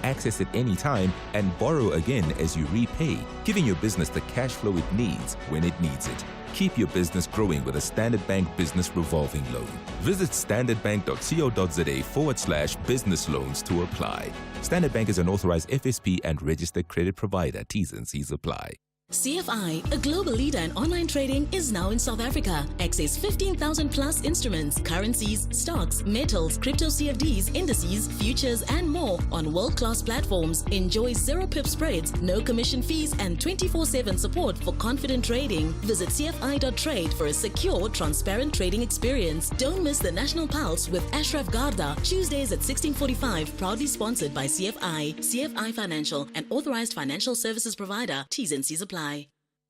access it anytime and borrow again as you repay, giving your business the cash flow it needs when it needs it. Keep your business growing with a Standard Bank Business Revolving Loan. Visit standardbank.co.za/business loans to apply. Standard Bank is an authorized FSP and registered credit provider. T's and C's apply. CFI, a global leader in online trading, is now in South Africa. Access 15,000 plus instruments, currencies, stocks, metals, crypto CFDs, indices, futures, and more on world-class platforms. Enjoy zero pip spreads, no commission fees, and 24/7 support for confident trading. Visit cfi.trade for a secure, transparent trading experience. Don't miss the National Pulse with Ashraf Garda, Tuesdays at 16:45, proudly sponsored by CFI. CFI Financial, an authorized financial services provider. T's and C's apply.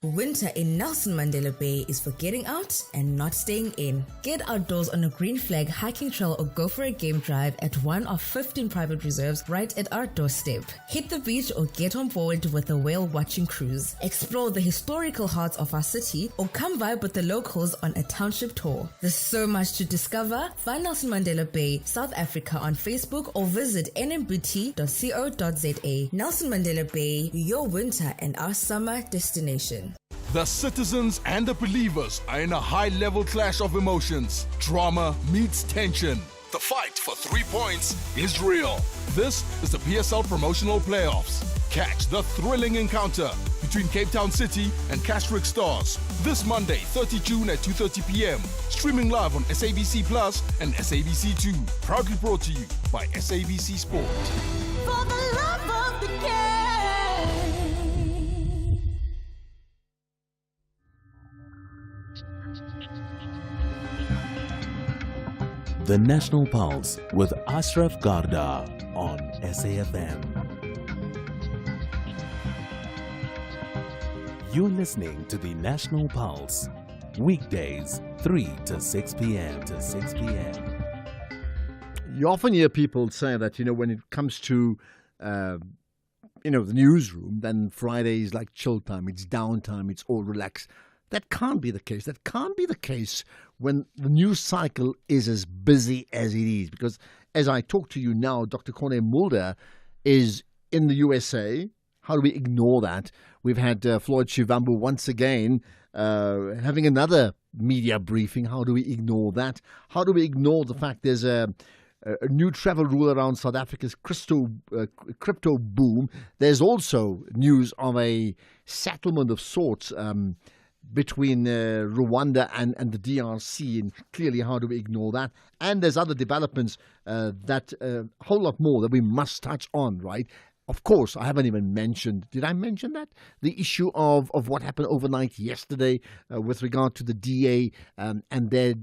Winter in Nelson Mandela Bay is for getting out and not staying in. Get outdoors on a green flag hiking trail or go for a game drive at one of 15 private reserves right at our doorstep. Hit the beach or get on board with a whale watching cruise. Explore the historical heart of our city or come vibe with the locals on a township tour. There's so much to discover. Find Nelson Mandela Bay, South Africa on Facebook or visit nmbt.co.za. Nelson Mandela Bay, your winter and our summer destination. The citizens and the believers are in a high-level clash of emotions. Drama meets tension. The fight for 3 points is real. This is the PSL Promotional Playoffs. Catch the thrilling encounter between Cape Town City and Cashrick Stars this Monday, 30 June at 2:30 p.m. Streaming live on SABC Plus and SABC2. Proudly brought to you by SABC Sport. For the love of the game. The National Pulse with Ashraf Garda on SAFM. You're listening to the National Pulse, weekdays 3 to 6 p.m. You often hear people say that, when it comes to, the newsroom, then Friday is like chill time, it's downtime, it's all relaxed. That can't be the case. That can't be the case when the news cycle is as busy as it is. Because as I talk to you now, Dr. Corné Mulder is in the USA. How do we ignore that? We've had Floyd Shivambu once again having another media briefing. How do we ignore that? How do we ignore the fact there's a new travel rule around South Africa's crypto boom? There's also news of a settlement of sorts between Rwanda and the DRC, and clearly how do we ignore that? And there's other developments that a whole lot more that we must touch on, right? Of course, I haven't even mentioned, did I mention that? The issue of what happened overnight yesterday with regard to the DA and their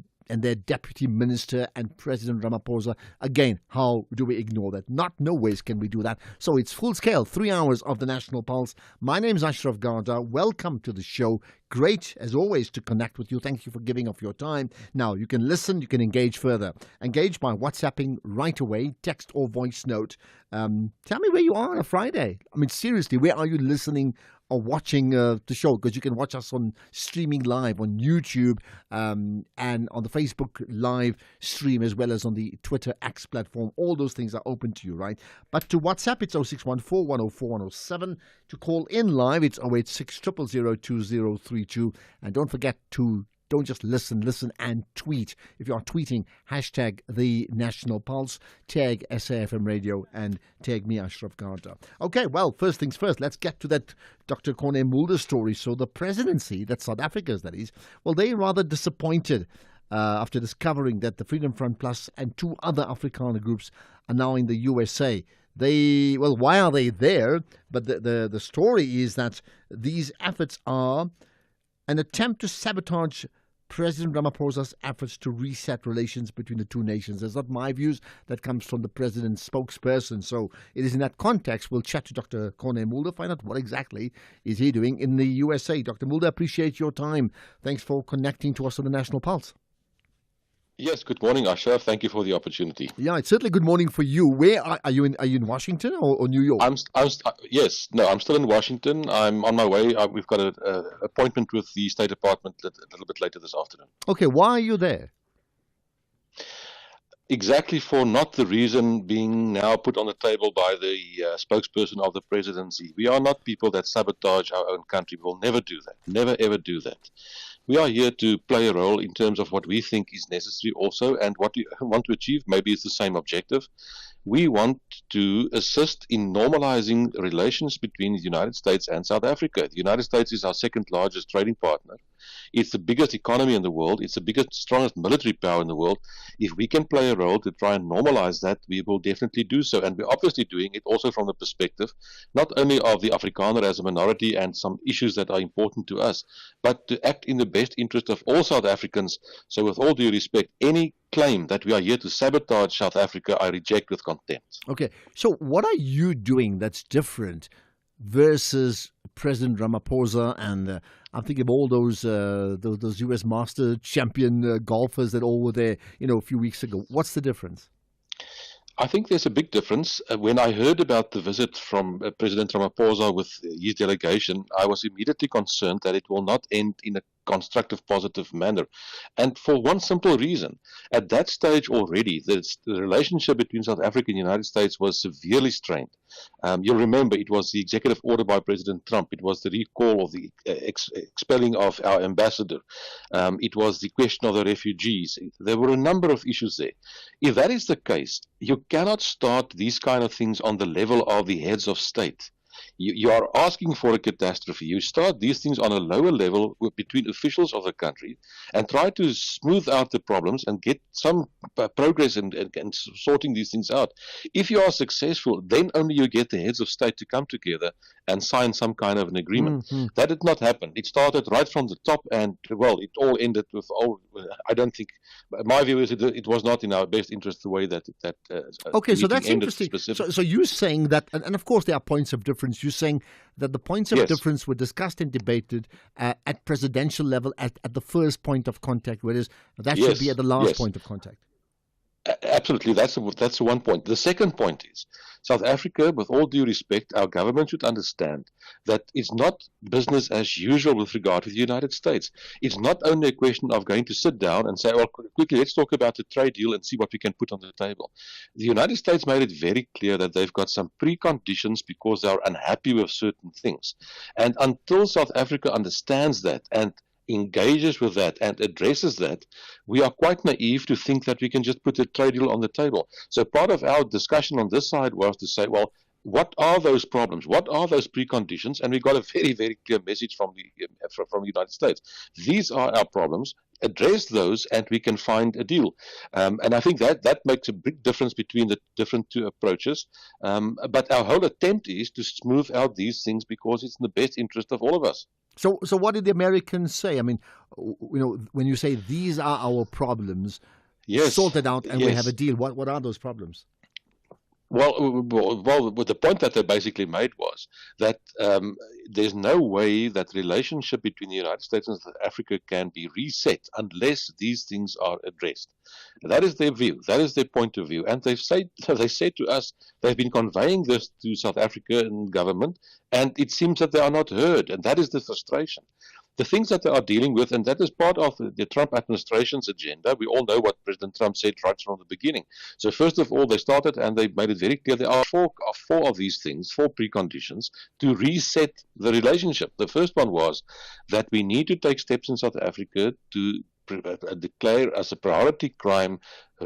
deputy minister and President Ramaphosa. Again, how do we ignore that? No ways can we do that. So it's full scale, 3 hours of the National Pulse. My name is Ashraf Garda. Welcome to the show. Great, as always, to connect with you. Thank you for giving up your time. Now, you can listen, you can engage further. Engage by WhatsApping right away, text or voice note. Tell me where you are on a Friday. I mean, seriously, where are you listening or watching the show? Because you can watch us on streaming live on YouTube and on the Facebook live stream, as well as on the Twitter X platform. All those things are open to you, right? But to WhatsApp, it's 0614 104 107. To call in live, it's 086 000 2032. And don't forget to don't just listen and tweet. If you are tweeting, hashtag the National Pulse, tag SAFM Radio, and tag me, Ashraf Garda. Okay, well, first things first, let's get to that Dr. Corné Mulder story. So the presidency, that's South Africa's, that is, well, they're rather disappointed after discovering that the Freedom Front Plus and 2 other Afrikaner groups are now in the USA. Why are they there? But the story is that these efforts are an attempt to sabotage President Ramaphosa's efforts to reset relations between the two nations. That's not my views. That comes from the president's spokesperson. So it is in that context we'll chat to Dr. Corné Mulder, find out what exactly is he doing in the USA. Dr. Mulder, appreciate your time. Thanks for connecting to us on the National Pulse. Yes, good morning, Ashraf. Thank you for the opportunity. Yeah, it's certainly good morning for you. Where are you in? Are you in Washington or New York? I'm still in Washington. I'm on my way. We've got an appointment with the State Department a little bit later this afternoon. Okay, why are you there? exactly for not the reason being now put on the table by the spokesperson of the presidency. We are not people that sabotage our own country. We will never do that. Never, ever do that. We are here to play a role in terms of what we think is necessary also, and what we want to achieve. Maybe it's the same objective. We want to assist in normalizing relations between the United States and South Africa. The United States is our second largest trading partner. It's the biggest economy in the world. It's the biggest, strongest military power in the world. If we can play a role to try and normalize that, we will definitely do so. And we're obviously doing it also from the perspective not only of the Afrikaner as a minority and some issues that are important to us, but to act in the best interest of all South Africans. So with all due respect, any claim that we are here to sabotage South Africa, I reject with contempt. Okay, so what are you doing that's different versus President Ramaphosa? And I'm thinking of all those U.S. Master champion golfers that all were there, a few weeks ago. What's the difference? I think there's a big difference. When I heard about the visit from President Ramaphosa with his delegation, I was immediately concerned that it will not end in a constructive, positive manner. And for one simple reason. At that stage already, the relationship between South Africa and the United States was severely strained. You'll remember it was the executive order by President Trump. It was the recall of the expelling of our ambassador. It was the question of the refugees. There were a number of issues there. If that is the case, you cannot start these kind of things on the level of the heads of state. You are asking for a catastrophe. You start these things on a lower level between officials of the country and try to smooth out the problems and get some progress and sorting these things out. If you are successful, then only you get the heads of state to come together and sign some kind of an agreement. Mm-hmm. That did not happen. It started right from the top, and well, it all ended with, I don't think, my view is it was not in our best interest the way that okay, so that's interesting. So you're saying that, and of course there are points of difference. You're saying that the points of difference were discussed and debated at presidential level at the first point of contact, whereas that should be at the last point of contact. Absolutely, that's the one point. The second point is South Africa, with all due respect, our government should understand that it's not business as usual with regard to the United States. It's not only a question of going to sit down and say, well, quickly, let's talk about the trade deal and see what we can put on the table. The United States made it very clear that they've got some preconditions because they're unhappy with certain things. And until South Africa understands that and engages with that and addresses that, we are quite naive to think that we can just put a trade deal on the table. So part of our discussion on this side was to say, well, what are those problems? What are those preconditions? And we got a very, very clear message from the United States. These are our problems. Address those, and we can find a deal. And I think that makes a big difference between the different two approaches. But our whole attempt is to smooth out these things because it's in the best interest of all of us. So what did the Americans say? I mean, when you say these are our problems, sort it out and we have a deal. What are those problems? Well, the point that they basically made was that there's no way that relationship between the United States and South Africa can be reset unless these things are addressed. That is their view. That is their point of view. And they said to us, they've been conveying this to South African government, and it seems that they are not heard. And that is the frustration. The things that they are dealing with, and that is part of the Trump administration's agenda. We all know what President Trump said right from the beginning. So first of all, they started and they made it very clear there are four of these things, four preconditions to reset the relationship. The first one was that we need to take steps in South Africa to declare as a priority crime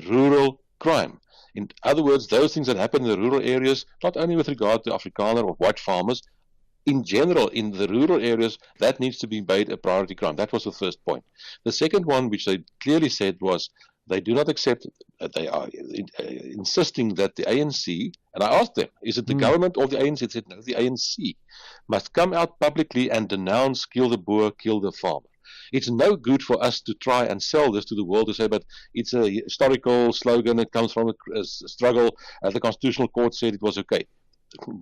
rural crime. In other words, those things that happen in the rural areas, not only with regard to Afrikaner or white farmers, in general, in the rural areas, that needs to be made a priority crime. That was the first point. The second one, which they clearly said, was they do not accept, they are insisting that the ANC, and I asked them, is it the government or the ANC? They said, no, the ANC must come out publicly and denounce kill the boer, kill the farmer. It's no good for us to try and sell this to the world to say, but it's a historical slogan, it comes from a struggle, the Constitutional Court said it was okay.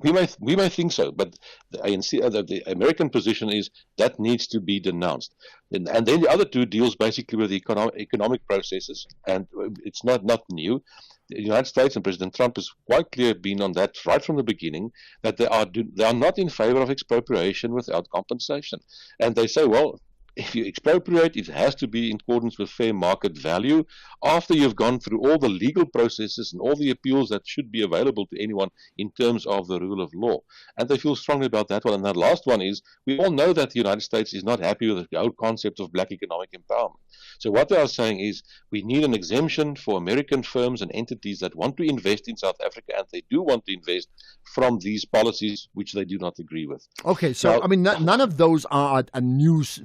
We may think so, but the ANC, the American position is that needs to be denounced. And then the other two deals basically with the economic processes, and it's not new. The United States and President Trump has quite clear been on that right from the beginning, that they are not in favor of expropriation without compensation. And they say, well, if you expropriate, it has to be in accordance with fair market value after you've gone through all the legal processes and all the appeals that should be available to anyone in terms of the rule of law. And they feel strongly about that one. And the last one is, we all know that the United States is not happy with the whole concept of black economic empowerment. So what they are saying is, we need an exemption for American firms and entities that want to invest in South Africa, and they do want to invest, from these policies which they do not agree with. Okay, so I mean, none of those are a news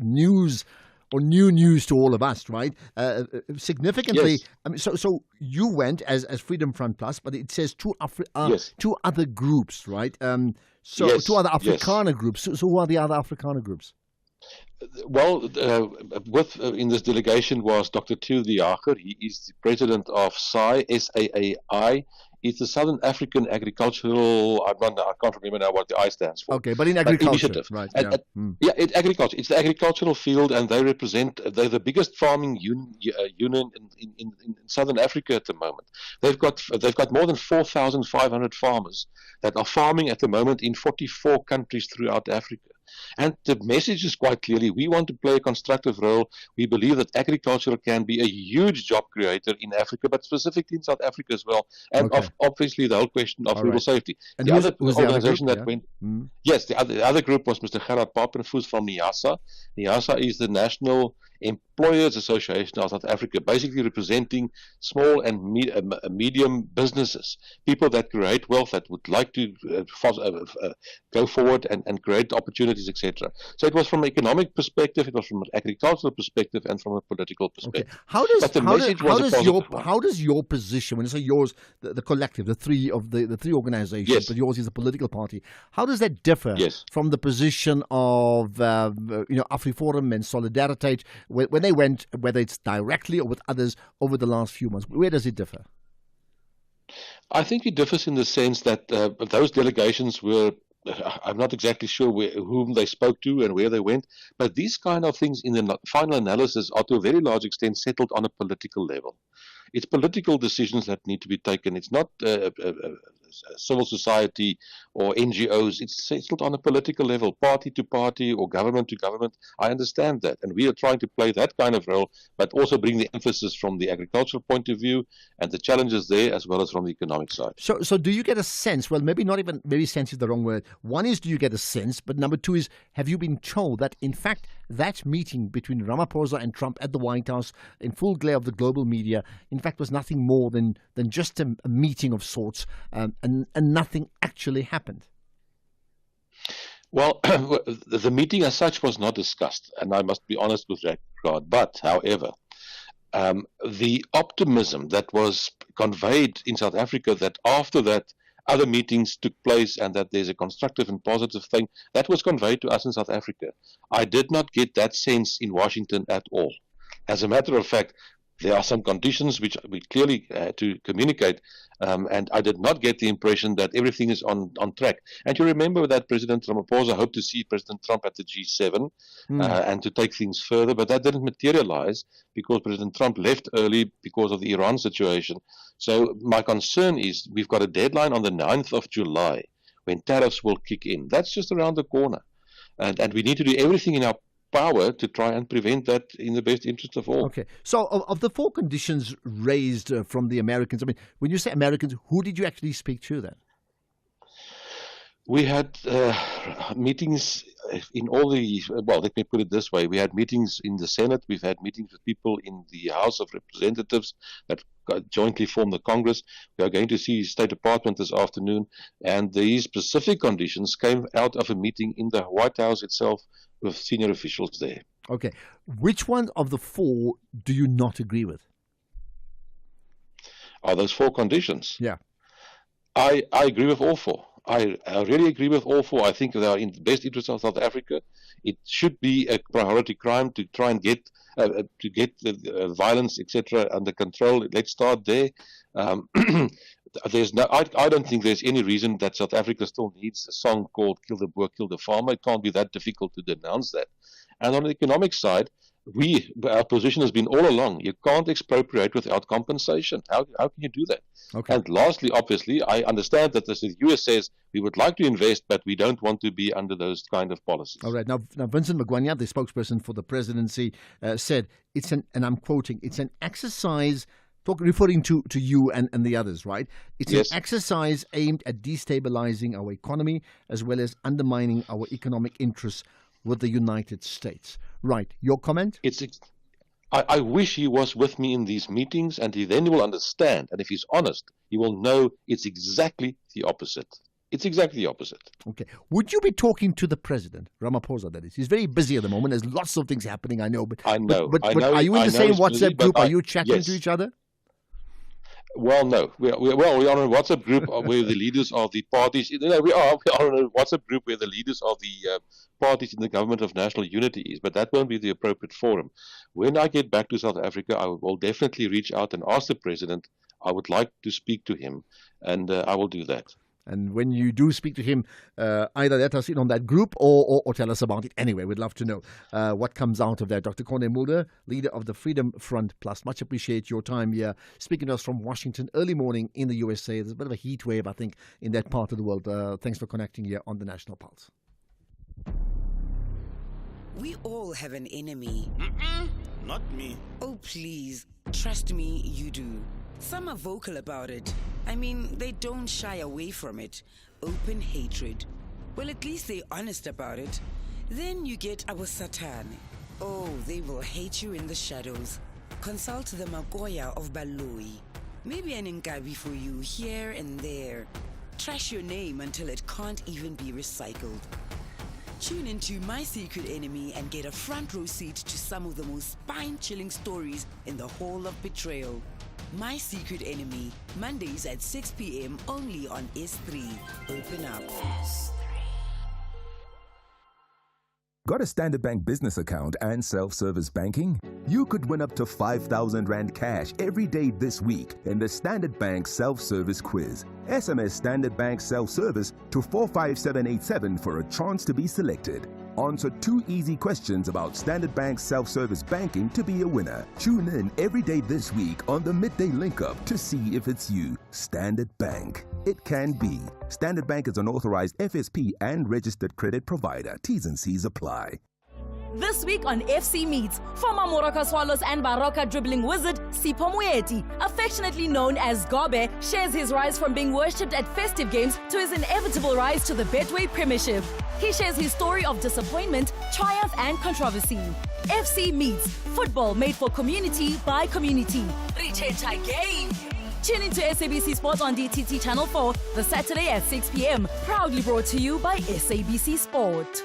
or new news to all of us, right? Significantly, Yes. I mean, so you went as Freedom Front Plus, but it says two Yes. other groups, right? So Yes, two other yes. Afrikaner groups. So who are the other Afrikaner groups? Well, in this delegation was Dr. Theo de Jager. He is the president of SAI, S-A-A-I. It's the Southern African Agricultural, I can't remember now what the I stands for. Okay, but in agriculture, initiative. right? Yeah, it's agriculture. It's the agricultural field, and they're the biggest farming union in Southern Africa at the moment. They've got more than 4,500 farmers that are farming at the moment in 44 countries throughout Africa. And the message is quite clearly, we want to play a constructive role. We believe that agriculture can be a huge job creator in Africa, but specifically in South Africa as well. And Okay. Obviously the whole question of All rural right. safety. And The who's other the other organization group? that Yeah. went, yes, the other group was Mr. Gerard Papenfuss from NIASA. NIASA is the National Employers Association of South Africa, basically representing small and medium businesses, people that create wealth, that would like to go forward and create opportunities, etc. So it was from an economic perspective, it was from an agricultural perspective, and from a political Okay. perspective. How does But the message was a positive one. how does your position, when you say yours, the collective, the three organizations, Yes. but yours is a political party, how does that differ Yes. from the position of AfriForum and Solidariteit when they went, whether it's directly or with others, over the last few months? Where does it differ? I think it differs in the sense that those delegations were, I'm not exactly sure whom they spoke to and where they went, but these kind of things in the final analysis are to a very large extent settled on a political level. It's political decisions that need to be taken. It's not civil society or NGOs. It's settled on a political level, party to party or government to government. I understand that. And we are trying to play that kind of role, but also bring the emphasis from the agricultural point of view and the challenges there, as well as from the economic side. So do you get a sense, well, maybe sense is the wrong word. One is, do you get a sense? But number two is, have you been told that, in fact, that meeting between Ramaphosa and Trump at the White House, in full glare of the global media, in fact, was nothing more than just a meeting of sorts, and nothing actually happened? Well, the meeting as such was not discussed, and I must be honest with that regard. But, however, the optimism that was conveyed in South Africa, that after that other meetings took place and that there's a constructive and positive thing, that was conveyed to us in South Africa. I did not get that sense in Washington at all. As a matter of fact, there are some conditions which we clearly had to communicate, and I did not get the impression that everything is on track. And you remember that President Ramaphosa hoped to see President Trump at the G7 and to take things further, but that didn't materialize because President Trump left early because of the Iran situation. So my concern is we've got a deadline on the 9th of July when tariffs will kick in. That's just around the corner. And we need to do everything in our power to try and prevent that in the best interest of all. Okay. So of the four conditions raised from the Americans, I mean, when you say Americans, who did you actually speak to then? We had meetings in all the, well, let me put it this way. We had meetings in the Senate. We've had meetings with people in the House of Representatives that jointly form the Congress. We are going to see State Department this afternoon. And these specific conditions came out of a meeting in the White House itself with senior officials there. Okay. Which one of the four do you not agree with? Are those four conditions? Yeah. I agree with all four. I really agree with all four. I think they are in the best interest of South Africa. It should be a priority crime to try and get the violence, etc., under control. Let's start there. I don't think there's any reason that South Africa still needs a song called "Kill the Boer, Kill the Farmer." It can't be that difficult to denounce that. And on the economic side, our position has been all along, you can't expropriate without compensation. How can you do that? Okay. And lastly, obviously, I understand that the US says we would like to invest, but we don't want to be under those kind of policies. All right. Now Vincent Magwanya, the spokesperson for the presidency, said it's and I'm quoting, it's an exercise, referring to you and the others, right? It's Yes. an exercise aimed at destabilizing our economy as well as undermining our economic interests with the United States. Right. Your comment? I wish he was with me in these meetings, and then he will understand. And if he's honest, he will know it's exactly the opposite. It's exactly the opposite. Okay. Would you be talking to the president, Ramaphosa, that is? He's very busy at the moment. There's lots of things happening, I know. But I know. But I know are you in the same he's busy, WhatsApp group? but Are you chatting yes. to each other? Well, no. We are on a WhatsApp group where the leaders of the parties. We are on a WhatsApp group where the leaders of the parties in the government of national unity is. But that won't be the appropriate forum. When I get back to South Africa, I will definitely reach out and ask the president. I would like to speak to him, and I will do that. And when you do speak to him, either let us in on that group or tell us about it anyway. We'd love to know what comes out of that. Dr. Corne Mulder, leader of the Freedom Front Plus. Much appreciate your time here, speaking to us from Washington early morning in the USA. There's a bit of a heat wave, I think, in that part of the world. Thanks for connecting here on the National Pulse. We all have an enemy. Not me. Oh, please. Trust me, you do. Some are vocal about it. I mean, they don't shy away from it. Open hatred. Well, at least they're honest about it. Then you get our Satan. Oh, they will hate you in the shadows. Consult the Magoya of Baloi. Maybe an Nkabi for you here and there. Trash your name until it can't even be recycled. Tune into My Secret Enemy and get a front row seat to some of the most spine-chilling stories in the Hall of Betrayal. My Secret Enemy, Mondays at 6 p.m. only on S3. Open up. Got a Standard Bank business account and self-service banking? You could win up to 5,000 Rand cash every day this week in the Standard Bank self-service quiz. SMS Standard Bank self-service to 45787 for a chance to be selected. Answer 2 easy questions about Standard Bank self-service banking to be a winner. Tune in every day this week on the Midday Link-Up to see if it's you. Standard Bank. It can be. Standard Bank is an authorized FSP and registered credit provider. T's and C's apply. This week on FC Meets, former Moroka Swallows and Baroka dribbling wizard Sipho Moeti, affectionately known as Gobe, shares his rise from being worshipped at festive games to his inevitable rise to the Betway Premiership. He shares his story of disappointment, triumph and controversy. FC Meets, football made for community by community. Richard game. Tune into SABC Sport on DTT Channel 4, the Saturday at 6 p.m. Proudly brought to you by SABC Sport.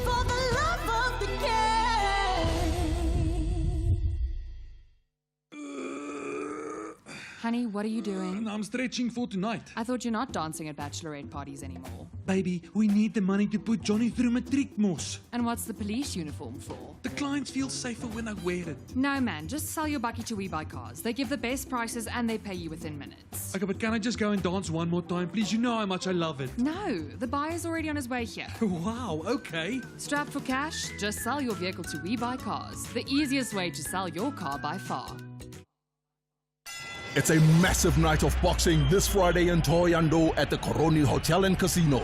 For the love of the game. Honey, what are you doing? I'm stretching for tonight. I thought you're not dancing at bachelorette parties anymore. Baby, we need the money to put Johnny through matriek mos. And what's the police uniform for? The clients feel safer when I wear it. No, man, just sell your bucky to We Buy Cars. They give the best prices and they pay you within minutes. Okay, but can I just go and dance one more time, please? You know how much I love it. No, the buyer's already on his way here. Wow, okay. Strapped for cash? Just sell your vehicle to We Buy Cars. The easiest way to sell your car by far. It's a massive night of boxing this Friday in Thohoyandou at the Koroni Hotel and Casino.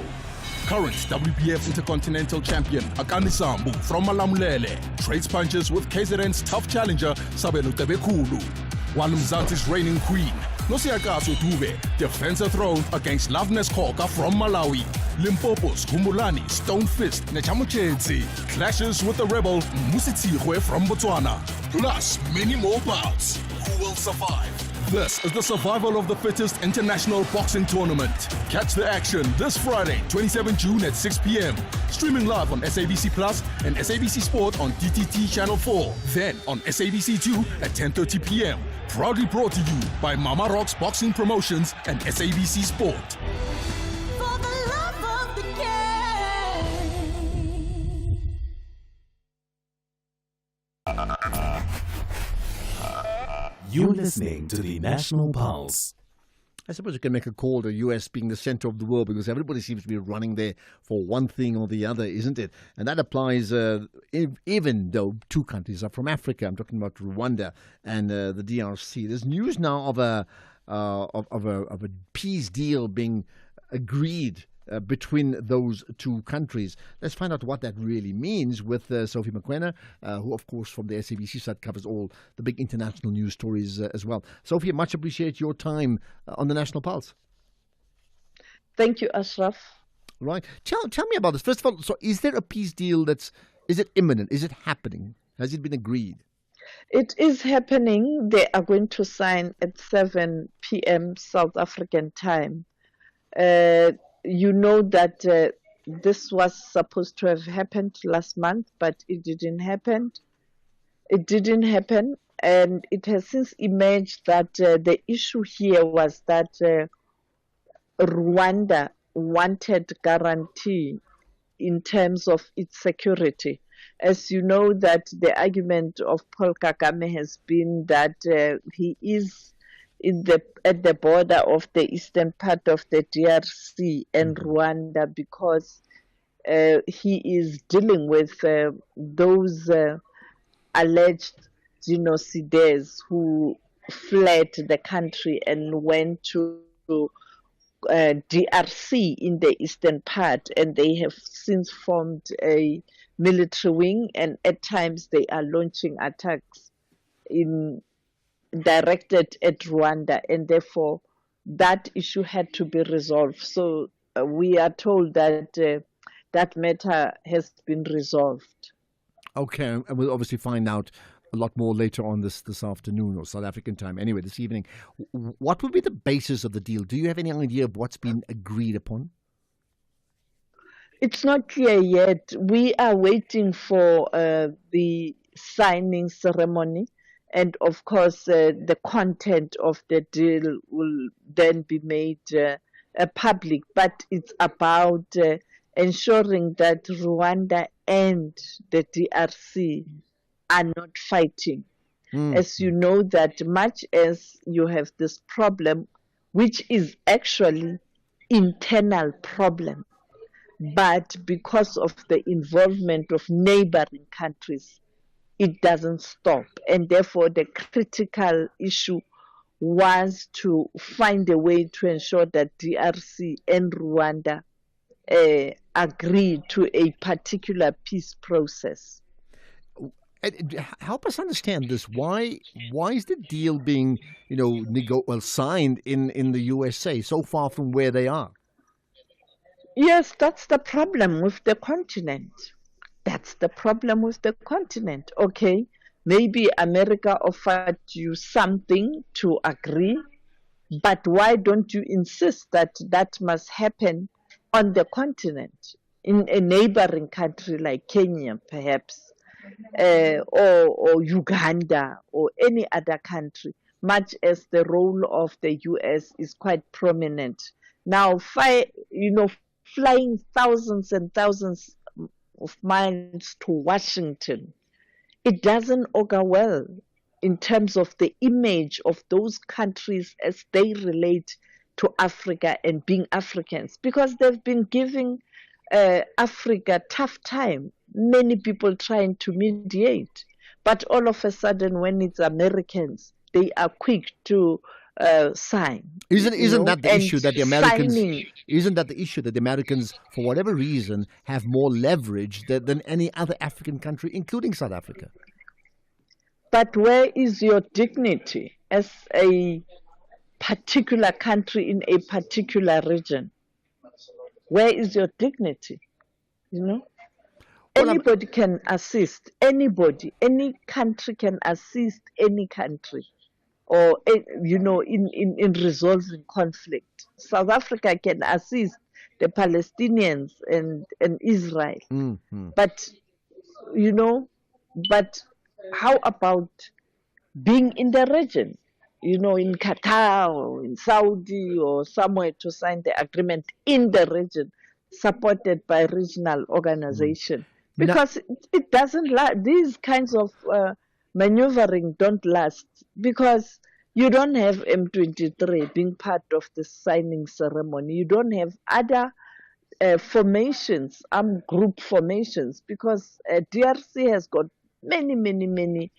Current WBF Intercontinental Champion Akani Sambu from Malamulele trades punches with KZN's tough challenger Sabelo Tebekulu, while Mzansi's reigning queen Nosiakaso Dube defends a throne against Loveness Koka from Malawi. Limpopo's Kumbulani Stone Fist Nechamuchensi clashes with the rebel Musitihwe from Botswana. Plus many more bouts. Who will survive? This is the Survival of the Fittest International Boxing Tournament. Catch the action this Friday, 27 June at 6 p.m. Streaming live on SABC Plus and SABC Sport on DTT Channel 4. Then on SABC 2 at 10:30 p.m. Proudly brought to you by Mama Rocks Boxing Promotions and SABC Sport. For the love of the game. You're listening to the National Pulse. I suppose you can make a call to the US being the center of the world because everybody seems to be running there for one thing or the other, isn't it? And that applies even though two countries are from Africa. I'm talking about Rwanda and the DRC. There's news now of a peace deal being agreed between those two countries. Let's find out what that really means with Sophie Mokoena, who, of course, from the SABC side covers all the big international news stories as well. Sophie, much appreciate your time on the National Pulse. Thank you, Ashraf. Right. Tell me about this. First of all, so is there a peace deal is it imminent? Is it happening? Has it been agreed? It is happening. They are going to sign at 7 p.m. South African time. You know that this was supposed to have happened last month, but it didn't happen. It didn't happen, and it has since emerged that the issue here was that Rwanda wanted guarantee in terms of its security. As you know, that the argument of Paul Kagame has been that he is at the border of the eastern part of the DRC and Rwanda because he is dealing with those alleged genocidaires who fled the country and went to DRC in the eastern part, and they have since formed a military wing, and at times they are launching attacks directed at Rwanda, and therefore that issue had to be resolved. So we are told that that matter has been resolved. Okay, and we'll obviously find out a lot more later on this afternoon or South African time. Anyway, this evening, what will be the basis of the deal? Do you have any idea of what's been agreed upon? It's not clear yet. We are waiting for the signing ceremony. And of course, the content of the deal will then be made public. But it's about ensuring that Rwanda and the DRC are not fighting. As you know, that much as you have this problem, which is actually internal problem, but because of the involvement of neighboring countries, it doesn't stop. And therefore, the critical issue was to find a way to ensure that DRC and Rwanda agree to a particular peace process. Help us understand this. Why is the deal being, signed in the USA so far from where they are? Yes, that's the problem with the continent. That's the problem with the continent. Okay, maybe America offered you something to agree, but why don't you insist that that must happen on the continent, in a neighboring country like Kenya, perhaps, or Uganda, or any other country, much as the role of the US is quite prominent. Now, flying thousands and thousands of miles to Washington, it doesn't augur well in terms of the image of those countries as they relate to Africa and being Africans, because they've been giving Africa tough time. Many people trying to mediate, but all of a sudden, when it's Americans, they are quick to sign. Isn't that the issue that the Americans? Isn't that the issue that the Americans, for whatever reason, have more leverage than any other African country, including South Africa? But where is your dignity as a particular country in a particular region? Where is your dignity? Anybody can assist. Anybody, any country can assist any country, or in resolving conflict. South Africa can assist the Palestinians and Israel. Mm-hmm. But how about being in the region? In Qatar or in Saudi or somewhere to sign the agreement in the region, supported by regional organization. Because it doesn't last. These kinds of maneuvering don't last, because You don't have M23 being part of the signing ceremony. You don't have other formations, group formations, because DRC has got many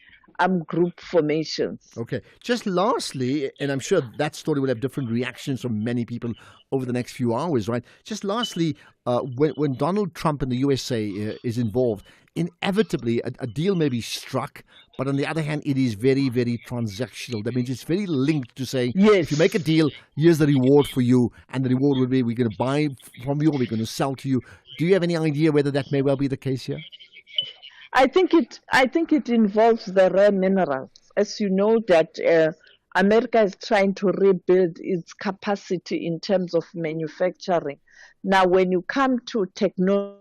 group formations. Okay. Just lastly, and I'm sure that story will have different reactions from many people over the next few hours, right? Just lastly, when Donald Trump and the USA is involved, inevitably a deal may be struck, but on the other hand, it is very, very transactional. That means it's very linked to say, if you make a deal, here's the reward for you, and the reward will be we're going to buy from you, or we're going to sell to you. Do you have any idea whether that may well be the case here? I think it involves the rare minerals. As you know, that America is trying to rebuild its capacity in terms of manufacturing. Now, when you come to technology,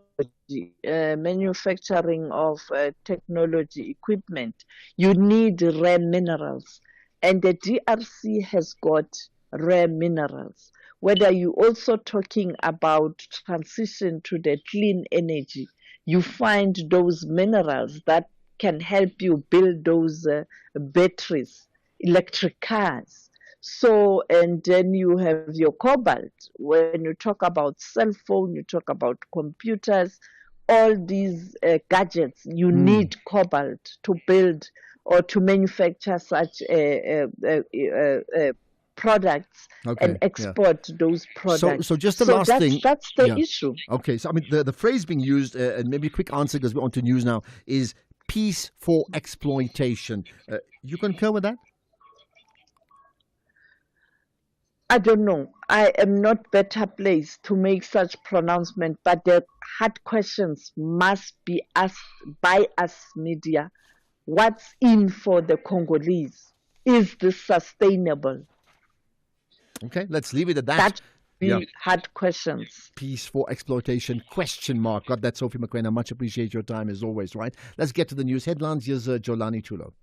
manufacturing of technology equipment, you need rare minerals, and the DRC has got rare minerals. Whether you're also talking about transition to the clean energy, you find those minerals that can help you build those batteries, electric cars. So, and then you have your cobalt. When you talk about cell phone, you talk about computers, all these gadgets, you need cobalt to build or to manufacture such products and export those products. So just the last thing. That's the issue. Okay, so I mean, the phrase being used, and maybe a quick answer because we're on to news now, is peace for exploitation. You concur with that? I don't know. I am not better placed to make such pronouncement, but the hard questions must be asked by us media. What's in for the Congolese? Is this sustainable? Okay, let's leave it at that. That's hard questions. Peace for exploitation, question mark. Got that, Sophie McQueen. I much appreciate your time as always, right? Let's get to the news headlines. Here's Jolani Chulo.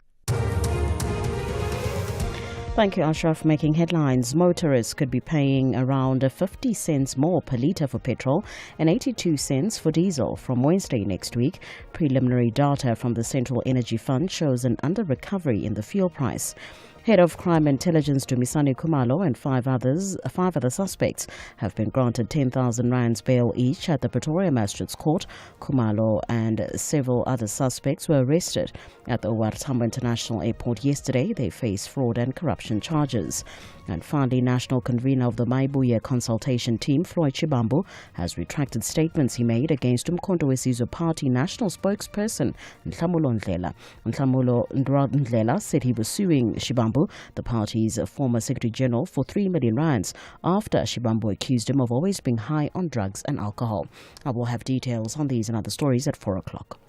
Thank you, Ashraf. Making headlines. Motorists could be paying around 50 cents more per litre for petrol and 82 cents for diesel from Wednesday next week. Preliminary data from the Central Energy Fund shows an under-recovery in the fuel price. Head of Crime Intelligence Dumisani Khumalo and five other suspects have been granted 10,000 rands bail each at the Pretoria Magistrates Court. Khumalo and several other suspects were arrested at the OR Tambo International Airport yesterday. They face fraud and corruption charges. And finally, national convener of the Maibuye consultation team, Floyd Shibambu, has retracted statements he made against Umkhonto weSizwe Party national spokesperson Nhlamulo Ndlela. Nhlamulo Ndlela said he was suing Shibambu, the party's former Secretary General, for 3 million rands after Shibambu accused him of always being high on drugs and alcohol. I will have details on these and other stories at 4 o'clock.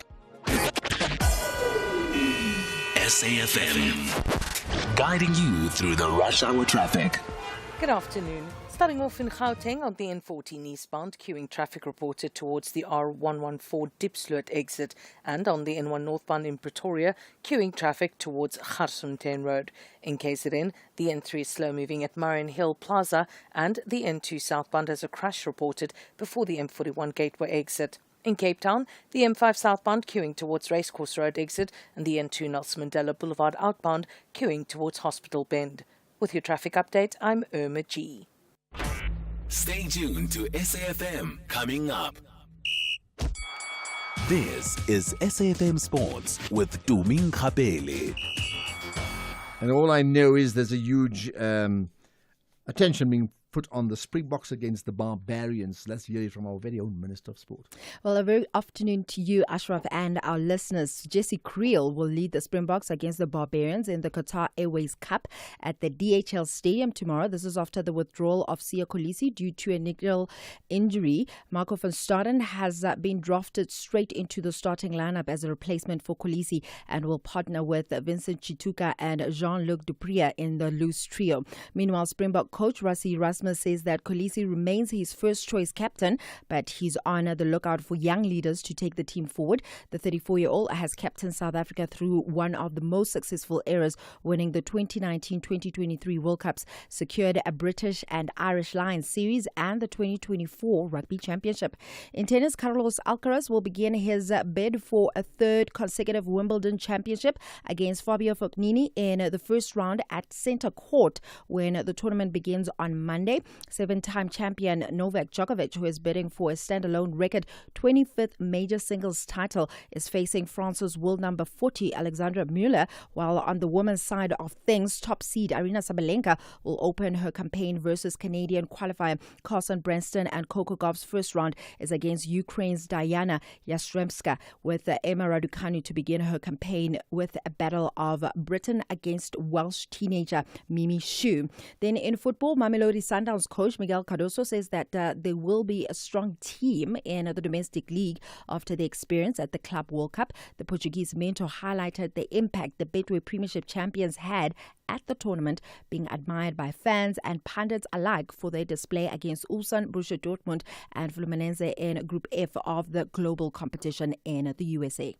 SAFM, guiding you through the rush hour traffic. Good afternoon. Starting off in Gauteng on the N14 eastbound, queuing traffic reported towards the R114 Diepsloot exit, and on the N1 northbound in Pretoria, queuing traffic towards Garsfontein Road. In KZN, the N3 is slow moving at Marion Hill Plaza, and the N2 southbound has a crash reported before the M41 Gateway exit. In Cape Town, the M5 southbound queuing towards Racecourse Road exit, and the N2 Nelson Mandela Boulevard outbound queuing towards Hospital Bend. With your traffic update, I'm Irma G. Stay tuned to SAFM coming up. This is SAFM Sports with Tumi Nkgapele. And all I know is there's a huge attention being put on the Springboks against the Barbarians. Let's hear it from our very own Minister of Sport. Well, a very afternoon to you, Ashraf, and our listeners. Jesse Creel will lead the Springboks against the Barbarians in the Qatar Airways Cup at the DHL Stadium tomorrow. This is after the withdrawal of Siya Kolisi due to a nickel injury. Marco van Staden has been drafted straight into the starting lineup as a replacement for Kolisi and will partner with Vincent Chituka and Jean-Luc Dupria in the loose trio. Meanwhile, Springbok coach Rassie Erasmus Dismas says that Kolisi remains his first choice captain, but he's on the lookout for young leaders to take the team forward. The 34-year-old has captained South Africa through one of the most successful eras, winning the 2019-2023 World Cups, secured a British and Irish Lions series and the 2024 Rugby Championship. In tennis, Carlos Alcaraz will begin his bid for a third consecutive Wimbledon championship against Fabio Fognini in the first round at Centre Court when the tournament begins on Monday. Seven-time champion Novak Djokovic, who is bidding for a standalone record 25th major singles title, is facing France's world number 40 Alexandra Müller, while on the women's side of things, top seed Aryna Sabalenka will open her campaign versus Canadian qualifier Carson Branston, and Coco Gauff's first round is against Ukraine's Diana Yastremska, with Emma Raducanu to begin her campaign with a battle of Britain against Welsh teenager Mimi Shu. Then in football, Mamelodi Sundowns coach Miguel Cardoso says that there will be a strong team in the domestic league after the experience at the Club World Cup. The Portuguese mentor highlighted the impact the Betway Premiership champions had at the tournament, being admired by fans and pundits alike for their display against Ulsan, Borussia Dortmund and Fluminense in Group F of the global competition in the USA.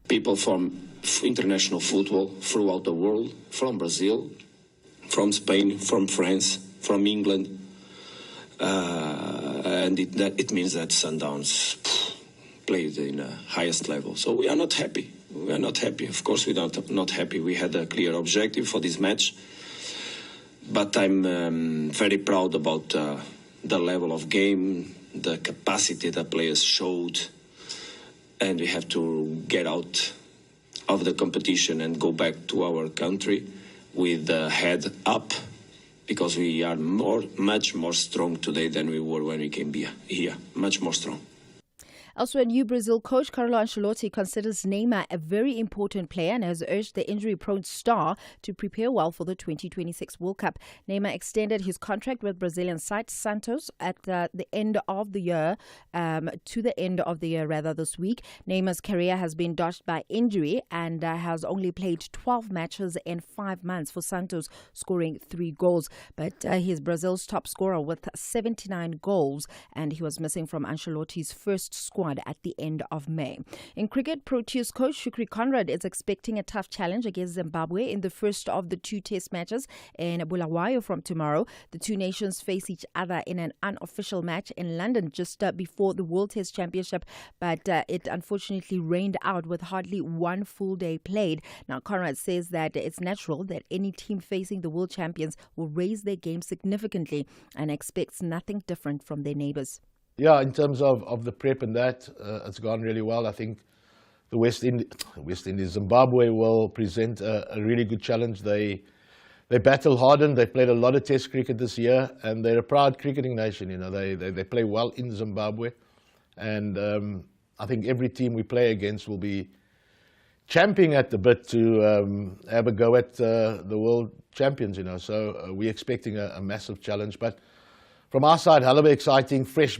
People from international football throughout the world, from Brazil, from Spain, from France, from England, and it means that Sundowns played in the highest level. So we are not happy. We are not happy. Of course, we are not happy. We had a clear objective for this match, but I'm very proud about the level of game, the capacity that players showed. And we have to get out of the competition and go back to our country with the head up, because we are much more strong today than we were when we came here. Much more strong. Elsewhere, new Brazil coach Carlo Ancelotti considers Neymar a very important player and has urged the injury-prone star to prepare well for the 2026 World Cup. Neymar extended his contract with Brazilian side Santos at the end of the year, this week. Neymar's career has been dogged by injury and has only played 12 matches in 5 months for Santos, scoring 3 goals. But he's Brazil's top scorer with 79 goals, and he was missing from Ancelotti's first squad at the end of May. In cricket, Proteas coach Shukri Conrad is expecting a tough challenge against Zimbabwe in the first of the 2 test matches in Bulawayo from tomorrow. The two nations face each other in an unofficial match in London just before the World Test Championship, but it unfortunately rained out with hardly one full day played. Now, Conrad says that it's natural that any team facing the world champions will raise their game significantly and expects nothing different from their neighbours. Yeah, in terms of the prep and that, it's gone really well. I think the West Indies, Zimbabwe will present a really good challenge. They battle hardened. They played a lot of Test cricket this year, and they're a proud cricketing nation. You know, they play well in Zimbabwe, and I think every team we play against will be champing at the bit to have a go at the world champions. You know, so we're expecting a massive challenge, but from our side, hell of exciting, fresh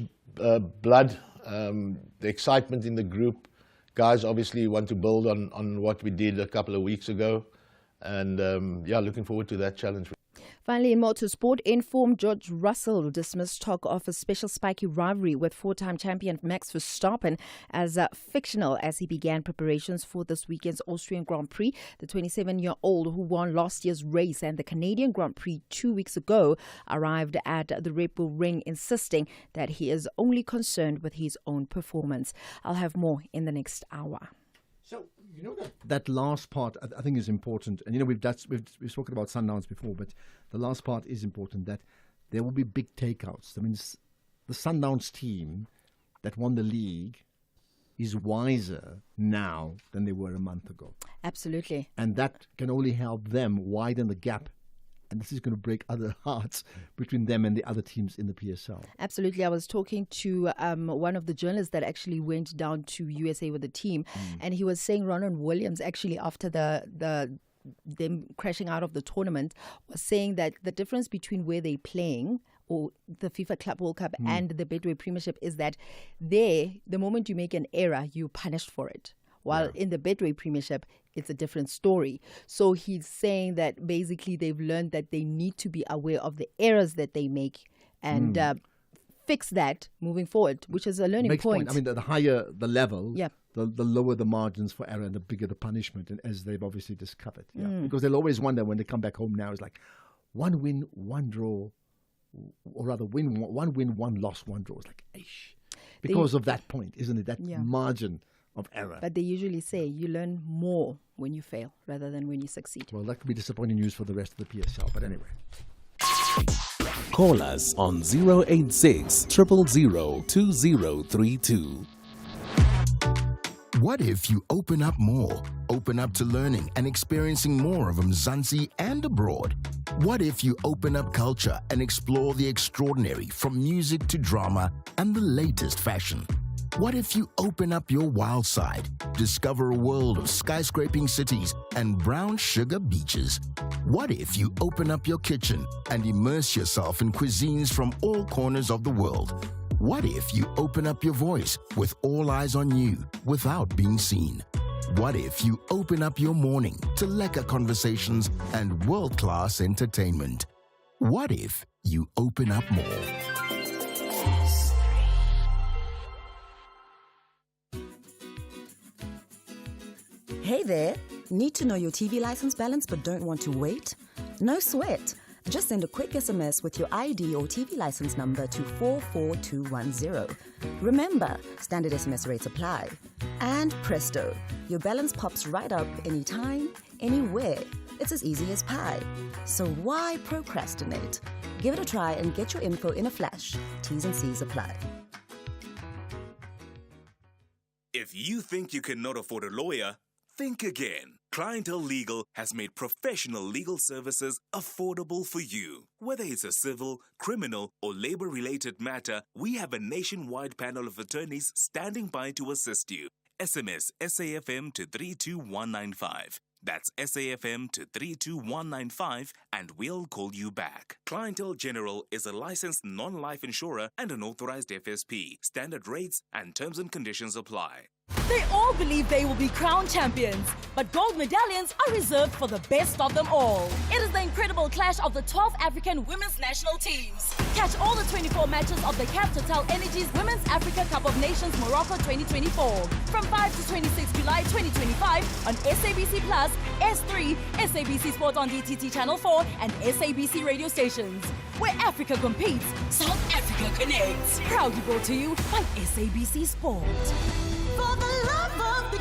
blood, the excitement in the group. Guys obviously want to build on what we did a couple of weeks ago. And looking forward to that challenge. Finally, in motorsport, Inform George Russell dismissed talk of a special spiky rivalry with 4-time champion Max Verstappen as fictional as he began preparations for this weekend's Austrian Grand Prix. The 27-year-old, who won last year's race and the Canadian Grand Prix 2 weeks ago, arrived at the Red Bull Ring insisting that he is only concerned with his own performance. I'll have more in the next hour. So, you know, that last part I think is important. And, you know, we've spoken about Sundowns before, but the last part is important, that there will be big takeouts. I mean, the Sundowns team that won the league is wiser now than they were a month ago. Absolutely. And that can only help them widen the gap. And this is going to break other hearts between them and the other teams in the PSL. Absolutely. I was talking to one of the journalists that actually went down to USA with the team, and he was saying Ronan Williams, actually after them crashing out of the tournament, was saying that the difference between where they're playing or the FIFA Club World Cup and the Betway Premiership is that there, the moment you make an error, you're punished for it. While in the Betway Premiership, it's a different story. So he's saying that basically they've learned that they need to be aware of the errors that they make and fix that moving forward, which is a learning Makes point. I mean, the higher the level, Yeah. the lower the margins for error and the bigger the punishment, and as they've obviously discovered. Yeah. Mm. Because they'll always wonder when they come back home now, it's like one win, one draw, or rather one win, one loss, one draw. It's like, eish. Because of that point, isn't it? That Yeah. margin of error. But they usually say you learn more when you fail rather than when you succeed. Well, that could be disappointing news for the rest of the PSL, but anyway. Call us on 086 000 2032. What if you open up more? Open up to learning and experiencing more of Mzansi and abroad? What if you open up culture and explore the extraordinary from music to drama and the latest fashion? What if you open up your wild side, discover a world of skyscraping cities and brown sugar beaches? What if you open up your kitchen and immerse yourself in cuisines from all corners of the world? What if you open up your voice with all eyes on you without being seen? What if you open up your morning to lekker conversations and world-class entertainment? What if you open up more? Hey there! Need to know your TV license balance but don't want to wait? No sweat! Just send a quick SMS with your ID or TV license number to 44210. Remember, standard SMS rates apply. And presto, your balance pops right up anytime, anywhere. It's as easy as pie. So why procrastinate? Give it a try and get your info in a flash. T's and C's apply. If you think you cannot afford a lawyer, think again. Clientele Legal has made professional legal services affordable for you. Whether it's a civil, criminal, or labor-related matter, we have a nationwide panel of attorneys standing by to assist you. SMS SAFM to 32195. That's SAFM to 32195 and we'll call you back. Clientele General is a licensed non-life insurer and an authorized FSP. Standard rates and terms and conditions apply. They all believe they will be crowned champions, but gold medallions are reserved for the best of them all. It is the incredible clash of the 12 African women's national teams. Catch all the 24 matches of the Cap Total Energies Women's Africa Cup of Nations Morocco 2024 from 5 to 26 July 2025 on SABC Plus, S3, SABC Sport on DTT Channel 4 and SABC radio stations. Where Africa competes, South Africa connects. Proudly brought to you by SABC Sport. For the love of the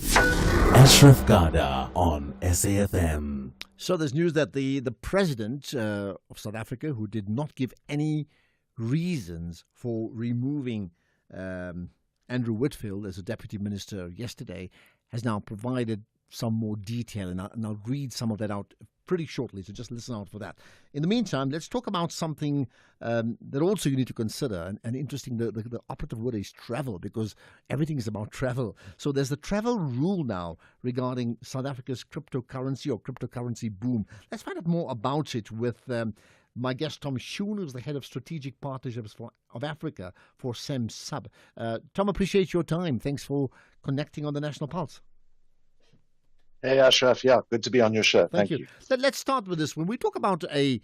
game. Ashraf Garda on SAFM. So there's news that the president of South Africa, who did not give any reasons for removing Andrew Whitfield as a deputy minister yesterday, has now provided some more detail, and I'll read some of that out pretty shortly, so just listen out for that. In the meantime, let's talk about something that also you need to consider, and interesting, the operative word is travel, because everything is about travel. So there's the travel rule now regarding South Africa's cryptocurrency or cryptocurrency boom. Let's find out more about it with my guest, Tom Schoon, who's the head of strategic partnerships of Africa for SEMSUB. Tom, appreciate your time. Thanks for connecting on the National Pulse. Hey, Ashraf. Yeah, good to be on your show. Thank you. Let's start with this. When we talk about a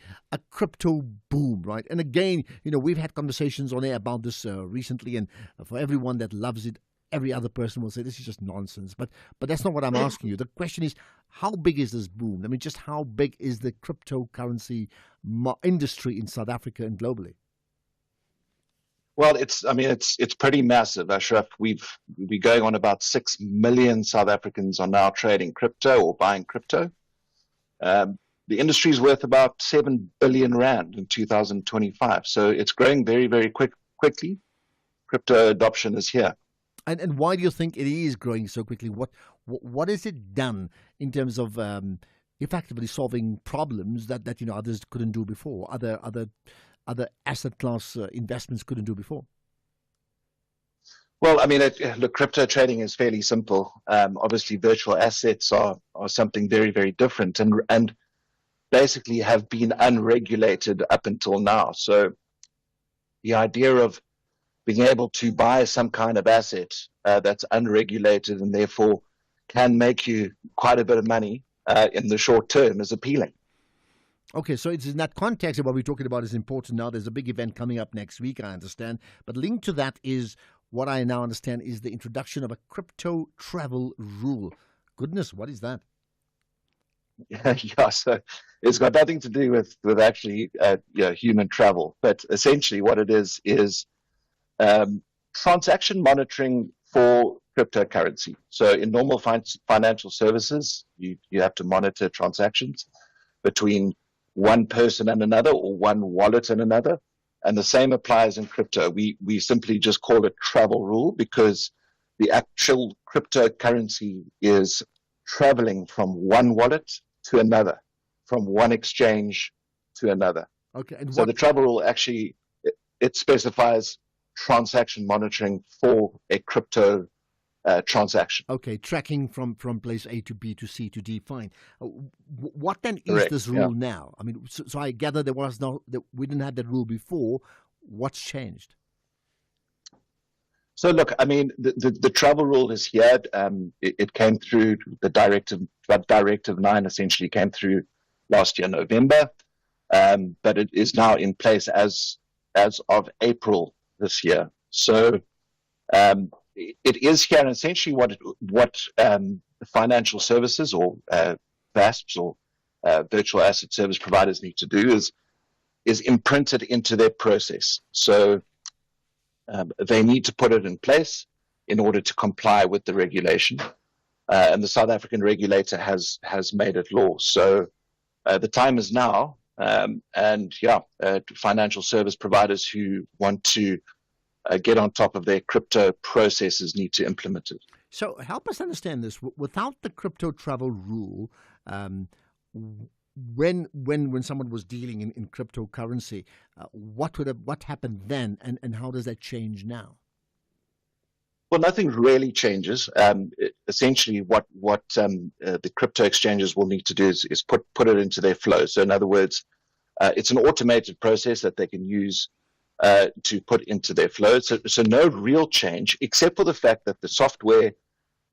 crypto boom, right? And again, we've had conversations on air about this recently, and for everyone that loves it, every other person will say this is just nonsense. But that's not what I'm asking you. The question is, how big is this boom? I mean, just how big is the cryptocurrency industry in South Africa and globally? Well, it's pretty massive, Ashraf. We're going on about 6 million South Africans are now trading crypto or buying crypto. The industry is worth about 7 billion rand in 2025. So it's growing very, very quickly. Crypto adoption is here. And why do you think it is growing so quickly? What has it done in terms of effectively solving problems that others couldn't do before? Other asset class investments couldn't do before? Well, look, crypto trading is fairly simple. Obviously, virtual assets are something very, very different and basically have been unregulated up until now. So the idea of being able to buy some kind of asset that's unregulated and therefore can make you quite a bit of money in the short term is appealing. Okay, so it's in that context that what we're talking about is important now. There's a big event coming up next week, I understand. But linked to that is what I now understand is the introduction of a crypto travel rule. Goodness, what is that? Yeah, so it's got nothing to do with actually human travel. But essentially what it is transaction monitoring for cryptocurrency. So in normal financial services, you have to monitor transactions between one person and another, or one wallet and another. And the same applies in crypto. We simply just call it travel rule because the actual cryptocurrency is traveling from one wallet to another, from one exchange to another. Okay. And so the travel rule actually, it specifies transaction monitoring for a crypto transaction. Okay, tracking from place A to B to C to D, fine. What then is Correct, this rule now? I mean, so I gather we didn't have that rule before. What's changed? So look, I mean, the travel rule is here. It came through the Directive 9 essentially came through last year, November, but it is now in place as of April this year. So it is here, and essentially what financial services or VASPs or virtual asset service providers need to do is imprint it into their process. So they need to put it in place in order to comply with the regulation, and the South African regulator has made it law. So the time is now, and financial service providers who want to get on top of their crypto processes need to implement it. So help us understand this. Without the crypto travel rule, when someone was dealing in cryptocurrency, what happened then, and how does that change now? Well, nothing really changes. Essentially, what the crypto exchanges will need to do is put it into their flow. So, in other words, it's an automated process that they can use to put into their flow. So no real change, except for the fact that the software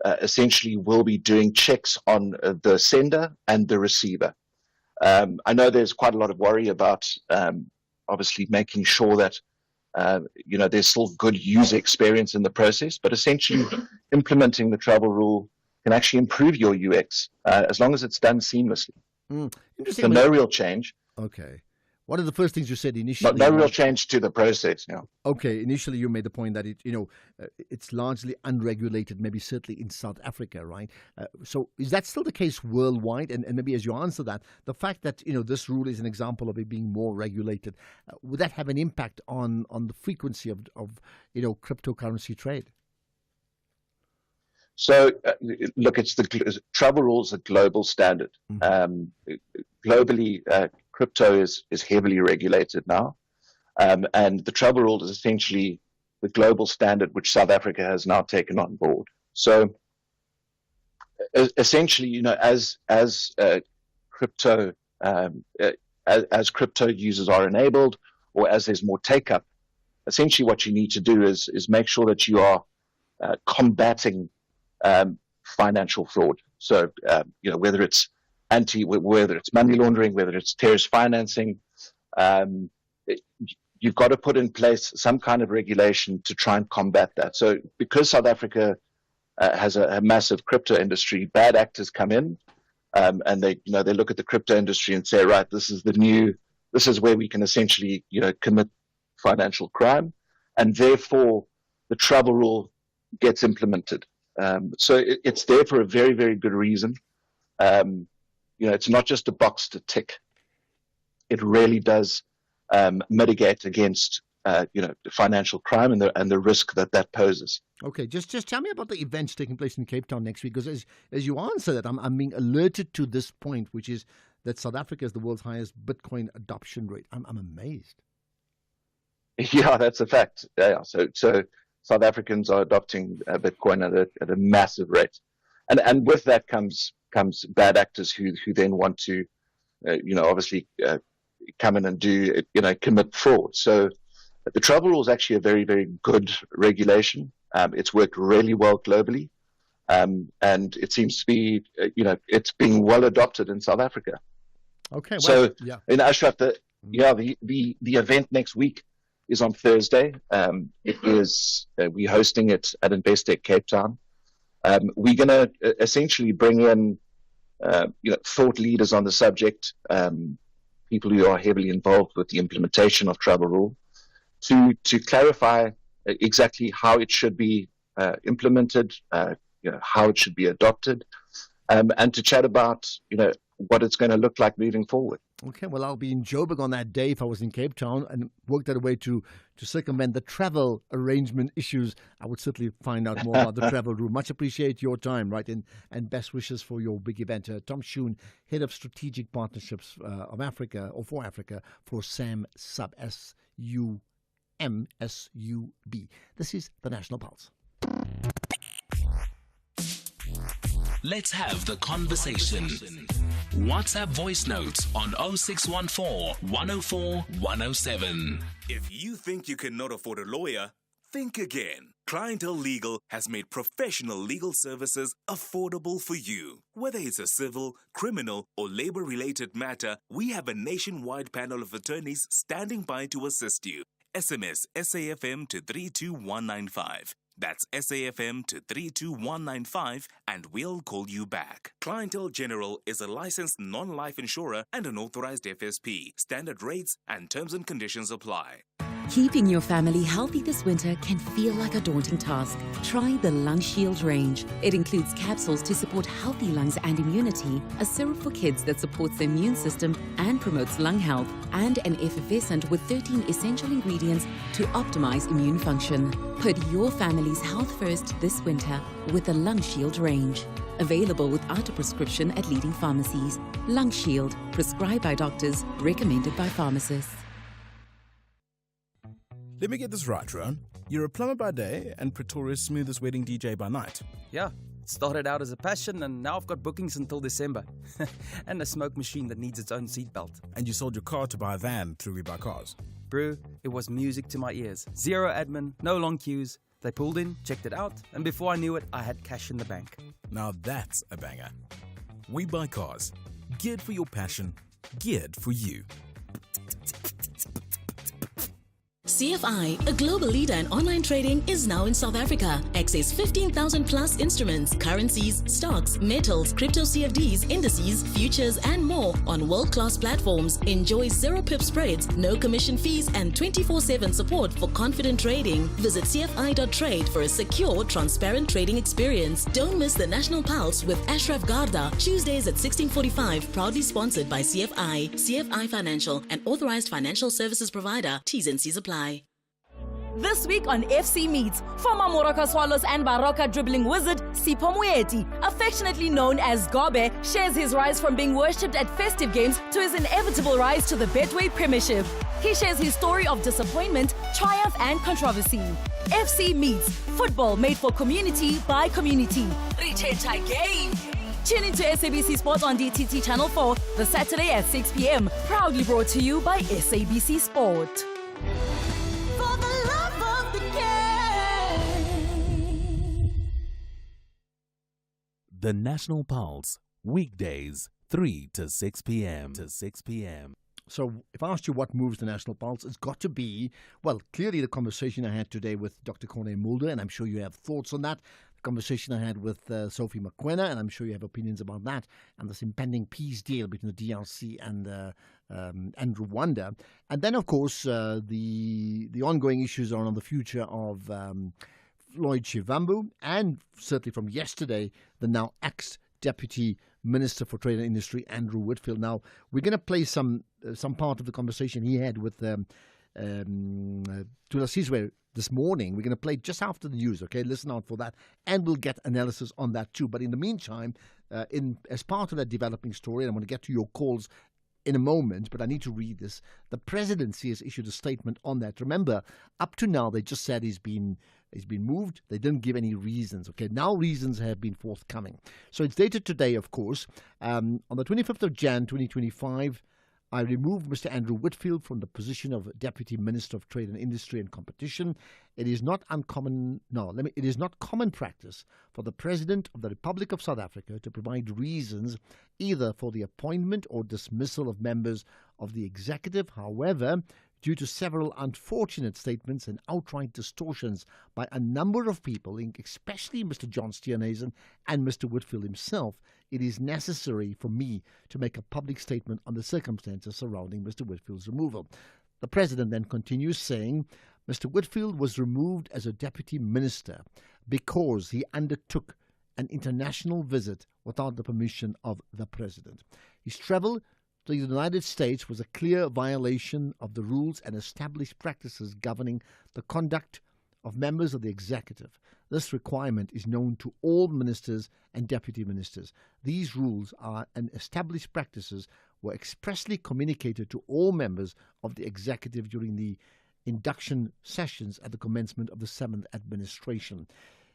essentially will be doing checks on the sender and the receiver. I know there's quite a lot of worry about obviously making sure that there's still good user experience in the process, but essentially implementing the travel rule can actually improve your UX as long as it's done seamlessly. Interesting. So no real change. Okay. One of the first things you said initially. No real change to the process. Yeah. Okay. Initially, you made the point that it's largely unregulated, maybe certainly in South Africa, right? So is that still the case worldwide? And maybe as you answer that, the fact that this rule is an example of it being more regulated, would that have an impact on the frequency of cryptocurrency trade? So look, it's the travel rules a global standard. Mm-hmm. Globally, crypto is heavily regulated now, and the travel rule is essentially the global standard which South Africa has now taken on board. So essentially, as crypto users are enabled, or as there's more take up, essentially what you need to do is make sure that you are combating financial fraud. So whether it's money laundering, whether it's terrorist financing, you've got to put in place some kind of regulation to try and combat that. So because South Africa has a massive crypto industry, bad actors come in and they look at the crypto industry and say, right, this is where we can essentially commit financial crime, and therefore the travel rule gets implemented. So it's there for a very, very good reason. It's not just a box to tick. It really does mitigate against financial crime and the risk that poses. Okay, just tell me about the events taking place in Cape Town next week, because as you answer that, I'm being alerted to this point, which is that South Africa is the world's highest Bitcoin adoption rate. I'm amazed. Yeah, that's a fact. Yeah, so South Africans are adopting Bitcoin at a massive rate, and with that comes bad actors who then want to, obviously come in and do, commit fraud. So the travel rule is actually a very, very good regulation. It's worked really well globally. and it seems to be, it's being well adopted in South Africa. Okay. Well, So, yeah. in Ashraf, the event next week is on Thursday. It is we're hosting it at Investec Cape Town. We're going to essentially bring in thought leaders on the subject, people who are heavily involved with the implementation of travel rule, to clarify exactly how it should be implemented, how it should be adopted, and to chat about what it's going to look like moving forward. Okay, well, I'll be in Joburg on that day if I was in Cape Town and work that way to circumvent the travel arrangement issues. I would certainly find out more about the travel rule. Much appreciate your time, right? And best wishes for your big event. Tom Schoen, Head of Strategic Partnerships of Africa, or for Africa, for SAM Sub, SUMSUB. This is the National Pulse. Let's have the conversation. WhatsApp voice notes on 0614 104 107. If you think you cannot afford a lawyer, think again. Clientele Legal has made professional legal services affordable for you. Whether it's a civil, criminal, or labor-related matter, we have a nationwide panel of attorneys standing by to assist you. SMS SAFM to 32195. That's SAFM to 32195 and we'll call you back. Clientele General is a licensed non-life insurer and an authorized FSP. Standard rates and terms and conditions apply. Keeping your family healthy this winter can feel like a daunting task. Try the Lung Shield range. It includes capsules to support healthy lungs and immunity, a syrup for kids that supports the immune system and promotes lung health, and an effervescent with 13 essential ingredients to optimize immune function. Put your family's health first this winter with the Lung Shield range. Available without a prescription at leading pharmacies. Lung Shield, prescribed by doctors, recommended by pharmacists. Let me get this right, Ron. You're a plumber by day and Pretoria's smoothest wedding DJ by night. Yeah, it started out as a passion and now I've got bookings until December. And a smoke machine that needs its own seatbelt. And you sold your car to buy a van through We Buy Cars. Brew, it was music to my ears. Zero admin, no long queues. They pulled in, checked it out, and before I knew it, I had cash in the bank. Now that's a banger. We Buy Cars. Geared for your passion, geared for you. CFI, a global leader in online trading, is now in South Africa. Access 15,000 plus instruments, currencies, stocks, metals, crypto CFDs, indices, futures, and more on world-class platforms. Enjoy zero pip spreads, no commission fees, and 24/7 support for confident trading. Visit CFI.trade for a secure, transparent trading experience. Don't miss the National Pulse with Ashraf Garda, Tuesdays at 16:45, proudly sponsored by CFI. CFI Financial, an authorized financial services provider. T's and C's apply. This week on FC Meets, former Moroka Swallows and Baroka dribbling wizard Sipho Moeti, affectionately known as Gobe, shares his rise from being worshipped at festive games to his inevitable rise to the Betway Premiership. He shares his story of disappointment, triumph and controversy. FC Meets, football made for community by community. Richard game. Tune into SABC Sports on DTT Channel 4, the Saturday at 6 p.m. Proudly brought to you by SABC Sport. For the love of the game. The National Pulse, weekdays, 3 to 6 p.m. So if I asked you what moves the National Pulse, it's got to be, well, clearly the conversation I had today with Dr. Corné Mulder, and I'm sure you have thoughts on that. The conversation I had with Sophie Mokoena, and I'm sure you have opinions about that, and this impending peace deal between the DRC and Rwanda. And then, of course, the ongoing issues are on the future of Floyd Shivambu, and certainly from yesterday, the now ex-Deputy Minister for Trade and Industry, Andrew Whitfield. Now, we're going to play some part of the conversation he had with Tula Sizwe this morning. We're going to play just after the news, okay? Listen out for that. And we'll get analysis on that too. But in the meantime, as part of that developing story, and I'm going to get to your calls in a moment, but I need to read this. The presidency has issued a statement on that. Remember, up to now, they just said he's been moved. They didn't give any reasons. Okay, now reasons have been forthcoming. So it's dated today, of course. On the 25th of Jan, 2025, I remove Mr. Andrew Whitfield from the position of Deputy Minister of Trade and Industry and Competition. It is not common practice for the President of the Republic of South Africa to provide reasons either for the appointment or dismissal of members of the executive. However, due to several unfortunate statements and outright distortions by a number of people, especially Mr. John Steenhuisen and Mr. Whitfield himself, it is necessary for me to make a public statement on the circumstances surrounding Mr. Whitfield's removal. The President then continues saying, Mr. Whitfield was removed as a deputy minister because he undertook an international visit without the permission of the President. His travel to the United States was a clear violation of the rules and established practices governing the conduct of members of the executive. This requirement is known to all ministers and deputy ministers. These rules and established practices were expressly communicated to all members of the executive during the induction sessions at the commencement of the 7th administration.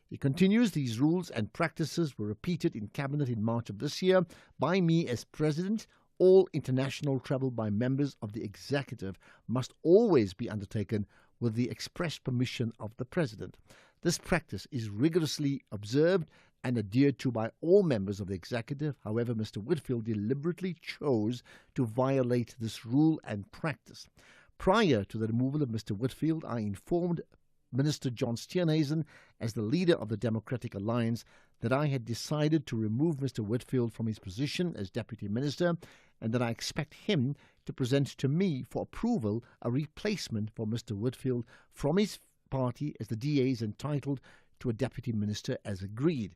He continues, these rules and practices were repeated in Cabinet in March of this year by me as President. All international travel by members of the executive must always be undertaken with the express permission of the President. This practice is rigorously observed and adhered to by all members of the executive. However, Mr. Whitfield deliberately chose to violate this rule and practice. Prior to the removal of Mr. Whitfield, I informed Minister John Steenhuisen, as the leader of the Democratic Alliance, that I had decided to remove Mr. Whitfield from his position as Deputy Minister and that I expect him to present to me for approval a replacement for Mr. Whitfield from his party, as the DA is entitled to a Deputy Minister as agreed.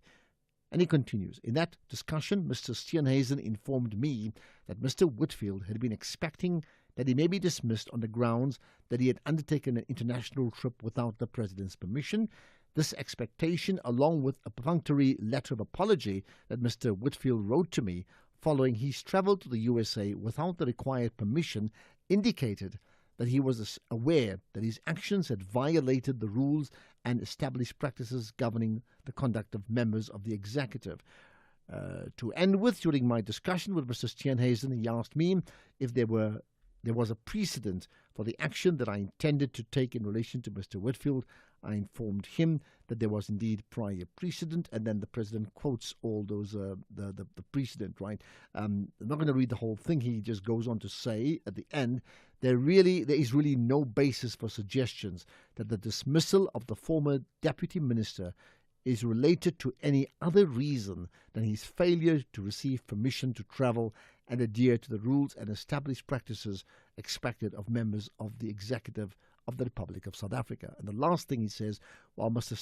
And he continues, in that discussion, Mr. Steenhuisen informed me that Mr. Whitfield had been expecting that he may be dismissed on the grounds that he had undertaken an international trip without the President's permission. This expectation, along with a perfunctory letter of apology that Mr. Whitfield wrote to me following his travel to the USA without the required permission, indicated that he was aware that his actions had violated the rules and established practices governing the conduct of members of the executive. To end with, during my discussion with Mr. Steenhuisen, he asked me if there was a precedent for the action that I intended to take in relation to Mr. Whitfield. I informed him that there was indeed prior precedent, and then the President quotes all those the precedent, right? I'm not going to read the whole thing. He just goes on to say at the end, there is really no basis for suggestions that the dismissal of the former Deputy Minister is related to any other reason than his failure to receive permission to travel and adhere to the rules and established practices expected of members of the executive of the Republic of South Africa. And the last thing he says, while Mr.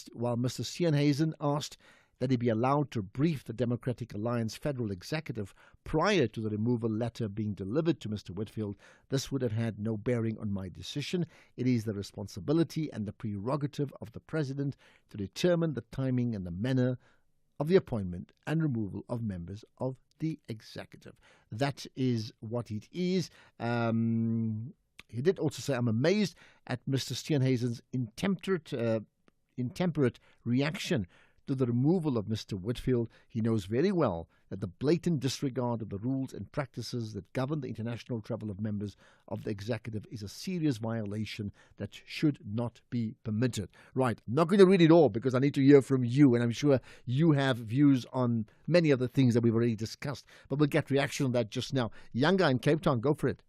Steenhuisen asked that he be allowed to brief the Democratic Alliance Federal Executive prior to the removal letter being delivered to Mr. Whitfield, this would have had no bearing on my decision. It is the responsibility and the prerogative of the President to determine the timing and the manner of the appointment and removal of members of the executive. That is what it is. He did also say, I'm amazed at Mr. Steenhuisen's intemperate reaction to the removal of Mr. Whitfield. He knows very well that the blatant disregard of the rules and practices that govern the international travel of members of the executive is a serious violation that should not be permitted. Right, I'm not going to read it all because I need to hear from you, and I'm sure you have views on many of the things that we've already discussed, but we'll get reaction on that just now. Yanga in Cape Town, go for it.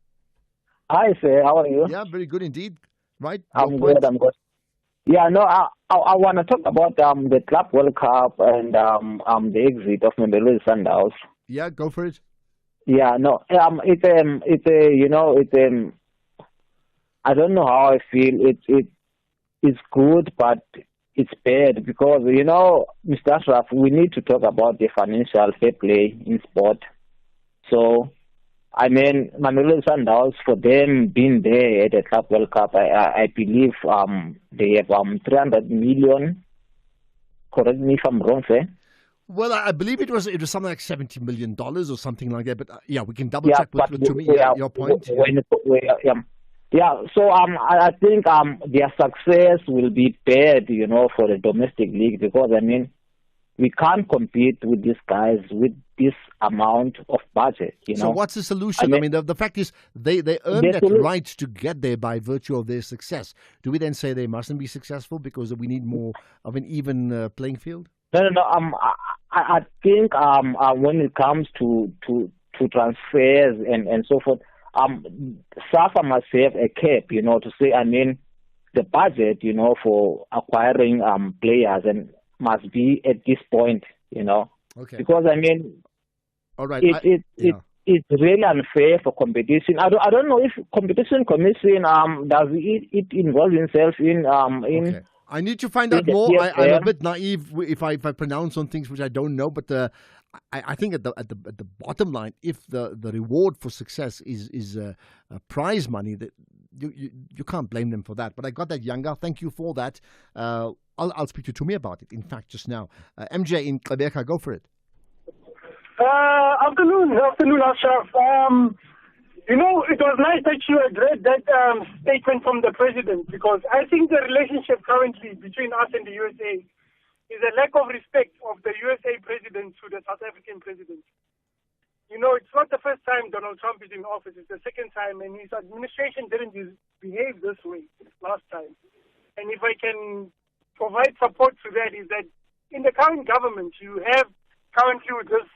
Hi, sir. How are you? Yeah, very good indeed. Right? I'm good. Yeah, no, I want to talk about the Club World Cup and the exit of Mamelodi Sundowns. Yeah, go for it. Yeah, no, I don't know how I feel. It's good, but it's bad because Mr. Ashraf, we need to talk about the financial fair play in sport. So, I mean, Mamelodi Sundowns, for them being there at the Club World Cup, I believe they have 300 million. Correct me if I'm wrong, sir. Well, I believe it was something like $70 million or something like that. But yeah, we can double check to me your point. So I think their success will be bad, for the domestic league because I mean we can't compete with these guys with this amount of budget. So what's the solution? I mean, the fact is they earn that right to get there by virtue of their success. Do we then say they mustn't be successful because we need more of an even playing field? No. I think when it comes to transfers and so forth, SAFA must have a cap, to say, I mean, the budget, for acquiring players and must be at this point, Okay. Because I mean, all right, it's really unfair for competition. I don't know if competition commission does it involve itself in. Okay. I need to find out more. I'm a bit naive if I pronounce on things which I don't know, but I think at the bottom line, if the reward for success is prize money, that you can't blame them for that. But I got that, Yanga. Thank you for that. I'll speak to Tumi about it. In fact, just now, MJ in Quebec, go for it. Afternoon, Ashraf. It was nice that you had read that statement from the president, because I think the relationship currently between us and the USA is a lack of respect of the USA president to the South African president. It's not the first time Donald Trump is in office. It's the second time, and his administration didn't behave this way last time. And if I can provide support to that, is that in the current government, you have currently with this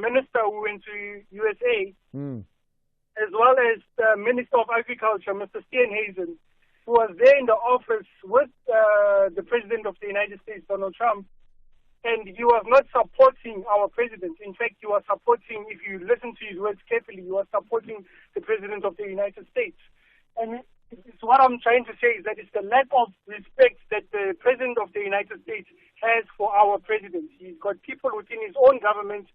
minister who went to USA, as well as the Minister of Agriculture, Mr. Steenhuisen, who was there in the office with the President of the United States, Donald Trump, and he was not supporting our president. In fact, he was supporting, if you listen to his words carefully, he was supporting the President of the United States. And it's what I'm trying to say is that it's the lack of respect that the President of the United States has for our president. He's got people within his own government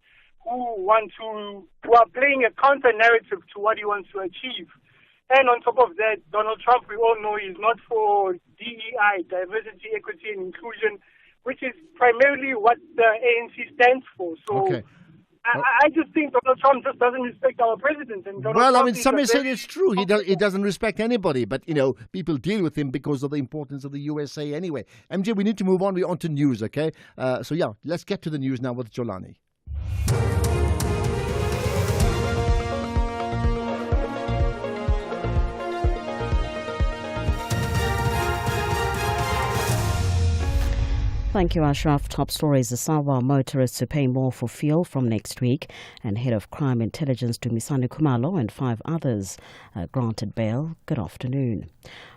who are playing a counter narrative to what he wants to achieve. And on top of that, Donald Trump, we all know, is not for DEI, diversity, equity, and inclusion, which is primarily what the ANC stands for. So I just think Donald Trump just doesn't respect our president. And some may say it's true. He doesn't respect anybody, but people deal with him because of the importance of the USA anyway. MJ, we need to move on. We're on to news, okay? Let's get to the news now with Jolani. Thank you, Ashraf. Top stories. The Sawa motorists to pay more for fuel from next week, and Head of Crime Intelligence Dumisani Khumalo and 5 others granted bail. Good afternoon.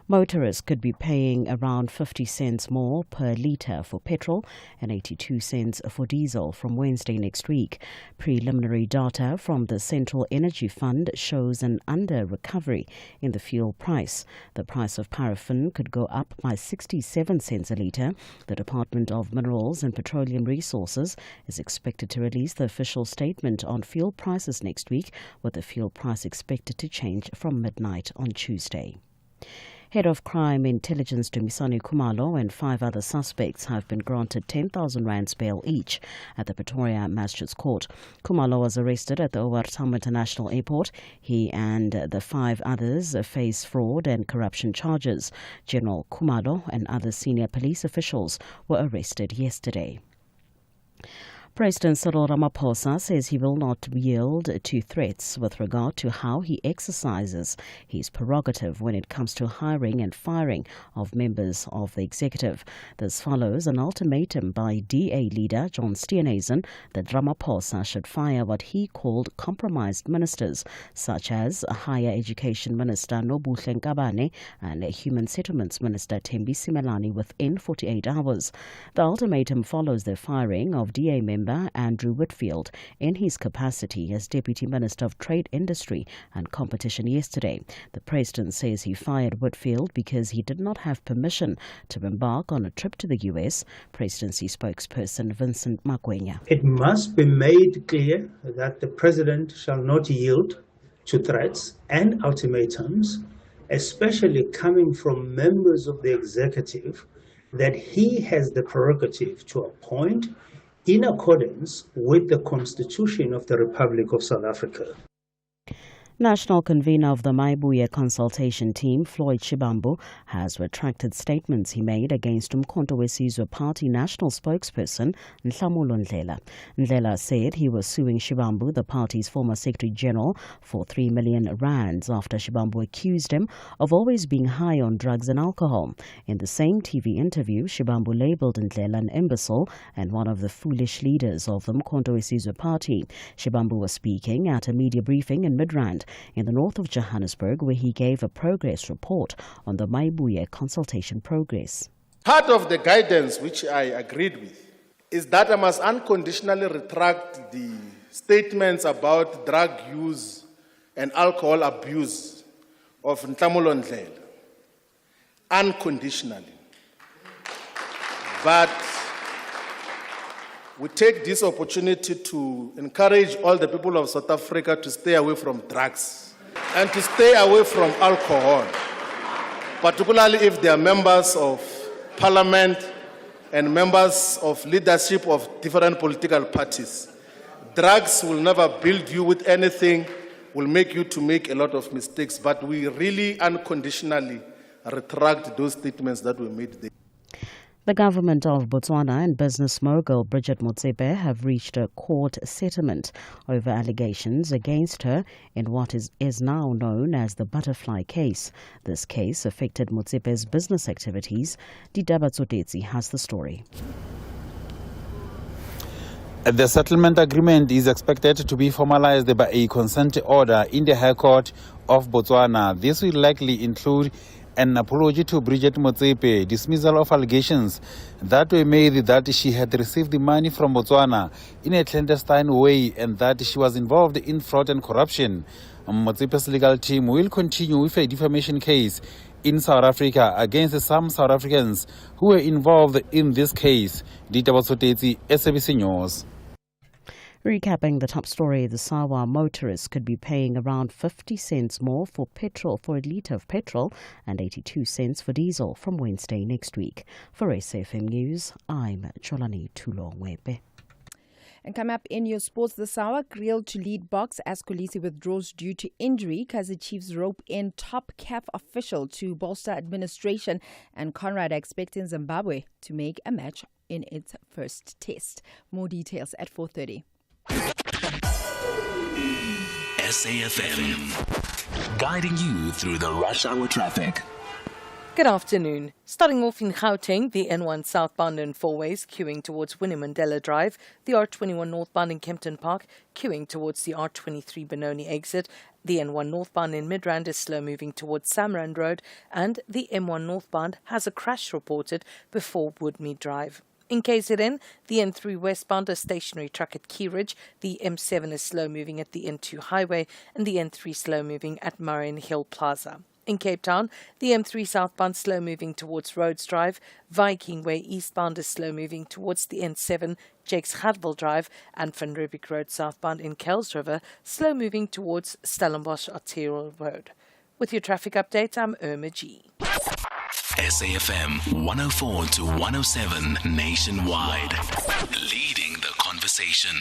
Motorists could be paying around 50 cents more per litre for petrol and 82 cents for diesel from Wednesday next week. Preliminary data from the Central Energy Fund shows an under-recovery in the fuel price. The price of paraffin could go up by 67 cents a litre. The Department of Minerals and Petroleum Resources is expected to release the official statement on fuel prices next week, with the fuel price expected to change from midnight on Tuesday. Head of Crime Intelligence Dumisani Khumalo and 5 other suspects have been granted 10,000 rands bail each at the Pretoria Magistrates Court. Khumalo was arrested at the OR Tambo International Airport. He and the 5 others face fraud and corruption charges. General Khumalo and other senior police officials were arrested yesterday. President Cyril Ramaphosa says he will not yield to threats with regard to how he exercises his prerogative when it comes to hiring and firing of members of the executive. This follows an ultimatum by DA leader John Steenhuisen that Ramaphosa should fire what he called compromised ministers, such as Higher Education Minister Nobuhle Nkabane and Human Settlements Minister Thembi Simelane within 48 hours. The ultimatum follows the firing of DA member Andrew Whitfield in his capacity as Deputy Minister of Trade, Industry and Competition yesterday. The President says he fired Whitfield because he did not have permission to embark on a trip to the US. Presidency spokesperson Vincent Magwenya. It must be made clear that the President shall not yield to threats and ultimatums, especially coming from members of the executive, that he has the prerogative to appoint in accordance with the Constitution of the Republic of South Africa. National convener of the Maibuye consultation team, Floyd Shibambu, has retracted statements he made against Umkhonto weSizwe Party national spokesperson Nhlamulo Ndlela. Ndlela said he was suing Shibambu, the party's former Secretary General, for 3 million rands after Shibambu accused him of always being high on drugs and alcohol. In the same TV interview, Shibambu labelled Ndlela an imbecile and one of the foolish leaders of the Umkhonto weSizwe Party. Shibambu was speaking at a media briefing in Midrand, in the north of Johannesburg, where he gave a progress report on the Maibuye consultation progress. Part of the guidance which I agreed with is that I must unconditionally retract the statements about drug use and alcohol abuse of Nhlamulo Ndlela. Unconditionally. But we take this opportunity to encourage all the people of South Africa to stay away from drugs and to stay away from alcohol, particularly if they are members of parliament and members of leadership of different political parties. Drugs will never build you with anything, will make you to make a lot of mistakes, but we really unconditionally retract those statements that were made there. The government of Botswana and business mogul Bridget Motsepe have reached a court settlement over allegations against her in what is now known as the Butterfly case. This case affected Motsepe's business activities. Didaba Tsotesi has the story. The settlement agreement is expected to be formalized by a consent order in the High Court of Botswana. This will likely include an apology to Bridget Motsepe, dismissal of allegations that were made that she had received the money from Botswana in a clandestine way and that she was involved in fraud and corruption. Motsepe's legal team will continue with a defamation case in South Africa against some South Africans who were involved in this case. Dita Batsotezi, SABC News. Recapping the top story, the Sawa motorists could be paying around 50 cents more for a litre of petrol and 82 cents for diesel from Wednesday next week. For SAFM News, I'm Cholani Tulongwebe. And come up in your sports, the Sawa grilled to lead box as Kolisi withdraws due to injury. Kaizer Chiefs rope in top CAF official to bolster administration, and Conrad expecting Zimbabwe to make a match in its first test. More details at 4:30. SAFM, guiding you through the rush hour traffic. Good afternoon. Starting off in Gauteng, the N1 southbound in four ways, queuing towards Winnie Mandela Drive, the R21 northbound in Kempton Park, queuing towards the R23 Benoni exit, the N1 northbound in Midrand is slow moving towards Samrand Road, and the M1 northbound has a crash reported before Woodmead Drive. In KZN, the N3 westbound is stationary truck at Key Ridge, the M7 is slow moving at the N2 highway, and the N3 slow moving at Marion Hill Plaza. In Cape Town, the M3 southbound slow moving towards Rhodes Drive, Viking Way eastbound is slow moving towards the N7, Jakes Hartwell Drive, and Van Riebeeck Road southbound in Kells River, slow moving towards Stellenbosch Arterial Road. With your traffic update, I'm Irma G. SAFM 104 to 107 nationwide, leading the conversation.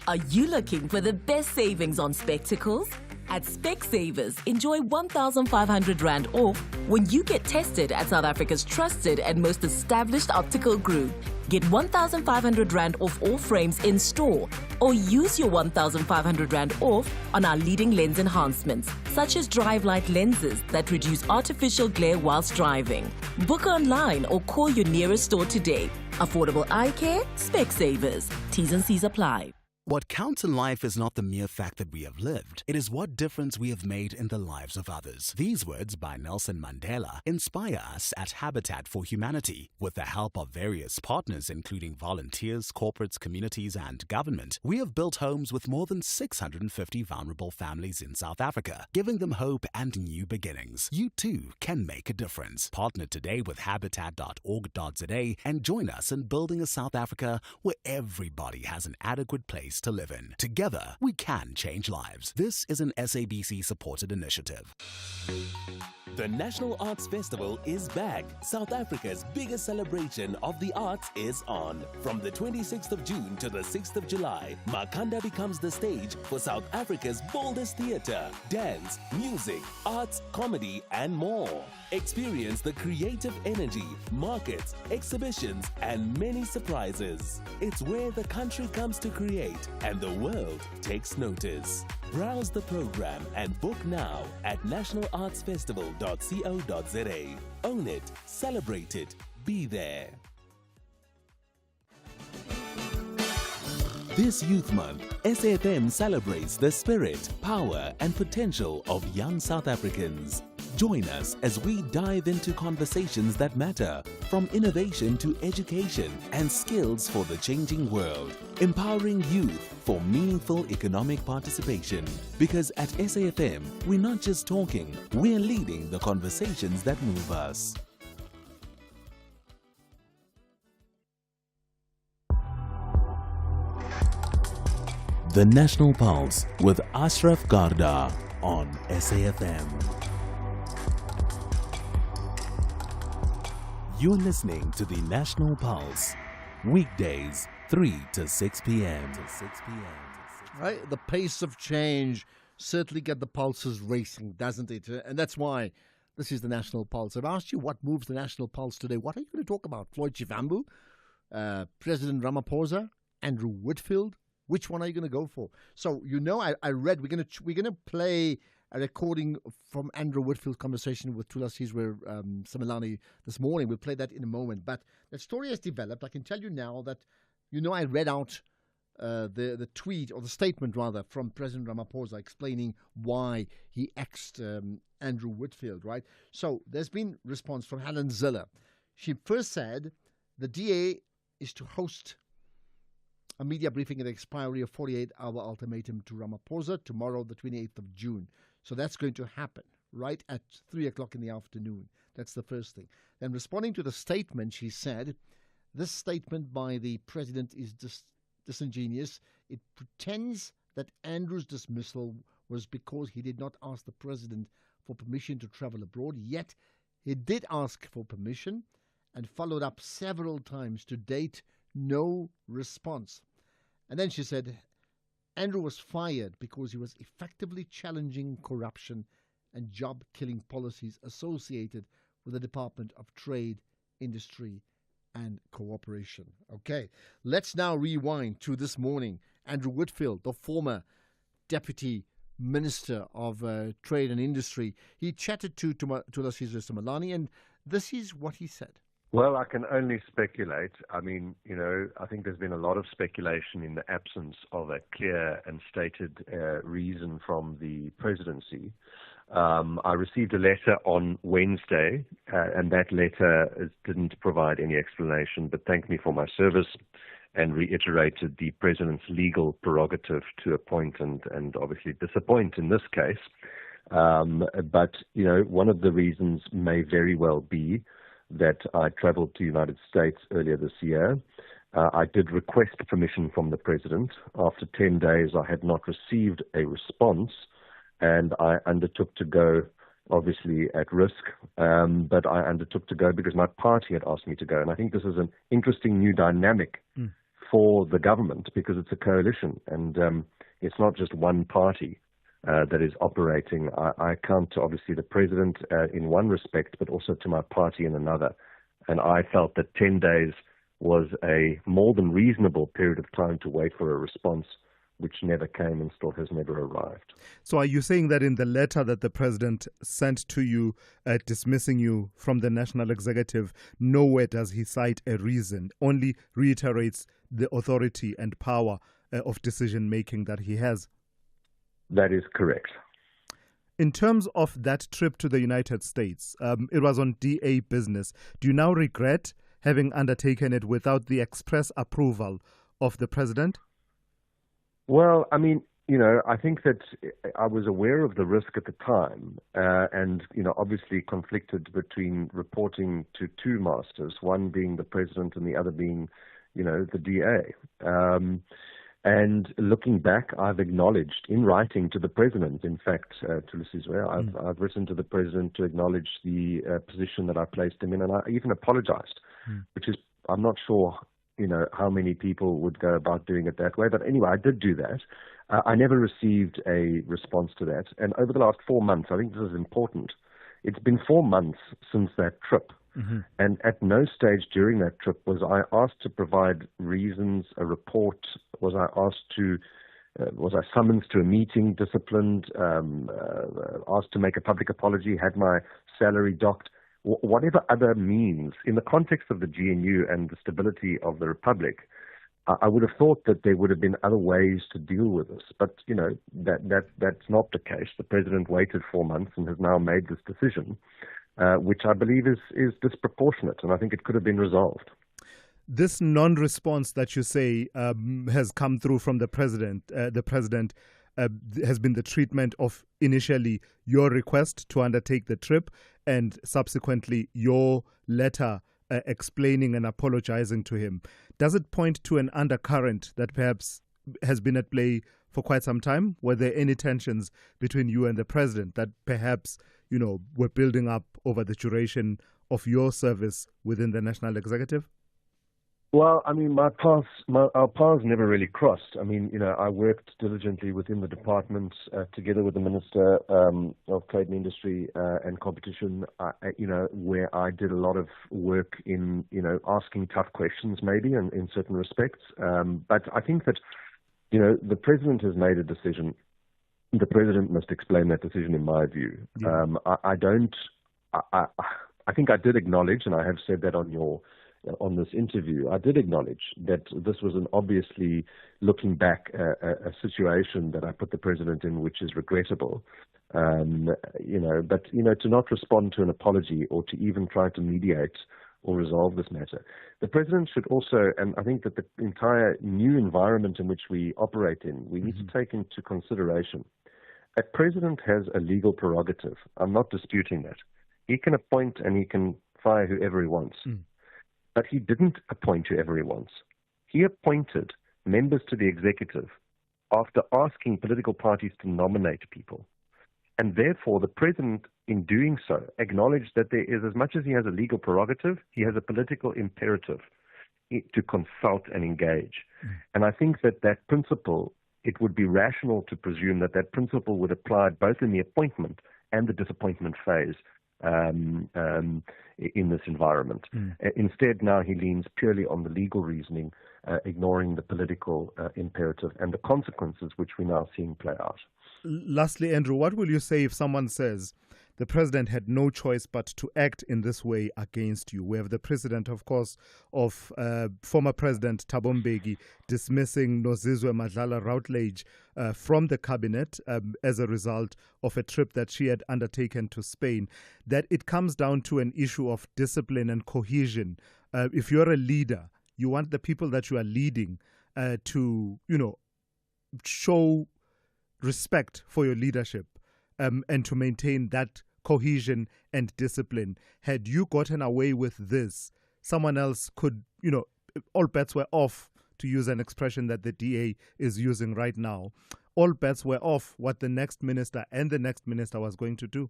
Are you looking for the best savings on spectacles? At Specsavers, enjoy 1,500 Rand off when you get tested at South Africa's trusted and most established optical group. Get 1,500 Rand off all frames in store, or use your 1,500 Rand off on our leading lens enhancements, such as drive light lenses that reduce artificial glare whilst driving. Book online or call your nearest store today. Affordable eye care, Specsavers. T's and C's apply. What counts in life is not the mere fact that we have lived. It is what difference we have made in the lives of others. These words by Nelson Mandela inspire us at Habitat for Humanity. With the help of various partners, including volunteers, corporates, communities, and government, we have built homes with more than 650 vulnerable families in South Africa, giving them hope and new beginnings. You too can make a difference. Partner today with habitat.org.za and join us in building a South Africa where everybody has an adequate place place to live in. Together, we can change lives. This is an SABC-supported initiative. The National Arts Festival is back. South Africa's biggest celebration of the arts is on. From the 26th of June to the 6th of July, Makhanda becomes the stage for South Africa's boldest theatre, dance, music, arts, comedy, and more. Experience the creative energy, markets, exhibitions, and many surprises. It's where the country comes to create and the world takes notice. Browse the program and book now at nationalartsfestival.co.za. Own it, celebrate it, be there. This Youth Month, SAFM celebrates the spirit, power, and potential of young South Africans. Join us as we dive into conversations that matter, from innovation to education and skills for the changing world, empowering youth for meaningful economic participation. Because at SAFM, we're not just talking, we're leading the conversations that move us. The National Pulse with Ashraf Garda on SAFM. You're listening to the National Pulse, weekdays 3 to 6 p.m. Right, the pace of change certainly get the pulses racing, doesn't it? And that's why this is the National Pulse. I've asked you what moves the National Pulse today. What are you going to talk about? Floyd Shivambu, President Ramaphosa, Andrew Whitfield? Which one are you going to go for? So, you know, I read we're going to play a recording from Andrew Whitfield's conversation with Tula Sizwe Simelane this morning. We'll play that in a moment. But the story has developed. I can tell you now that, you know, I read out the tweet, or the statement rather, from President Ramaphosa explaining why he axed Andrew Whitfield, right? So there's been response from Helen Ziller. She first said the DA is to host a media briefing at the expiry of 48-hour ultimatum to Ramaphosa tomorrow, the 28th of June. So that's going to happen right at 3 o'clock in the afternoon. That's the first thing. Then responding to the statement, she said, this statement by the president is disingenuous. It pretends that Andrew's dismissal was because he did not ask the president for permission to travel abroad, yet he did ask for permission and followed up several times. To date, no response. And then she said, Andrew was fired because he was effectively challenging corruption and job-killing policies associated with the Department of Trade, Industry and Cooperation. Okay, let's now rewind to this morning. Andrew Whitfield, the former Deputy Minister of Trade and Industry, he chatted to Tula Sizwe Simelane, and this is what he said. Well, I can only speculate. I mean, you know, I think there's been a lot of speculation in the absence of a clear and stated reason from the presidency. I received a letter on Wednesday, and that letter didn't provide any explanation, but thanked me for my service and reiterated the president's legal prerogative to appoint and obviously disappoint in this case. But, you know, one of the reasons may very well be that I traveled to the United States earlier this year. I did request permission from the president. After 10 days, I had not received a response, and I undertook to go, obviously at risk, but I undertook to go because my party had asked me to go. And I think this is an interesting new dynamic for the government, because it's a coalition, and it's not just one party that is operating. I account to obviously the president in one respect, but also to my party in another. And I felt that 10 days was a more than reasonable period of time to wait for a response, which never came and still has never arrived. So are you saying that in the letter that the president sent to you dismissing you from the national executive, nowhere does he cite a reason, only reiterates the authority and power of decision-making that he has? That is correct. In terms of that trip to the United States, it was on DA business. Do you now regret having undertaken it without the express approval of the president? Well, I mean, you know, I think that I was aware of the risk at the time and, you know, obviously conflicted between reporting to two masters, one being the president and the other being, you know, the DA. And looking back, I've acknowledged in writing to the president, in fact, to Lesizwe, I've written to the president to acknowledge the position that I placed him in, and I even apologized, which is, I'm not sure, how many people would go about doing it that way. But anyway, I did do that. I never received a response to that. And over the last 4 months, I think this is important, it's been 4 months since that trip. And at no stage during that trip was I asked to provide reasons, a report. Was I summoned to a meeting, disciplined, asked to make a public apology, had my salary docked, whatever other means. In the context of the GNU and the stability of the Republic, I would have thought that there would have been other ways to deal with this. But, that's not the case. The president waited 4 months and has now made this decision, which I believe is disproportionate, and I think it could have been resolved. This non-response that you say has come through from the president. The president has been the treatment of initially your request to undertake the trip and subsequently your letter explaining and apologizing to him. Does it point to an undercurrent that perhaps has been at play for quite some time? Were there any tensions between you and the president that perhaps, were building up over the duration of your service within the National Executive? Well, I mean, our paths never really crossed. I mean, I worked diligently within the department together with the Minister of Trade and Industry and Competition, where I did a lot of work in, asking tough questions maybe in certain respects. But I think that, the President has made a decision. The President must explain that decision in my view. Yeah. I think I did acknowledge, and I have said that on this interview, I did acknowledge that this was an obviously, looking back, a situation that I put the president in, which is regrettable. But to not respond to an apology or to even try to mediate or resolve this matter. The president should also, and I think that the entire new environment in which we operate in, we need to take into consideration. A president has a legal prerogative. I'm not disputing that. He can appoint and he can fire whoever he wants. But he didn't appoint whoever he wants. He appointed members to the executive after asking political parties to nominate people. And therefore, the president, in doing so, acknowledged that there is, as much as he has a legal prerogative, he has a political imperative to consult and engage. And I think that principle, it would be rational to presume that principle would apply both in the appointment and the disappointment phase in this environment. Instead, now he leans purely on the legal reasoning, ignoring the political imperative and the consequences which we're now seeing play out. Lastly, Andrew, what will you say if someone says the president had no choice but to act in this way against you? We have the president, of course, of former President Thabo Mbeki dismissing Nozizwe Madlala Routledge from the cabinet as a result of a trip that she had undertaken to Spain. That it comes down to an issue of discipline and cohesion. If you're a leader, you want the people that you are leading to, show respect for your leadership and to maintain that cohesion and discipline. Had you gotten away with this, someone else could, all bets were off, to use an expression that the DA is using right now. All bets were off what the next minister and the next minister was going to do.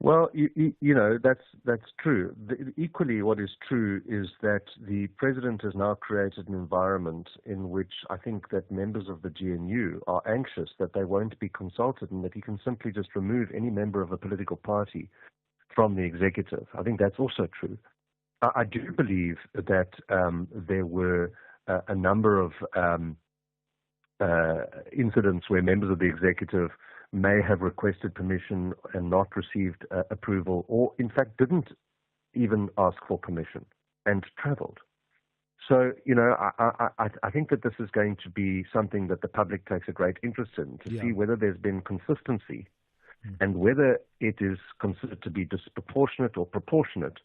Well, that's true. Equally, what is true is that the president has now created an environment in which I think that members of the GNU are anxious that they won't be consulted and that he can simply just remove any member of a political party from the executive. I think that's also true. I do believe that there were a number of incidents where members of the executive may have requested permission and not received approval, or in fact didn't even ask for permission and traveled. So, I think that this is going to be something that the public takes a great interest in, to see whether there's been consistency and whether it is considered to be disproportionate or proportionate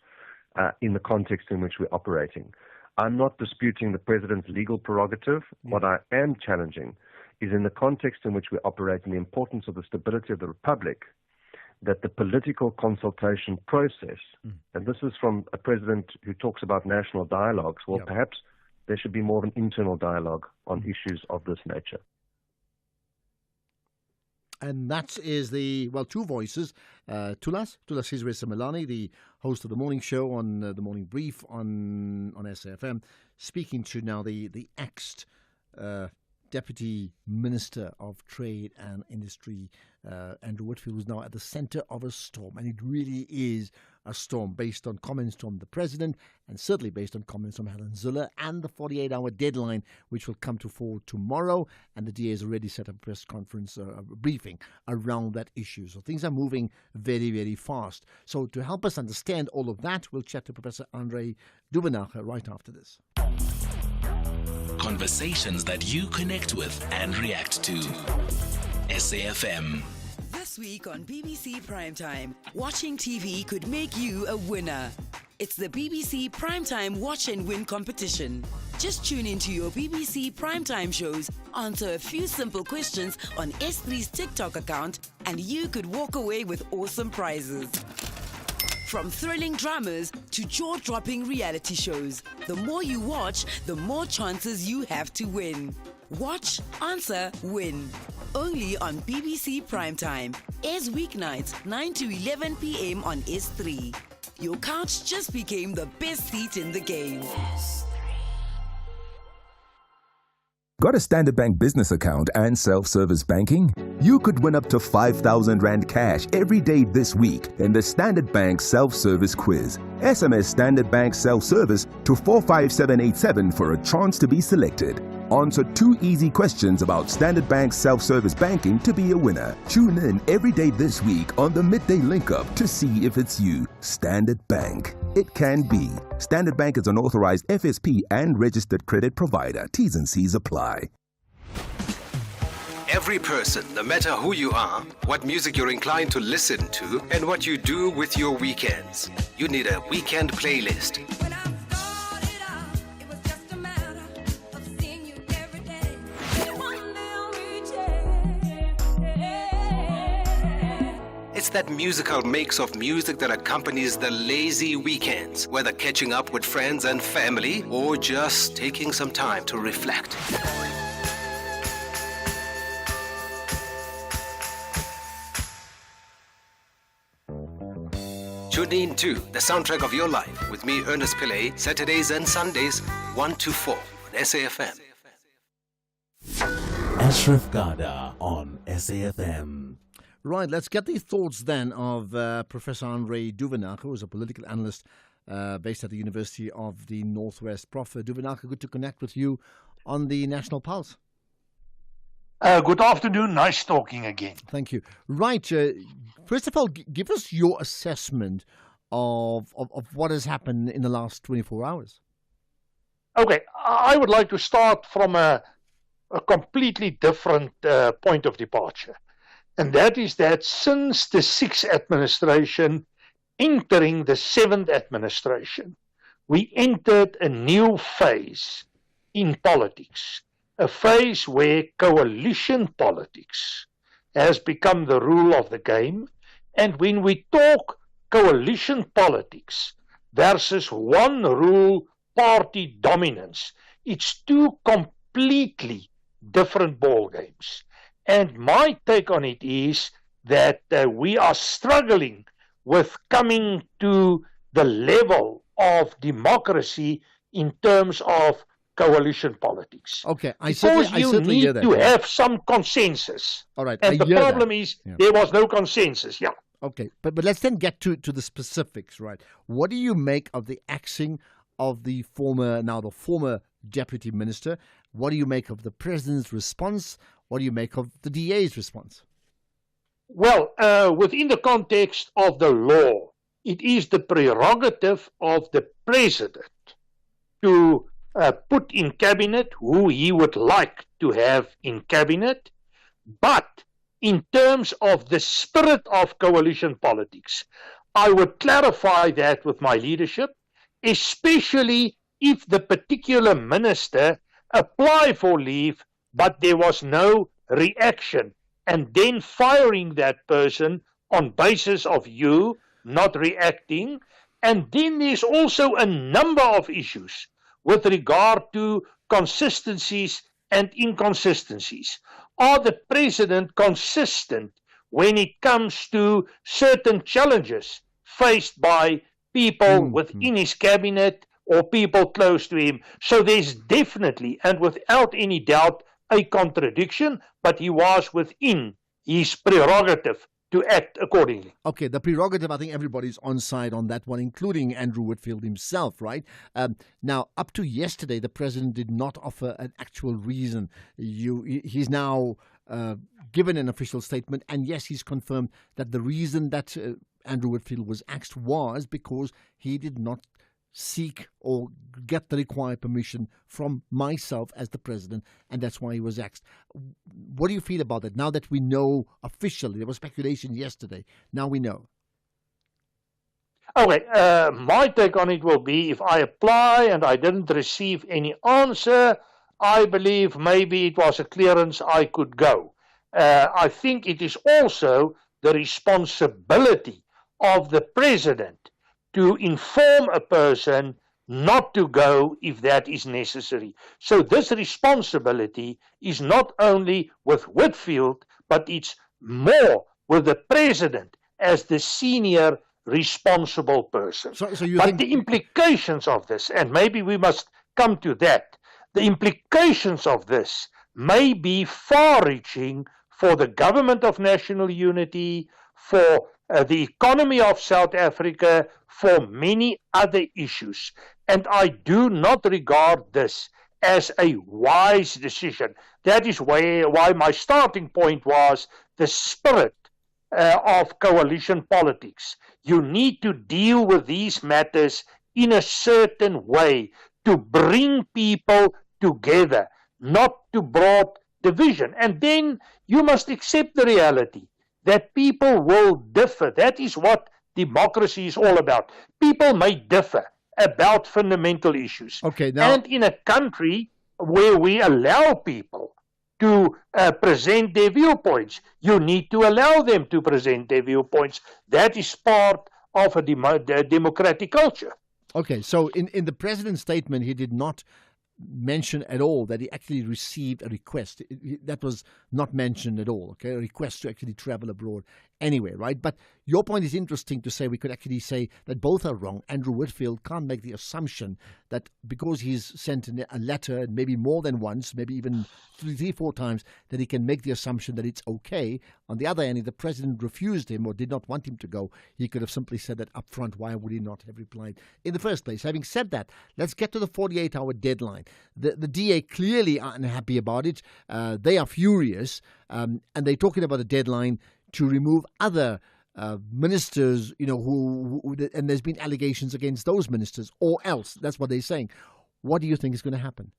in the context in which we're operating. I'm not disputing the president's legal prerogative. What I am challenging is in the context in which we operate and the importance of the stability of the Republic, that the political consultation process, and this is from a president who talks about national dialogues, well, perhaps there should be more of an internal dialogue on issues of this nature. And that is two voices. Tulas Sizwe Simelane, the host of the morning show on the Morning Brief on SAFM, speaking to now the axed Deputy Minister of Trade and Industry, Andrew Whitfield, who's now at the centre of a storm. And it really is a storm based on comments from the President and certainly based on comments from Helen Zille and the 48-hour deadline, which will come to fore tomorrow. And the DA has already set up a press conference, a briefing around that issue. So things are moving very, very fast. So to help us understand all of that, we'll chat to Professor Andre Duvenage right after this. Conversations that you connect with and react to. SAFM. This week on BBC Primetime, watching TV could make you a winner. It's the BBC Primetime Watch and Win competition. Just tune into your BBC Primetime shows, answer a few simple questions on S3's TikTok account, and you could walk away with awesome prizes. From thrilling dramas to jaw-dropping reality shows, the more you watch, the more chances you have to win. Watch, answer, win. Only on BBC Primetime. Airs weeknights 9 to 11 p.m. on S3. Your couch just became the best seat in the game. Got a Standard Bank business account and self-service banking? You could win up to 5,000 Rand cash every day this week in the Standard Bank Self-Service Quiz. SMS Standard Bank Self-Service to 45787 for a chance to be selected. Answer 2 easy questions about Standard Bank self-service banking to be a winner. Tune in every day this week on the Midday Link-Up to see if it's you. Standard Bank. It can be. Standard Bank is an authorized FSP and registered credit provider. T's and C's apply. Every person, no matter who you are, what music you're inclined to listen to, and what you do with your weekends. You need a weekend playlist. It's that musical mix of music that accompanies the lazy weekends, whether catching up with friends and family or just taking some time to reflect. Tune in to The Soundtrack of Your Life with me, Ernest Pillay, Saturdays and Sundays, 1 to 4 on SAFM. Ashraf Garda on SAFM. Right, let's get the thoughts then of Professor Andre Duvenage, who is a political analyst based at the University of the Northwest. Prof. Duvenage, good to connect with you on the National Pulse. Good afternoon. Nice talking again. Thank you. Right. First of all, give us your assessment of what has happened in the last 24 hours. Okay. I would like to start from a completely different point of departure. And that is that since the 6th administration entering the 7th administration, we entered a new phase in politics, a phase where coalition politics has become the rule of the game. And when we talk coalition politics versus one rule party dominance, it's 2 completely different ball games. And my take on it is that we are struggling with coming to the level of democracy in terms of coalition politics. Okay, I because you certainly need hear that. to have some consensus. All right, and I the hear problem that. is Yeah. there was no consensus. Yeah. Okay, but let's then get to the specifics, right? What do you make of the axing of the former deputy minister? What do you make of the president's response? What do you make of the DA's response? Well, within the context of the law, it is the prerogative of the president to put in cabinet who he would like to have in cabinet. But in terms of the spirit of coalition politics, I would clarify that with my leadership, especially if the particular minister applied for leave but there was no reaction, and then firing that person on basis of you not reacting. And then there's also a number of issues with regard to consistencies and inconsistencies. Are the president consistent when it comes to certain challenges faced by people within his cabinet or people close to him? So there's definitely and without any doubt a contradiction, but he was within his prerogative to act accordingly. Okay, the prerogative, I think everybody's on side on that one, including Andrew Whitfield himself, right? Now, up to yesterday, the president did not offer an actual reason. He's now given an official statement, and yes, he's confirmed that the reason that Andrew Whitfield was axed was because he did not seek or get the required permission from myself as the president, and that's why he was axed. What do you feel about that now that we know officially? There was speculation yesterday. Now we know. Okay, my take on it will be if I apply and I didn't receive any answer, I believe maybe it was a clearance I could go. I think it is also the responsibility of the president to inform a person not to go if that is necessary. So this responsibility is not only with Whitfield, but it's more with the president as the senior responsible person. But the implications of this, and maybe we must come to that, the implications of this may be far-reaching for the government of national unity, for the economy of South Africa, for many other issues. And I do not regard this as a wise decision. That is why my starting point was the spirit of coalition politics. You need to deal with these matters in a certain way to bring people together, not to broad division. And then you must accept the reality that people will differ. That is what democracy is all about. People may differ about fundamental issues. Okay, now, and in a country where we allow people to present their viewpoints, you need to allow them to present their viewpoints. That is part of a democratic culture. Okay, so in the president's statement, he did not mention at all that he actually received a request. That was not mentioned at all, okay? A request to actually travel abroad anyway, right? But your point is interesting to say we could actually say that both are wrong. Andrew Whitfield can't make the assumption that because he's sent a letter, maybe more than once, maybe even three, four times, that he can make the assumption that it's okay. On the other hand, if the president refused him or did not want him to go, he could have simply said that up front. Why would he not have replied in the first place? Having said that, let's get to the 48-hour deadline. The DA clearly are unhappy about it. They are furious, and they're talking about a deadline to remove other ministers, who and there's been allegations against those ministers, or else. That's what they're saying. What do you think is going to happen?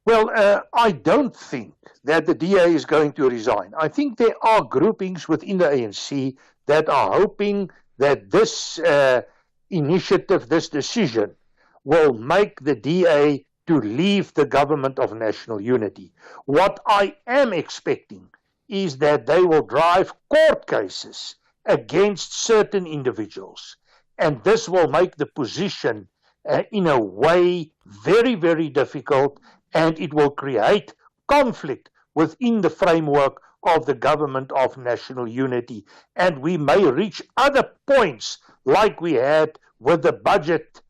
Well, I don't think that the DA is going to resign. I think there are groupings within the ANC that are hoping that this initiative, this decision, will make the DA to leave the government of national unity. What I am expecting is that they will drive court cases against certain individuals. And this will make the position in a way very, very difficult, and it will create conflict within the framework of the government of national unity. And we may reach other points like we had with the budget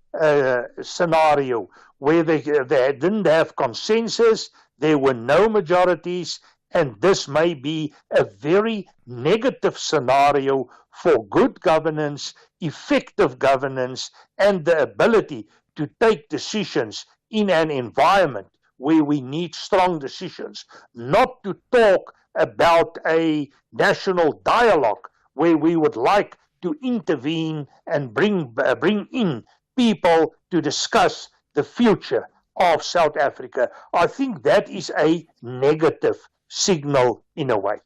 scenario, where they didn't have consensus, there were no majorities, and this may be a very negative scenario for good governance, effective governance, and the ability to take decisions in an environment where we need strong decisions, not to talk about a national dialogue where we would like to intervene and bring in people to discuss the future of South Africa. I think that is a negative signal in a way.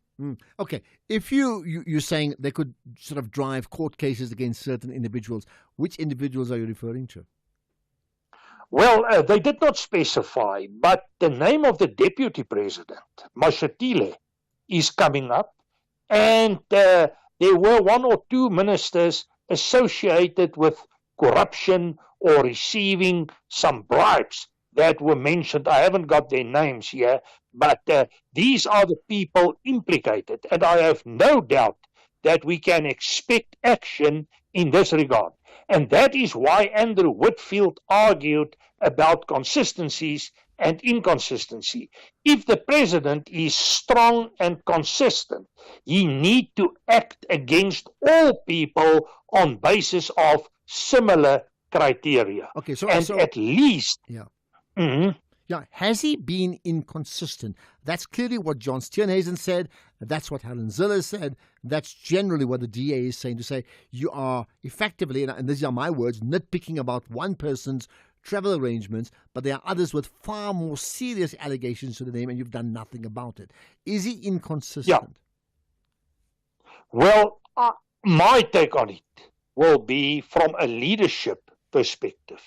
Okay, if you're saying they could sort of drive court cases against certain individuals, which individuals are you referring to? Well, they did not specify, but the name of the deputy president, Mashatile, is coming up, and there were one or two ministers associated with corruption or receiving some bribes that were mentioned. I haven't got their names here, but these are the people implicated. And I have no doubt that we can expect action in this regard. And that is why Andrew Whitfield argued about consistencies and inconsistency. If the president is strong and consistent, he needs to act against all people on basis of similar criteria. Okay, so at least... Yeah. Mhm. Yeah, has he been inconsistent? That's clearly what John Steenhuisen said. That's what Helen Ziller said. That's generally what the DA is saying, to say you are effectively, and these are my words, nitpicking about one person's travel arrangements, but there are others with far more serious allegations to the name, and you've done nothing about it. Is he inconsistent? Yeah. Well, my take on it will be from a leadership perspective,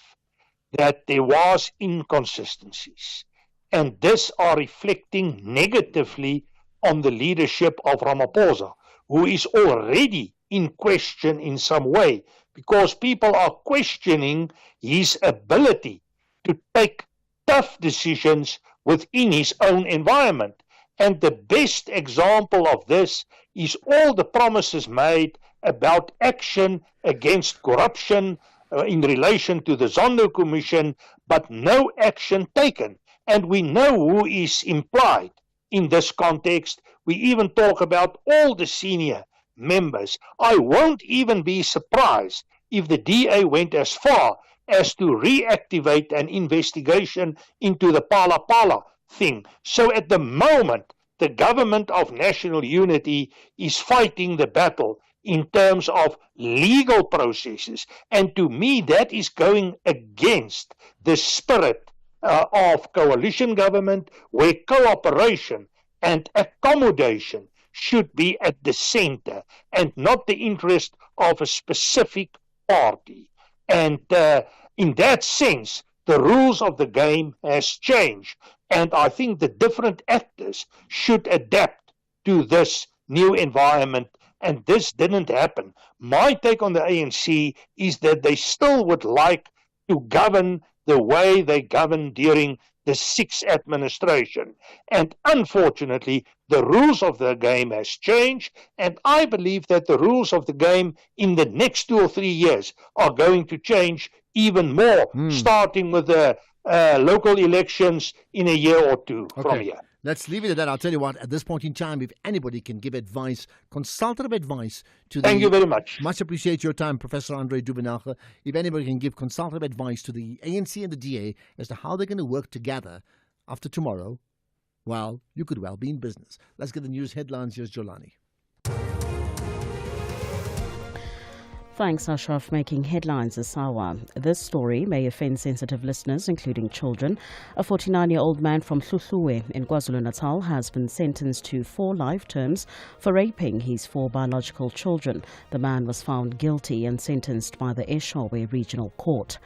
that there was inconsistencies, and this are reflecting negatively on the leadership of Ramaphosa, who is already in question in some way, because people are questioning his ability to take tough decisions within his own environment. And the best example of this is all the promises made about action against corruption in relation to the Zondo Commission, but no action taken. And we know who is implied in this context. We even talk about all the senior members. I won't even be surprised if the DA went as far as to reactivate an investigation into the Pala Pala thing. So at the moment, the government of national unity is fighting the battle in terms of legal processes. And to me, that is going against the spirit of coalition government, where cooperation and accommodation should be at the center and not the interest of a specific party. And in that sense, the rules of the game has changed. And I think the different actors should adapt to this new environment. And this didn't happen. My take on the ANC is that they still would like to govern the way they governed during the Sixth administration. And unfortunately, the rules of the game has changed, and I believe that the rules of the game in the next 2 or 3 years are going to change even more, starting with the local elections in a year or two from here. Let's leave it at that. I'll tell you what, at this point in time, if anybody can give advice, consultative advice to the... Thank you very much. Much appreciate your time, Professor Andre Duvenage. If anybody can give consultative advice to the ANC and the DA as to how they're going to work together after tomorrow, well, you could well be in business. Let's get the news headlines. Here's Jolani. Thanks, Ashraf. Making headlines is Sawa. This story may offend sensitive listeners, including children. A 49-year-old man from Hluhluwe in KwaZulu-Natal has been sentenced to 4 life terms for raping his 4 biological children. The man was found guilty and sentenced by the Eshowe Regional Court.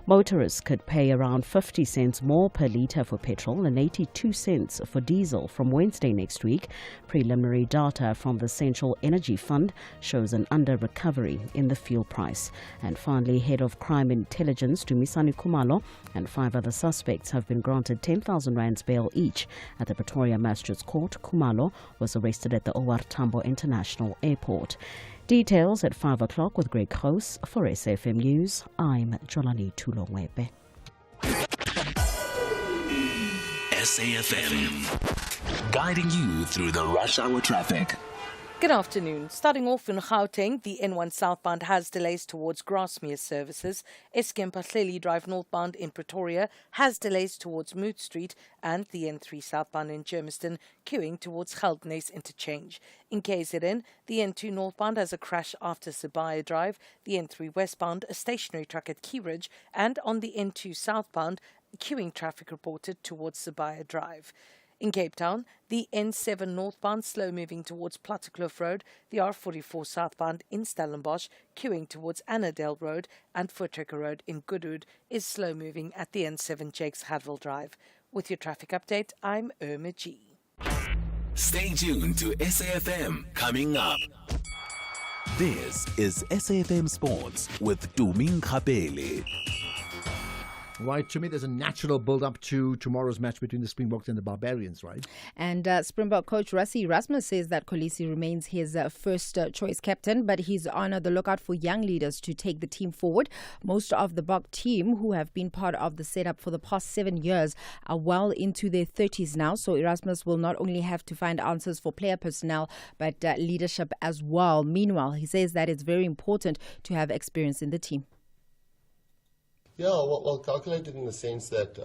Motorists could pay around 50 cents more per litre for petrol and 82 cents for diesel from Wednesday next week. Preliminary data from the Central Energy Fund shows an under-recovery in the fuel price. And finally, Head of Crime Intelligence Dumisani Khumalo and 5 other suspects have been granted 10,000 rands bail each at the Pretoria Magistrates Court. Khumalo was arrested at the O.R. Tambo International Airport. Details at 5 o'clock with Greg House. For SAFM News, I'm Jolani Tulongwebe. SAFM, guiding you through the rush hour traffic. Good afternoon. Starting off in Gauteng, the N1 southbound has delays towards Grasmere services. Eskom Pahleli Drive northbound in Pretoria has delays towards Moot Street, and the N3 southbound in Germiston queuing towards Geldnes interchange. In KZN, the N2 northbound has a crash after Sibaya Drive, the N3 westbound a stationary truck at Key Ridge, and on the N2 southbound queuing traffic reported towards Sibaya Drive. In Cape Town, the N7 northbound slow moving towards Plattekloof Road, the R44 southbound in Stellenbosch queuing towards Annandale Road, and Voortrekker Road in Goodwood is slow moving at the N7 Jakes Hadwell Drive. With your traffic update, I'm Irma G. Stay tuned to SAFM. Coming up, This is SAFM Sports with Tuming Kapele. Right, to me, there's a natural build-up to tomorrow's match between the Springboks and the Barbarians, right? And Springbok coach Rassie Erasmus says that Kolisi remains his first choice captain, but he's on the lookout for young leaders to take the team forward. Most of the Bok team, who have been part of the setup for the past 7 years, are well into their 30s now. So Erasmus will not only have to find answers for player personnel, but leadership as well. Meanwhile, he says that it's very important to have experience in the team. Yeah, well calculated in the sense that,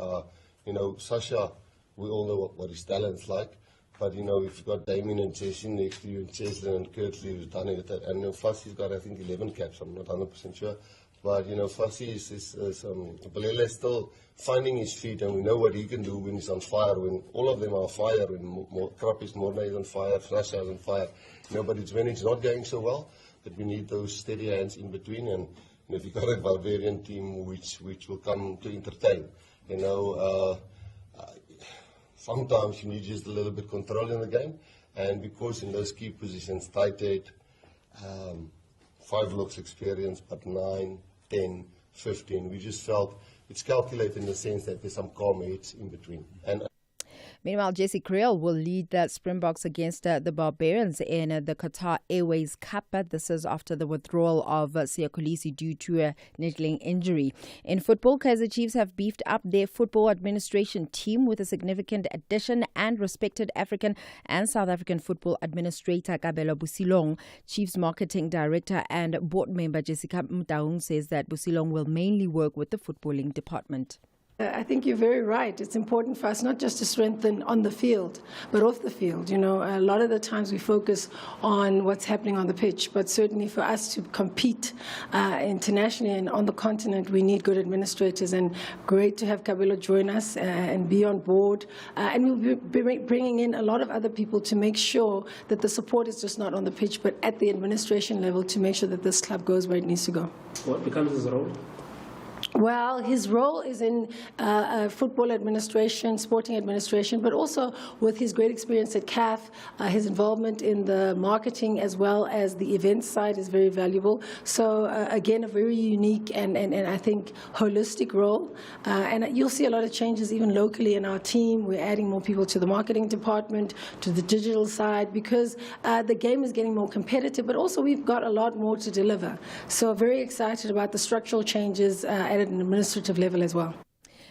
Sasha, we all know what his talent's like. But, if you've got Damien and Jesse next to you, and Cheslin and Kirtley who's done it, and Fassie's got, I think, 11 caps, I'm not 100% sure. But, Fassie is Balele's still finding his feet, and we know what he can do when he's on fire, when all of them are on fire, when Krapis Morne is on fire, Sasha is on fire. But it's when it's not going so well that we need those steady hands in between, and if you've got a Barbarian team which will come to entertain, sometimes you need just a little bit control in the game, and because in those key positions, tight head, 5 looks experience, but 9, 10, 15, we just felt it's calculated in the sense that there's some calm heads in between. And Meanwhile, Jesse Creel will lead the Springboks against the Barbarians in the Qatar Airways Cup. This is after the withdrawal of Siya Kolisi due to a niggling injury. In football, Kaizer Chiefs have beefed up their football administration team with a significant addition and respected African and South African football administrator Kabelo Busilong. Chiefs marketing director and board member Jessica Mtaung says that Busilong will mainly work with the footballing department. I think you're very right. It's important for us not just to strengthen on the field, but off the field. A lot of the times we focus on what's happening on the pitch, but certainly for us to compete internationally and on the continent, we need good administrators. And great to have Kabelo join us and be on board. And we'll be bringing in a lot of other people to make sure that the support is just not on the pitch, but at the administration level to make sure that this club goes where it needs to go. What becomes his role? Well, his role is in football administration, sporting administration, but also with his great experience at CAF, his involvement in the marketing as well as the events side is very valuable. So, again, a very unique and I think holistic role. And you'll see a lot of changes even locally in our team. We're adding more people to the marketing department, to the digital side, because the game is getting more competitive, but also we've got a lot more to deliver. So very excited about the structural changes at an administrative level as well.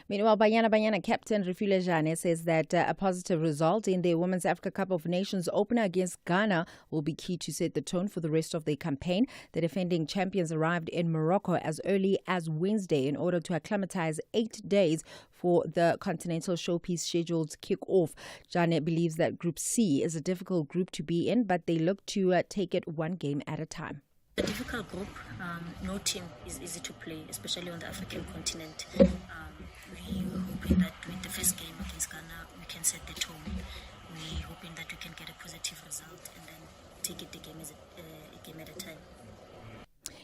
Meanwhile, Banyana captain Refile Jane says that a positive result in the Women's Africa Cup of Nations opener against Ghana will be key to set the tone for the rest of their campaign. The defending champions arrived in Morocco as early as Wednesday in order to acclimatize 8 days for the continental showpiece scheduled kick-off. Jane believes that Group C is a difficult group to be in, but they look to take it one game at a time. A difficult group. No team is easy to play, especially on the African continent. We're hoping that with the first game against Ghana, we can set the tone. We're hoping that we can get a positive result and then take it a game at a time.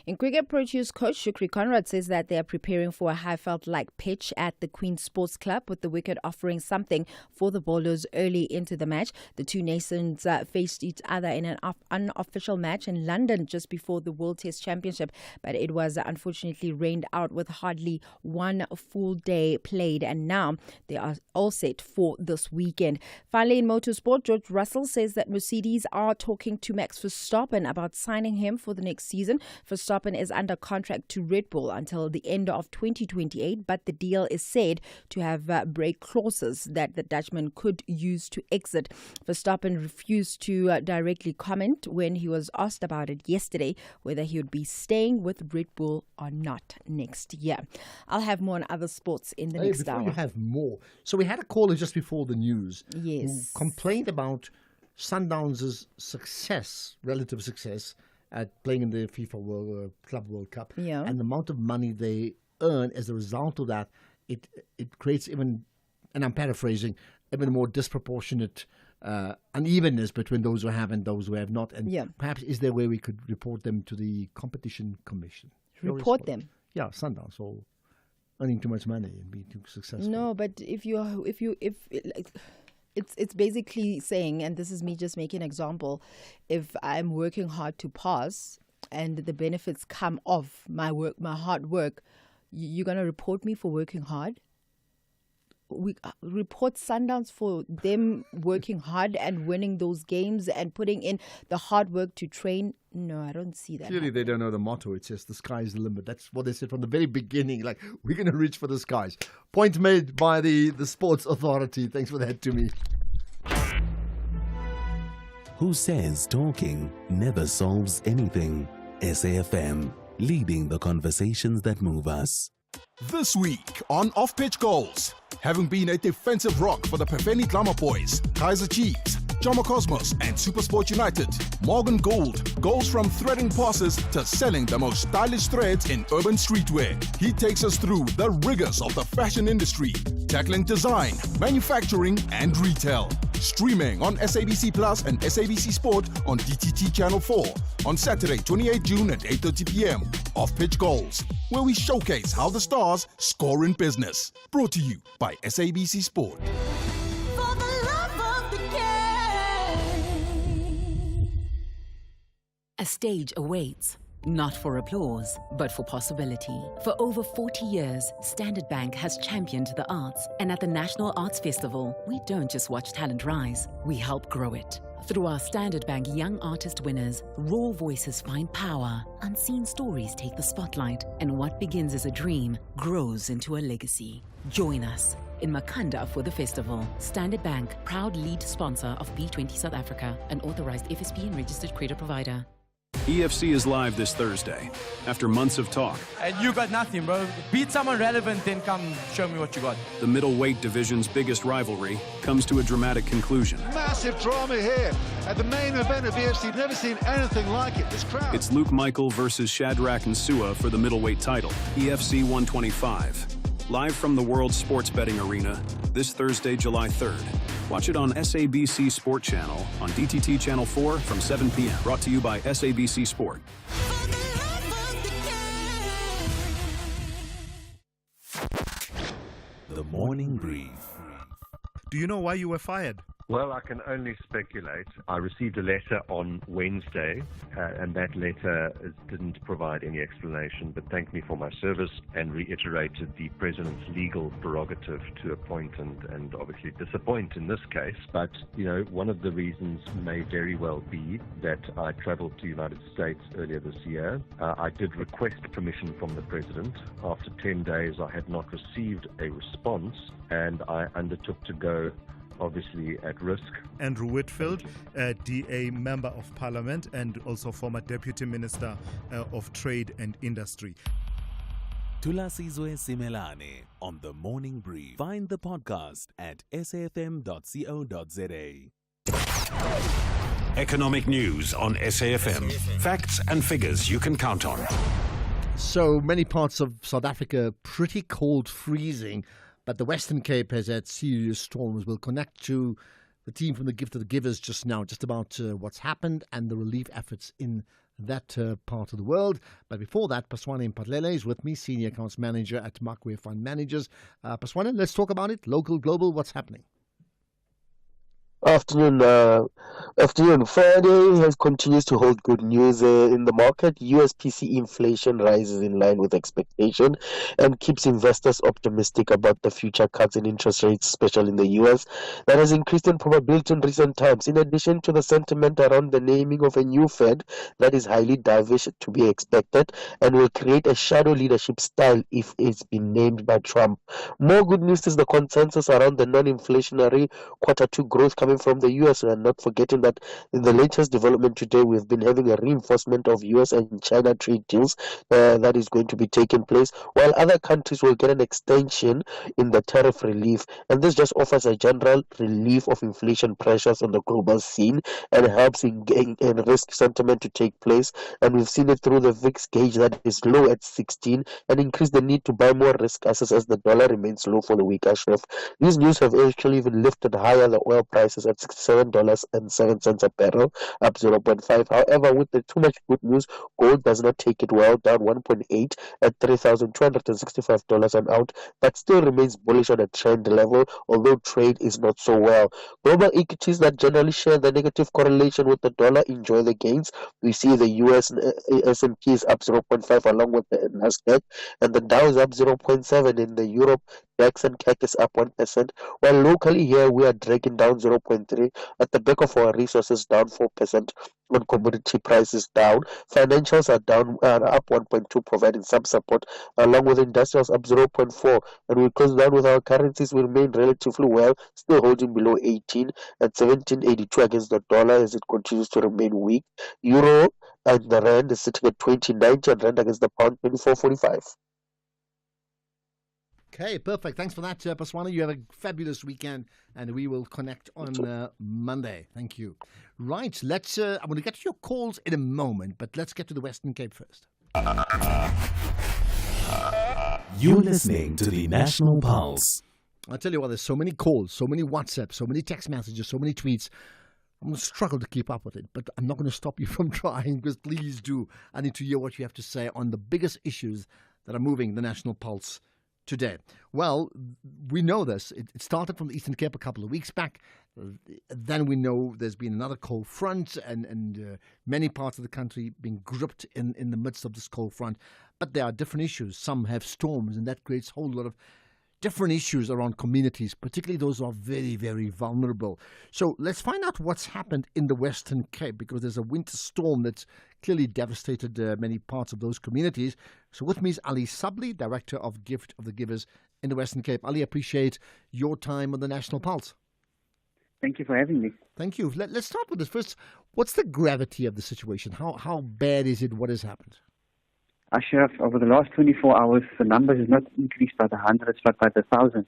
In cricket, Proteas coach Shukri Conrad says that they are preparing for a Highveld-like pitch at the Queen's Sports Club, with the wicket offering something for the bowlers early into the match. The two nations faced each other in an unofficial match in London just before the World Test Championship, but it was unfortunately rained out with hardly one full day played, and now they are all set for this weekend. Finally, in motorsport, George Russell says that Mercedes are talking to Max Verstappen about signing him for the next season. Verstappen is under contract to Red Bull until the end of 2028, but the deal is said to have break clauses that the Dutchman could use to exit. Verstappen refused to directly comment when he was asked about it yesterday, whether he would be staying with Red Bull or not next year. I'll have more on other sports in the next hour. You have more. So we had a caller just before the news who complained about Sundowns' relative success, at playing in the FIFA Club World Cup, and the amount of money they earn as a result of that, it creates even, and I'm paraphrasing, even more disproportionate unevenness between those who have and those who have not. And perhaps is there a way we could report them to the Competition Commission? Report them? Yeah, Sundowns, or earning too much money and being too successful. No, but if It's basically saying, and this is me just making an example, if I'm working hard to pass, and the benefits come of my work, my hard work, you're going to report me for working hard? We report Sundowns for them working hard and winning those games and putting in the hard work to train. No, I don't see that. Clearly, they don't know the motto. It says the sky's the limit. That's what they said from the very beginning. Like, we're going to reach for the skies. Point made by the Sports Authority. Thanks for that to me. Who says talking never solves anything? SAFM, leading the conversations that move us. This week on Off-Pitch Goals, having been a defensive rock for the Pefeni Glamour Boys, Kaizer Chiefs, Jomo Cosmos and Supersport United, Morgan Gould goes from threading passes to selling the most stylish threads in urban streetwear. He takes us through the rigors of the fashion industry, tackling design, manufacturing and retail. Streaming on SABC Plus and SABC Sport on DTT Channel 4 on Saturday, 28 June at 8:30 p.m. Off-Pitch Goals, where we showcase how the stars score in business. Brought to you by SABC Sport. A stage awaits, not for applause, but for possibility. For over 40 years, Standard Bank has championed the arts, and at the National Arts Festival, we don't just watch talent rise, we help grow it. Through our Standard Bank Young Artist Winners, raw voices find power, unseen stories take the spotlight, and what begins as a dream grows into a legacy. Join us in Makhanda for the festival. Standard Bank, proud lead sponsor of B20 South Africa, an authorized FSP and registered credit provider. EFC is live this Thursday. After months of talk, And you got nothing, bro. Beat someone relevant, then come show me what you got. the middleweight division's biggest rivalry comes to a dramatic conclusion. Massive drama here at the main event of EFC. Never seen anything like it. This crowd. It's Luke Michael versus Shadrach Nsua for the middleweight title, EFC 125. Live from the World Sports Betting Arena this Thursday, July 3rd. Watch it on SABC Sport Channel on DTT Channel 4 from 7 p.m. Brought to you by SABC Sport. The Morning Brief. Do you know why you were fired? Well, I can only speculate. I received a letter on Wednesday, and that letter didn't provide any explanation, but thanked me for my service and reiterated the President's legal prerogative to appoint and obviously disappoint in this case. But, you know, one of the reasons may very well be that I traveled to the United States earlier this year. I did request permission from the President. After 10 days, I had not received a response, and I undertook to go obviously at risk. Andrew Whitfield, DA Member of Parliament and also former Deputy Minister of Trade and Industry. Tulasizwe Simelane on The Morning Brief. Find the podcast at safm.co.za. Economic news on SAFM. Facts and figures you can count on. So many parts of South Africa pretty cold, freezing, but the Western Cape has had serious storms. We'll connect to the team from the Gift of the Givers just now, just about what's happened and the relief efforts in that part of the world. But before that, Paswane Mpatlele is with me, Senior Accounts Manager at Makwe Fund Managers. Paswane, let's talk about it. Local, global, what's happening? Afternoon. Friday continues to hold good news in the market. US PCE inflation rises in line with expectation and keeps investors optimistic about the future cuts in interest rates, especially in the US. That has increased in probability in recent times. In addition to the sentiment around the naming of a new Fed that is highly dovish to be expected and will create a shadow leadership style if it's been named by Trump. More good news is the consensus around the non-inflationary Q2 growth coming from the US. We are not forgetting that in the latest development today, we've been having a reinforcement of US and China trade deals that is going to be taking place, while other countries will get an extension in the tariff relief. And this just offers a general relief of inflation pressures on the global scene and helps in risk sentiment to take place. And we've seen it through the VIX gauge that is low at 16 and increase the need to buy more risk assets as the dollar remains low for the week, Ashraf. These news have actually even lifted higher the oil prices prices at $67.07 a barrel, up 0.5. However, with the too much good news, gold does not take it well, down 1.8 at $3,265 an ounce, but still remains bullish on a trend level, although trade is not so well. Global equities that generally share the negative correlation with the dollar enjoy the gains. We see the US S&P is up 0.5 along with the Nasdaq, and the Dow is up 0.7. In the Europe, DAX and CAC is up 1%, while locally here we are dragging down 0.3 at the back of our resources, down 4%. On commodity prices down, financials are down, up 1.2, providing some support, along with industrials up 0.4. And we close down with our currencies, we remain relatively well, still holding below 18 at 17.82 against the dollar as it continues to remain weak. Euro and the rand is sitting at 20.90 and rand against the pound 24.45. Okay, perfect. Thanks for that, Paswana. You have a fabulous weekend, and we will connect on Monday. Thank you. Right, let's. I'm going to get to your calls in a moment, but let's get to the Western Cape first. You're listening to the National Pulse. I tell you what, there's so many calls, so many WhatsApps, so many text messages, so many tweets. I'm going to struggle to keep up with it, but I'm not going to stop you from trying, because please do. I need to hear what you have to say on the biggest issues that are moving the National Pulse today. Well, we know this. It started from the Eastern Cape a couple of weeks back. Then we know there's been another cold front and many parts of the country being gripped in the midst of this cold front. But there are different issues. Some have storms, and that creates a whole lot of different issues around communities, particularly those who are very, very vulnerable. So let's find out what's happened in the Western Cape, because there's a winter storm that's clearly devastated many parts of those communities. So with me is Ali Sabli, Director of Gift of the Givers in the Western Cape. Ali, appreciate your time on the National Pulse. Thank you for having me. Thank you. Let's start with this first. What's the gravity of the situation? How bad is it? What has happened? Ashraf, over the last 24 hours, the numbers have not increased by the hundreds, but by the thousands.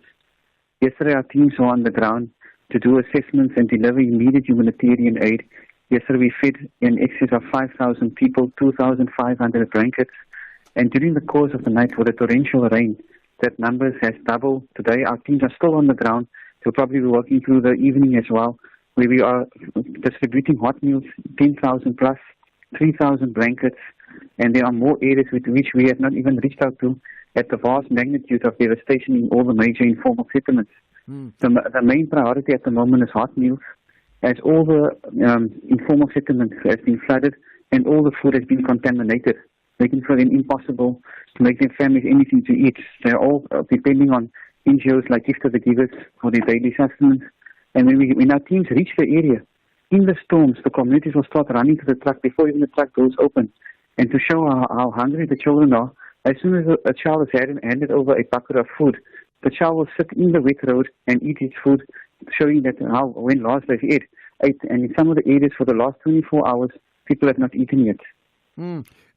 Yesterday, our teams were on the ground to do assessments and deliver immediate humanitarian aid. Yesterday, we fed in excess of 5,000 people, 2,500 blankets. And during the course of the night, with the torrential rain, that numbers has doubled. Today, our teams are still on the ground. They'll probably be working through the evening as well, where we are distributing hot meals, 10,000 plus, 3,000 blankets, and there are more areas with which we have not even reached out to at the vast magnitude of devastation in all the major informal settlements. The main priority at the moment is hot meals, as all the informal settlements have been flooded and all the food has been contaminated, making it for them impossible to make their families anything to eat. They're all depending on NGOs like Gift of the Givers for their daily sustenance. And when our teams reach the area, in the storms, the communities will start running to the truck before even the truck doors open. And to show how hungry the children are, as soon as a child is handed over a bucket of food, the child will sit in the wet road and eat his food, showing that when last they've ate. And in some of the areas for the last 24 hours, people have not eaten yet.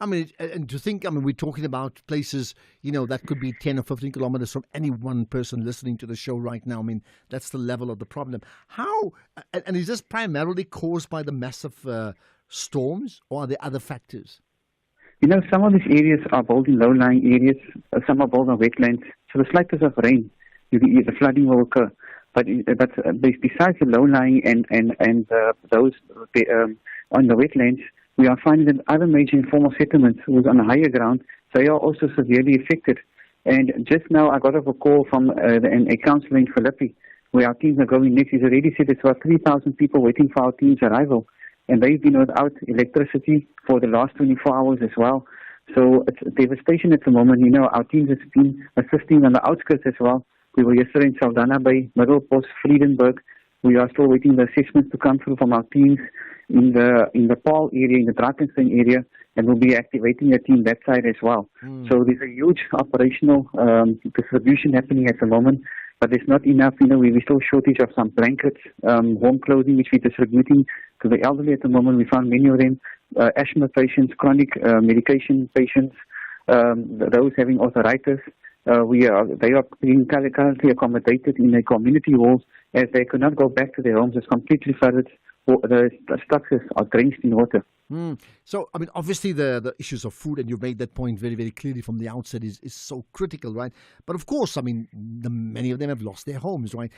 I mean, and to think, we're talking about places, that could be 10 or 15 kilometers from any one person listening to the show right now. That's the level of the problem. And is this primarily caused by the massive storms, or are there other factors? Some of these areas are built in low-lying areas, some are built on wetlands. So the slightest of rain, the flooding will occur. But besides the low-lying and those on the wetlands, we are finding that other major informal settlements who are on higher ground, they are also severely affected. And just now I got a call from a councillor in Philippi, where our teams are going next. He's already said there's about 3,000 people waiting for our team's arrival. And they've been without electricity for the last 24 hours as well. So it's devastation at the moment. Our teams have been assisting on the outskirts as well. We were yesterday in Saldanha Bay, Middelpost, Vredenburg. We are still waiting the assessments to come through from our teams in the Paul area, in the Drakenstein area, and we'll be activating a team that side as well. So there's a huge operational distribution happening at the moment, but there's not enough. We're still shortage of some blankets, warm clothing, which we're distributing to the elderly at the moment. We found many of them, asthma patients, chronic medication patients, those having arthritis. They are being currently accommodated in a community halls, as they could not go back to their homes. It's completely flooded. The structures are drenched in water. So, obviously the issues of food, and you've made that point very, very clearly from the outset, is so critical, right? But of course, many of them have lost their homes, right?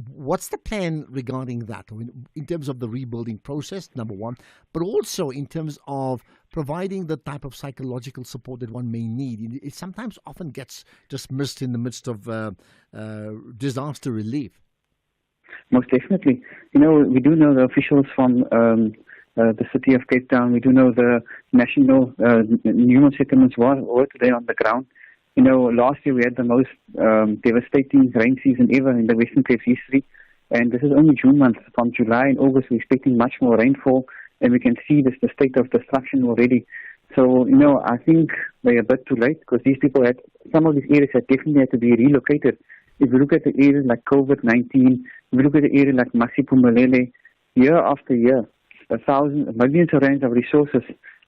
What's the plan regarding that in terms of the rebuilding process, number one, but also in terms of providing the type of psychological support that one may need? It sometimes often gets dismissed in the midst of disaster relief. Most definitely. We do know the officials from the city of Cape Town. We do know the national human settlements were today on the ground. Last year we had the most devastating rain season ever in the Western Cape's history. And this is only June month. From July and August, we're expecting much more rainfall. And we can see the state of destruction already. So, I think they're a bit too late because these people some of these areas definitely had to be relocated. If you look at the areas like COVID-19, if you look at the area like Masiphumelele, year after year, millions of rands of resources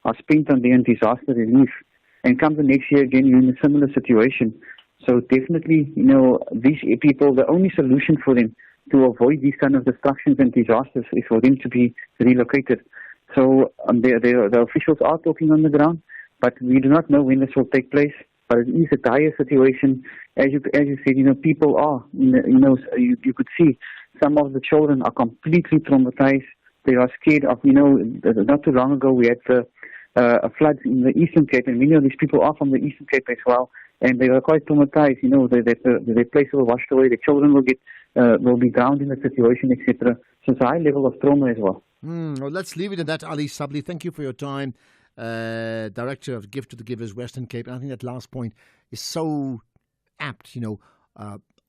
are spent on their disaster relief. And come the next year again, you're in a similar situation. So definitely, these people, the only solution for them to avoid these kind of destructions and disasters is for them to be relocated. So the officials are talking on the ground, but we do not know when this will take place. But it is a dire situation. As you said, people are, you could see some of the children are completely traumatized. They are scared of, not too long ago we had a flood in the Eastern Cape, and many of these people are from the Eastern Cape as well, and they are quite traumatized. Their place will be washed away, their children will be drowned in the situation, etc. So it's a high level of trauma as well. Well, let's leave it at that, Ali Sabli. Thank you for your time. Director of Gift to the Givers, Western Cape. And I think that last point is so apt,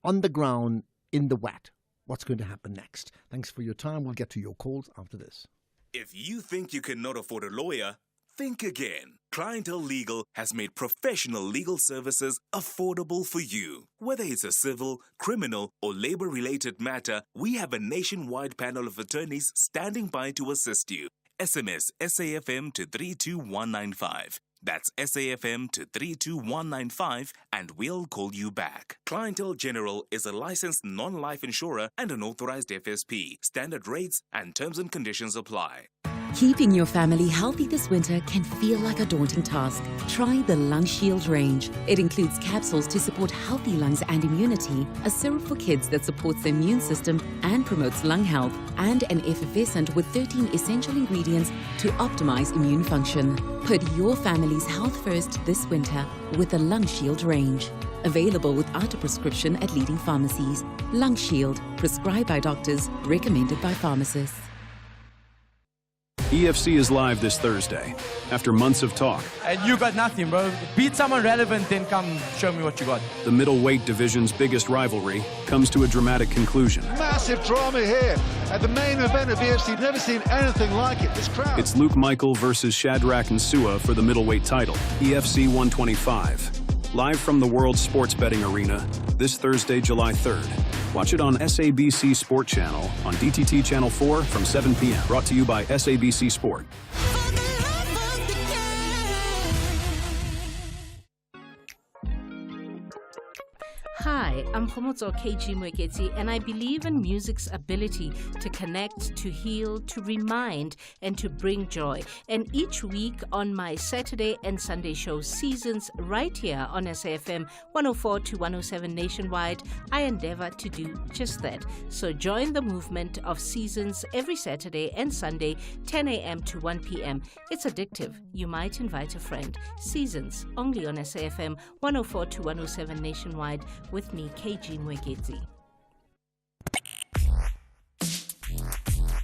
on the ground, in the wet. What's going to happen next? Thanks for your time. We'll get to your calls after this. If you think you cannot afford a lawyer, think again. Clientele Legal has made professional legal services affordable for you. Whether it's a civil, criminal, or labor-related matter, we have a nationwide panel of attorneys standing by to assist you. SMS SAFM to 32195. That's SAFM to 32195 and we'll call you back. Clientele General is a licensed non-life insurer and an authorized FSP. Standard rates and terms and conditions apply. Keeping your family healthy this winter can feel like a daunting task. Try the Lung Shield range. It includes capsules to support healthy lungs and immunity, a syrup for kids that supports the immune system and promotes lung health, and an effervescent with 13 essential ingredients to optimize immune function. Put your family's health first this winter with the Lung Shield range. Available without a prescription at leading pharmacies. Lung Shield, prescribed by doctors, recommended by pharmacists. EFC is live this Thursday. After months of talk, And you got nothing, bro. Beat someone relevant, then come show me what you got. the middleweight division's biggest rivalry comes to a dramatic conclusion. Massive drama here at the main event of EFC. Never seen anything like it. This crowd. It's Luke Michael versus Shadrach Nsua for the middleweight title, EFC 125. Live from the World Sports Betting Arena this Thursday, July 3rd. Watch it on SABC Sport Channel on DTT Channel 4 from 7 p.m. Brought to you by SABC Sport. Hi, I'm Khomotso KG Mweketi, and I believe in music's ability to connect, to heal, to remind, and to bring joy. And each week on my Saturday and Sunday show Seasons, right here on SAFM 104 to 107 nationwide, I endeavor to do just that. So join the movement of Seasons every Saturday and Sunday, 10 a.m. to 1 p.m. It's addictive. You might invite a friend. Seasons, only on SAFM 104 to 107 nationwide, with me, KG Mweketi.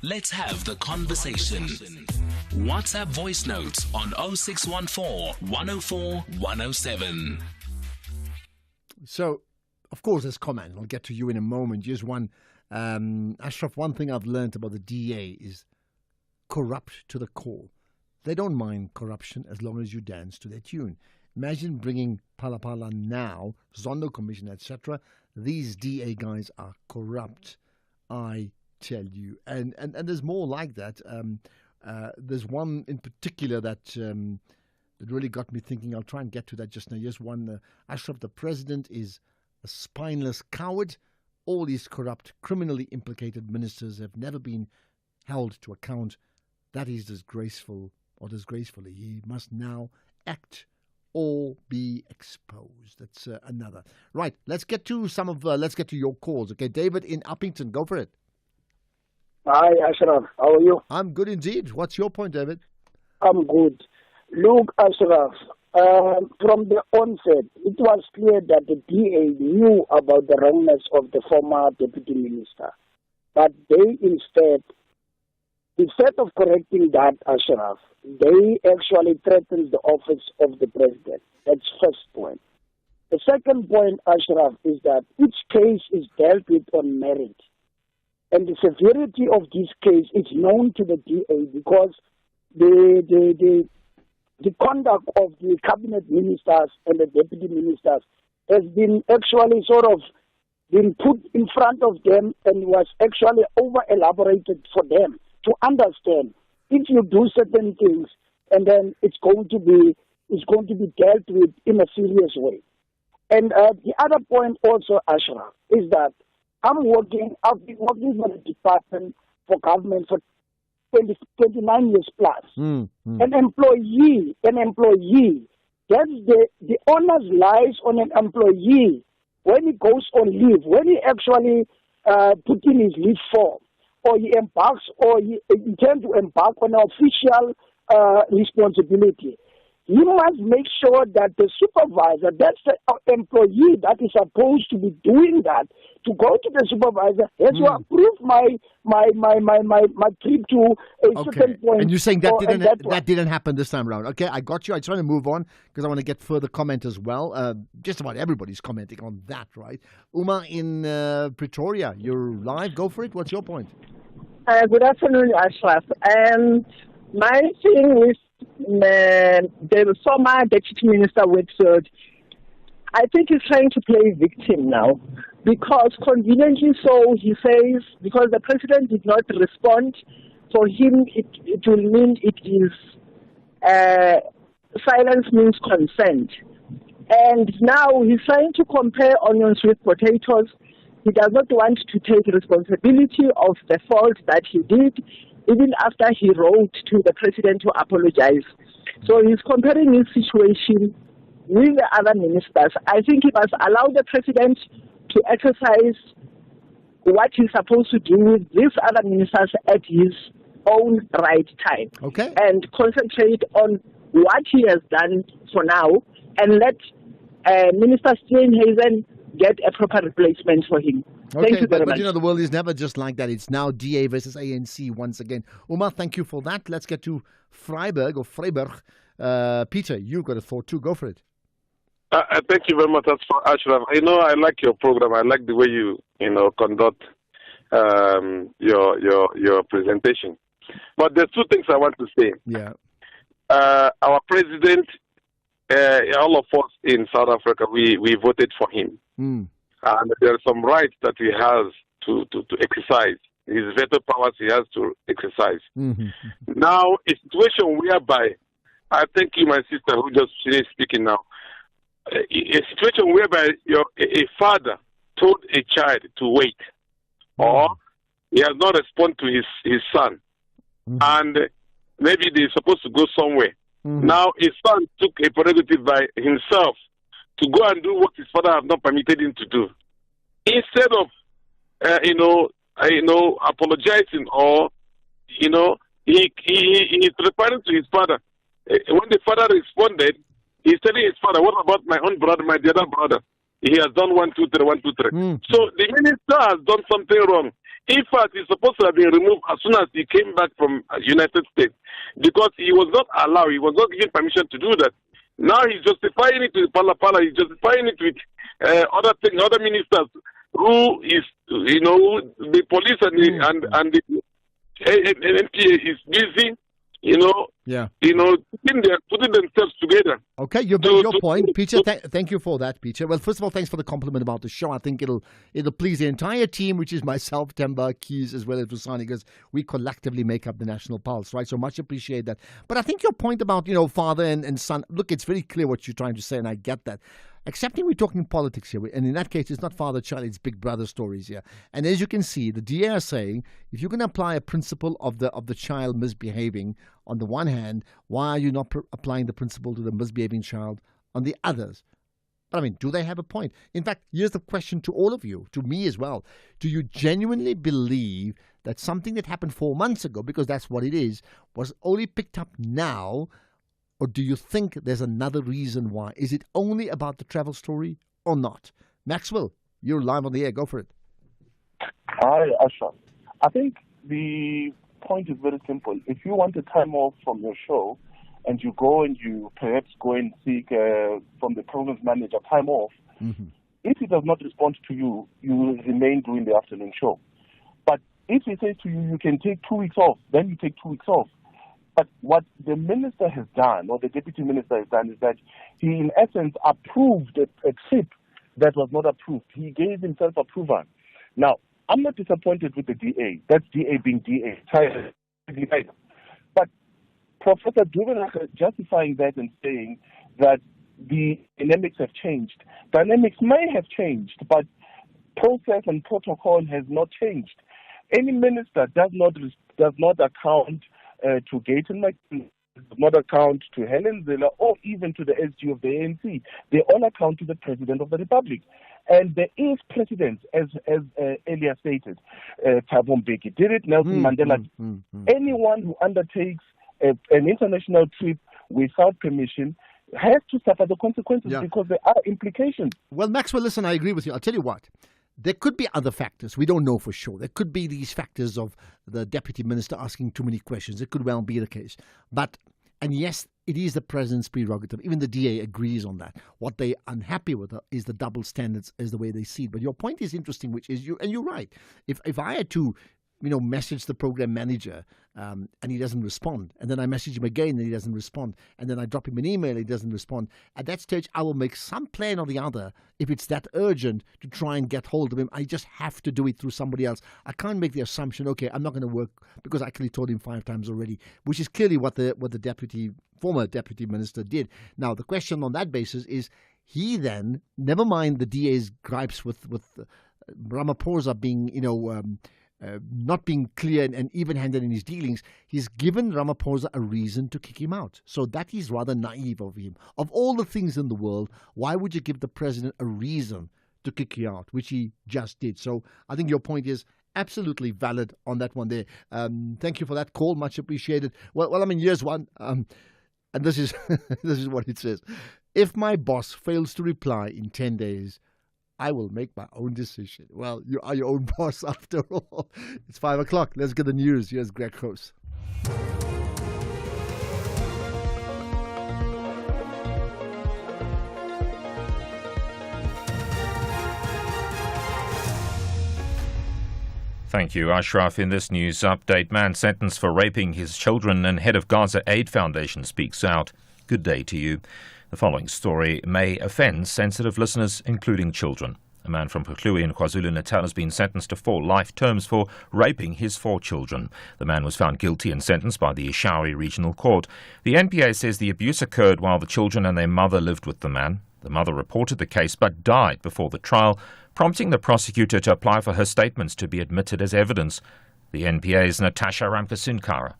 Let's have the conversation. WhatsApp voice notes on 0614 104 107. So, of course, there's comment. I'll get to you in a moment. Just one, Ashraf, one thing I've learned about the DA is corrupt to the core. They don't mind corruption as long as you dance to their tune. Imagine bringing Phala Phala now, Zondo Commission, etc. These DA guys are corrupt, I tell you. And there's more like that. There's one in particular that really got me thinking. I'll try and get to that just now. Here's one. Ashraf, the president is a spineless coward. All these corrupt, criminally implicated ministers have never been held to account. That is disgraceful, or disgracefully. He must now act all be exposed. That's another. Right, let's get to your calls. Okay, David in Uppington, go for it. Hi, Ashraf. How are you? I'm good indeed. What's your point, David? I'm good. Look, Ashraf, from the onset, it was clear that the DA knew about the wrongness of the former deputy minister. But they instead of correcting that, Ashraf, they actually threatened the office of the president. That's first point. The second point, Ashraf, is that each case is dealt with on merit. And the severity of this case is known to the DA because the conduct of the cabinet ministers and the deputy ministers has been actually sort of been put in front of them and was actually over-elaborated for them to understand if you do certain things and then it's going to be dealt with in a serious way. And the other point also, Ashraf, is that I've been working for the Department for Government for 29 years plus. An employee, that's the onus lies on an employee when he goes on leave, when he actually put in his leave form, or he embarks, or he intends to embark on an official responsibility. You must make sure that the supervisor, that's the employee that is supposed to be doing that, to go to the supervisor, has to approve my trip to a certain point. And you're saying that didn't happen this time around. Okay, I got you. I try to move on because I want to get further comment as well. Just about everybody's commenting on that, right? Uma in Pretoria, you're live. Go for it. What's your point? Good afternoon, Ashraf. My thing with the former Deputy Minister Whitfield, I think he's trying to play victim now because conveniently so he says because the president did not respond, for him it will mean it is silence means consent. And now he's trying to compare onions with potatoes. He does not want to take responsibility of the fault that he did, even after he wrote to the president to apologize. So he's comparing his situation with the other ministers. I think he must allow the president to exercise what he's supposed to do with these other ministers at his own right time. Okay. And concentrate on what he has done for now and let Minister Steenhuisen get a proper replacement for him. Thank you very much. But you know, the world is never just like that. It's now DA versus ANC once again. Uma, thank you for that. Let's get to Freiburg. Peter, you've got a thought too. Go for it. Thank you very much, Ashraf. I like your program. I like the way you conduct your presentation. But there's two things I want to say. Yeah. Our president, all of us in South Africa, we voted for him. And there are some rights that he has to exercise. His veto powers he has to exercise. Now, a situation whereby, I thank you, my sister, who just finished speaking now, a situation whereby a father told a child to wait, or he has not responded to his son, and maybe they're supposed to go somewhere. Now, his son took a prerogative by himself to go and do what his father has not permitted him to do. Instead of, apologizing or, he's referring to his father. When the father responded, he's telling his father, what about my own brother, my other brother? He has done 1, 2, 3, 1, 2, 3. So the minister has done something wrong. In fact, he's supposed to have been removed as soon as he came back from United States because he was not allowed, he was not given permission to do that. Now he's justifying it with Pala. He's justifying it with other ministers who is, the police and the NPA is busy, putting themselves together. Okay, you've made your point, Peter. Thank you for that, Peter. Well, first of all, thanks for the compliment about the show. I think it'll please the entire team, which is myself, Temba, Keys, as well as Rusani, because we collectively make up the national pulse, right? So much appreciate that. But I think your point about, father and son, look, it's very clear what you're trying to say, and I get that. Excepting we're talking politics here, and in that case, it's not father-child, it's big brother stories here. And as you can see, the DA are saying, if you can apply a principle of the child misbehaving on the one hand, why are you not applying the principle to the misbehaving child on the others. But I mean, do they have a point? In fact, here's the question to all of you, to me as well. Do you genuinely believe that something that happened 4 months ago, because that's what it is, was only picked up now? Or do you think there's another reason why? Is it only about the travel story or not? Maxwell, you're live on the air. Go for it. Hi, Ashraf. I think the point is very simple. If you want a time off from your show and you go and you perhaps go and seek from the program manager time off, if he does not respond to you, you will remain doing the afternoon show. But if he says to you, you can take 2 weeks off, then you take 2 weeks off. But what the minister has done, or the deputy minister has done, is that he, in essence, approved a trip that was not approved. He gave himself approval. Now, I'm not disappointed with the DA. That's DA being DA. But Professor Duvenach justifying that and saying that the dynamics have changed. Dynamics may have changed, but process and protocol has not changed. Any minister does not account to Gayton McKinley, does not account to Helen Zille, or even to the SG of the ANC. They all account to the President of the Republic. And there is precedence, as earlier stated. Thabo Mbeki did it, Nelson Mandela did it. Anyone who undertakes an international trip without permission has to suffer the consequences because there are implications. Well, Maxwell, listen, I agree with you. I'll tell you what. There could be other factors. We don't know for sure. There could be these factors of the deputy minister asking too many questions. It could well be the case. And yes, it is the president's prerogative. Even the DA agrees on that. What they're unhappy with is the double standards as the way they see it. But your point is interesting, which is and you're right. If I had to, message the program manager and he doesn't respond, and then I message him again and he doesn't respond, and then I drop him an email and he doesn't respond, at that stage I will make some plan or the other, if it's that urgent, to try and get hold of him. I just have to do it through somebody else. I can't make the assumption, okay, I'm not going to work because I actually told him 5 times already, which is clearly what the former deputy minister did. Now, the question on that basis is, he then, never mind the DA's gripes with Ramaphosa being, not being clear and even-handed in his dealings, he's given Ramaphosa a reason to kick him out. So that is rather naive of him. Of all the things in the world, why would you give the president a reason to kick you out, which he just did? So I think your point is absolutely valid on that one there. Thank you for that call. Much appreciated. Well, I mean, here's one. And this is this is what it says. If my boss fails to reply in 10 days, I will make my own decision. Well, you are your own boss after all. It's 5 o'clock. Let's get the news. Here's Greg House. Thank you, Ashraf. In this news update, man sentenced for raping his children and head of Gaza Aid Foundation speaks out. Good day to you. The following story may offend sensitive listeners, including children. A man from Puklui in KwaZulu-Natal has been sentenced to 4 life terms for raping his 4 children. The man was found guilty and sentenced by the Ishauri Regional Court. The NPA says the abuse occurred while the children and their mother lived with the man. The mother reported the case but died before the trial, prompting the prosecutor to apply for her statements to be admitted as evidence. The NPA's Natasha Ramkasunkara.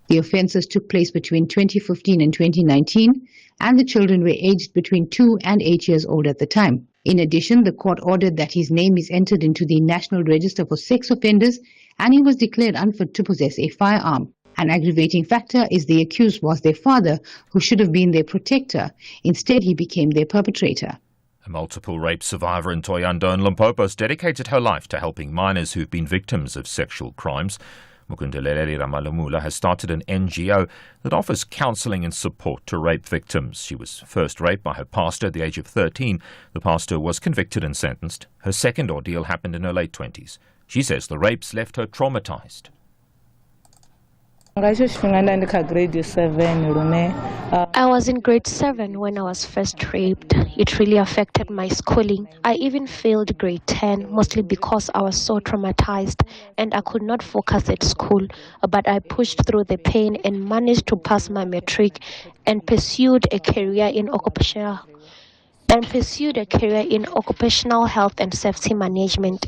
The offences took place between 2015 and 2019, and the children were aged between 2 and 8 years old at the time. In addition, the court ordered that his name is entered into the National Register for Sex Offenders, and he was declared unfit to possess a firearm. An aggravating factor is the accused was their father, who should have been their protector. Instead, he became their perpetrator. A multiple rape survivor in Thohoyandou in Limpopo has dedicated her life to helping minors who've been victims of sexual crimes. Mukundeleleli Ramalumula has started an NGO that offers counselling and support to rape victims. She was first raped by her pastor at the age of 13. The pastor was convicted and sentenced. Her second ordeal happened in her late 20s. She says the rapes left her traumatised. I was in grade 7 when I was first raped. It really affected my schooling. I even failed grade 10, mostly because I was so traumatized and I could not focus at school. But I pushed through the pain and managed to pass my matric and pursued a career in occupational health and safety management.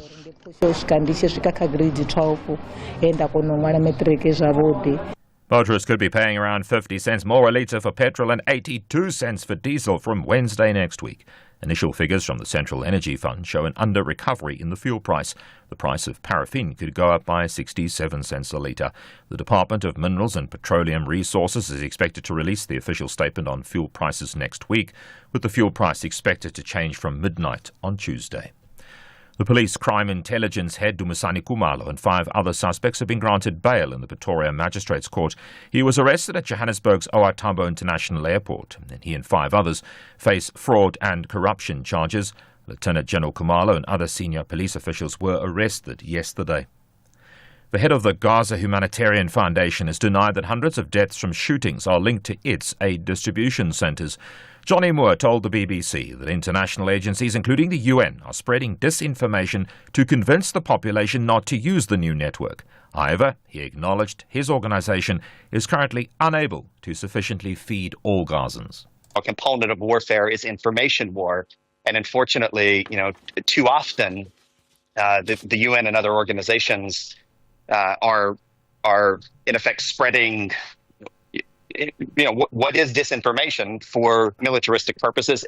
Motorists could be paying around 50 cents more a litre for petrol and 82 cents for diesel from Wednesday next week. Initial figures from the Central Energy Fund show an under-recovery in the fuel price. The price of paraffin could go up by 67 cents a litre. The Department of Minerals and Petroleum Resources is expected to release the official statement on fuel prices next week, with the fuel price expected to change from midnight on Tuesday. The police crime intelligence head Dumisani Kumalo and 5 other suspects have been granted bail in the Pretoria Magistrates Court. He was arrested at Johannesburg's OR Tambo International Airport, and he and 5 others face fraud and corruption charges. Lieutenant General Kumalo and other senior police officials were arrested yesterday. The head of the Gaza Humanitarian Foundation has denied that hundreds of deaths from shootings are linked to its aid distribution centres. Johnny Moore told the BBC that international agencies, including the UN, are spreading disinformation to convince the population not to use the new network. However, he acknowledged his organisation is currently unable to sufficiently feed all Gazans. A component of warfare is information war, and unfortunately, too often the UN and other organizations are in effect spreading what is disinformation for militaristic purposes.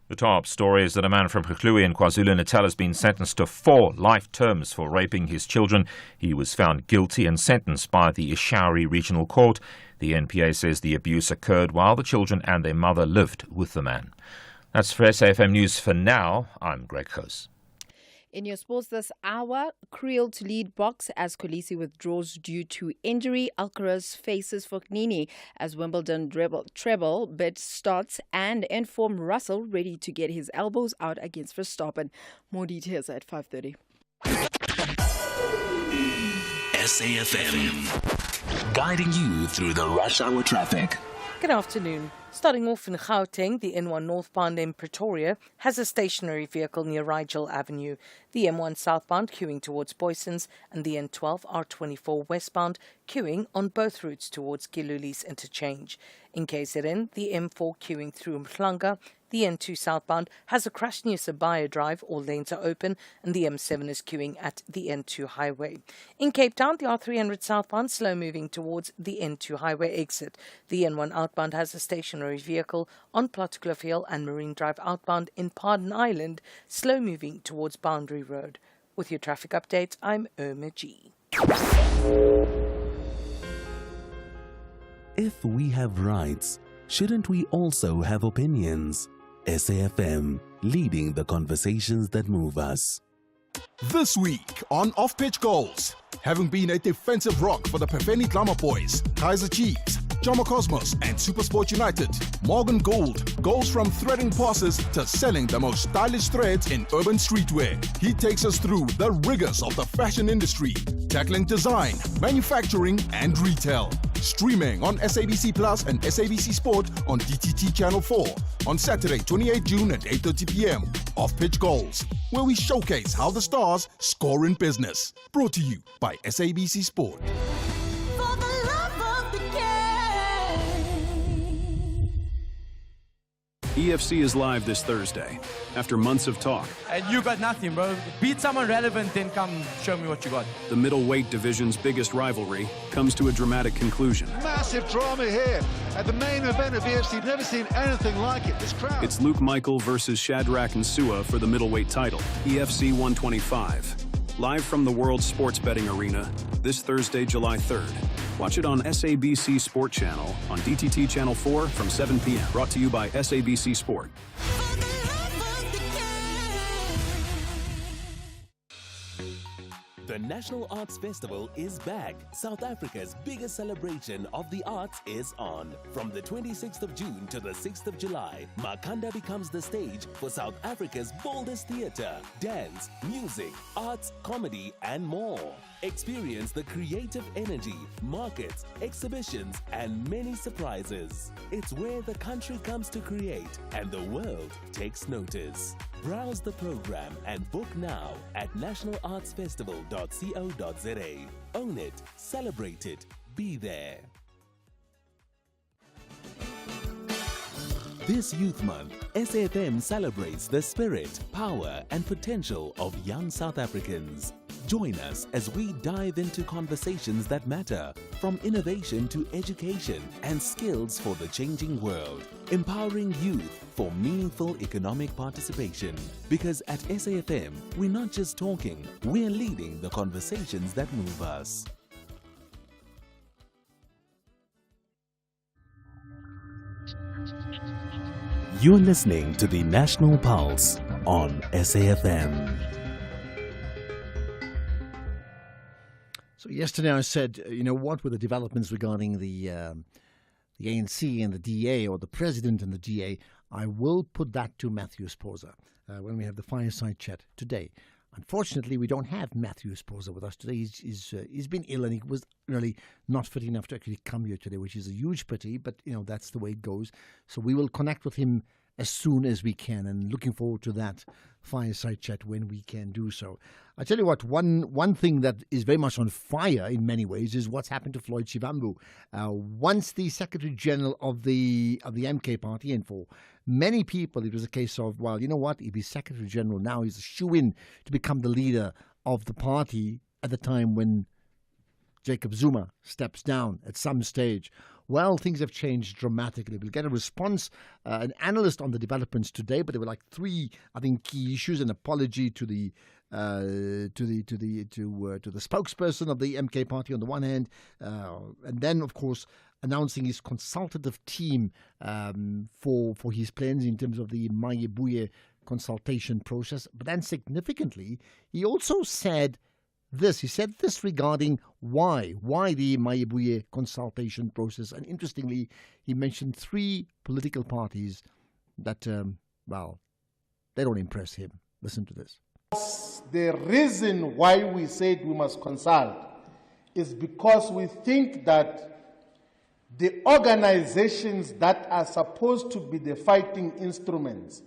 The top story is that a man from Khloe in KwaZulu-Natal has been sentenced to 4 life terms for raping his children. He was found guilty and sentenced by the Ishauri Regional Court. The NPA says the abuse occurred while the children and their mother lived with the man. That's for SAFM News for now. I'm Greg Khos. In your sports this hour, Creel to lead box as Kolisi withdraws due to injury. Alcaraz faces Fognini as Wimbledon treble bid starts, and Inform Russell ready to get his elbows out against Verstappen. More details at 5:30. SAFM, guiding you through the rush hour traffic. Good afternoon. Starting off in Gauteng, the N1 northbound in Pretoria has a stationary vehicle near Rigel Avenue. The M1 southbound queuing towards Boysons, and the N12 R24 westbound queuing on both routes towards Giluli's interchange. In KZN, the M4 queuing through Mhlanga. The N2 southbound has a crash near Sabaya Drive, all lanes are open, and the M7 is queuing at the N2 highway. In Cape Town, the R300 southbound slow moving towards the N2 highway exit. The N1 outbound has a stationary vehicle on Plattekloof Hill and Marine Drive outbound in Pardon Island, slow moving towards Boundary Road. With your traffic updates, I'm Irma G. If we have rights, shouldn't we also have opinions? SAFM, leading the conversations that move us. This week on Off-Pitch Goals, having been a defensive rock for the Perfeni Glamour Boys, Kaizer Chiefs, Jomo Cosmos and Supersport United, Morgan Gould goes from threading passes to selling the most stylish threads in urban streetwear. He takes us through the rigors of the fashion industry, tackling design, manufacturing and retail. Streaming on SABC Plus and SABC Sport on DTT Channel 4 on Saturday, 28 June at 8:30 p.m. Off-Pitch Goals, where we showcase how the stars score in business. Brought to you by SABC Sport. EFC is live this Thursday, after months of talk. And you got nothing, bro. Beat someone relevant, then come show me what you got. The middleweight division's biggest rivalry comes to a dramatic conclusion. Massive drama here at the main event of EFC. Never seen anything like it. This crowd. It's Luke Michael versus Shadrack Nsua for the middleweight title, EFC 125. Live from the World Sports Betting Arena, this Thursday, July 3rd. Watch it on SABC Sport Channel on DTT Channel 4 from 7 p.m. Brought to you by SABC Sport. The National Arts Festival is back. South Africa's biggest celebration of the arts is on. From the 26th of June to the 6th of July, Makhanda becomes the stage for South Africa's boldest theatre, dance, music, arts, comedy, and more. Experience the creative energy, markets, exhibitions, and many surprises. It's where the country comes to create and the world takes notice. Browse the program and book now at nationalartsfestival.co.za. Own it, celebrate it, be there. This Youth Month, SAFM celebrates the spirit, power, and potential of young South Africans. Join us as we dive into conversations that matter, from innovation to education and skills for the changing world. Empowering youth for meaningful economic participation. Because at SAFM, we're not just talking, we're leading the conversations that move us. You're listening to the National Pulse on SAFM. So yesterday I said, what were the developments regarding the ANC and the DA, or the president and the DA? I will put that to Matthew Sposa when we have the fireside chat today. Unfortunately, we don't have Matthew Sposa with us today. He's been ill and he was really not fit enough to actually come here today, which is a huge pity, but that's the way it goes. So we will connect with him as soon as we can, and looking forward to that fireside chat when we can do so. I tell you what, one thing that is very much on fire in many ways is what's happened to Floyd Shivambu. Once the Secretary General of the MK Party, and for many people it was a case of, well, you know what, if he's Secretary General now, he's a shoo-in to become the leader of the party at the time when Jacob Zuma steps down at some stage. Well, things have changed dramatically. We'll get a response, an analyst on the developments today, but there were like three, I think, key issues: an apology to the spokesperson of the MK Party on the one hand, and then, of course, announcing his consultative team for his plans in terms of the Mayebuye consultation process. But then, significantly, he also said this. He said this regarding why the Mayebuye consultation process. And interestingly, he mentioned three political parties that, they don't impress him. Listen to this. The reason why we said we must consult is because we think that the organizations that are supposed to be the fighting instruments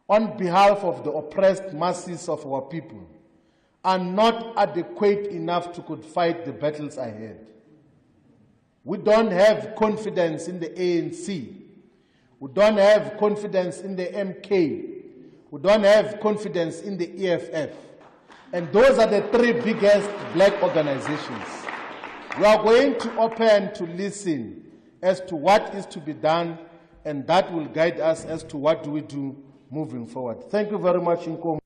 on behalf of the oppressed masses of our people are not adequate enough to could fight the battles ahead. We don't have confidence in the ANC. We don't have confidence in the MK. We don't have confidence in the EFF. And those are the three biggest black organizations. We are going to open to listen as to what is to be done, and that will guide us as to what do we do moving forward. Thank you very much, Nkomo.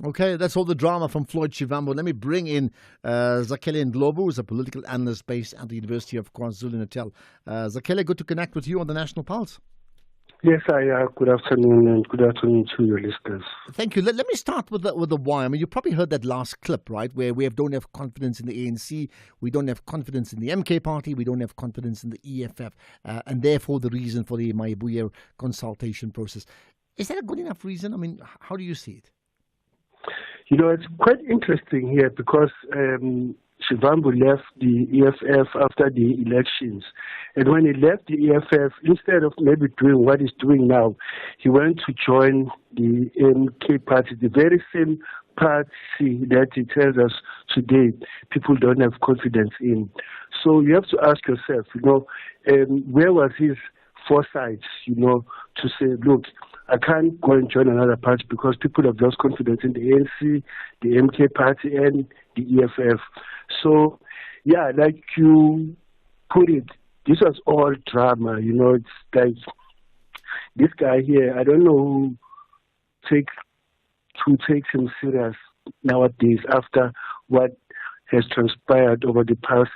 Okay, that's all the drama from Floyd Shivambu. Let me bring in Zakhele Ndlovu, who's a political analyst based at the University of KwaZulu-Natal. Zakhele, good to connect with you on the National Pulse. Yes, good afternoon, and good afternoon to your listeners. Thank you. Let me start with the why. I mean, you probably heard that last clip, right, where we don't have confidence in the ANC, we don't have confidence in the MK Party, we don't have confidence in the EFF, and therefore the reason for the Mayebuye consultation process. Is that a good enough reason? I mean, how do you see it? It's quite interesting here because Shivambu left the EFF after the elections. And when he left the EFF, instead of maybe doing what he's doing now, he went to join the MK Party, the very same party that he tells us today people don't have confidence in. So you have to ask yourself, where was his foresight, to say, look, I can't go and join another party because people have lost confidence in the ANC, the MK Party, and the EFF. So, yeah, like you put it, this was all drama. It's like this guy here, I don't know who takes him serious nowadays after what has transpired over the past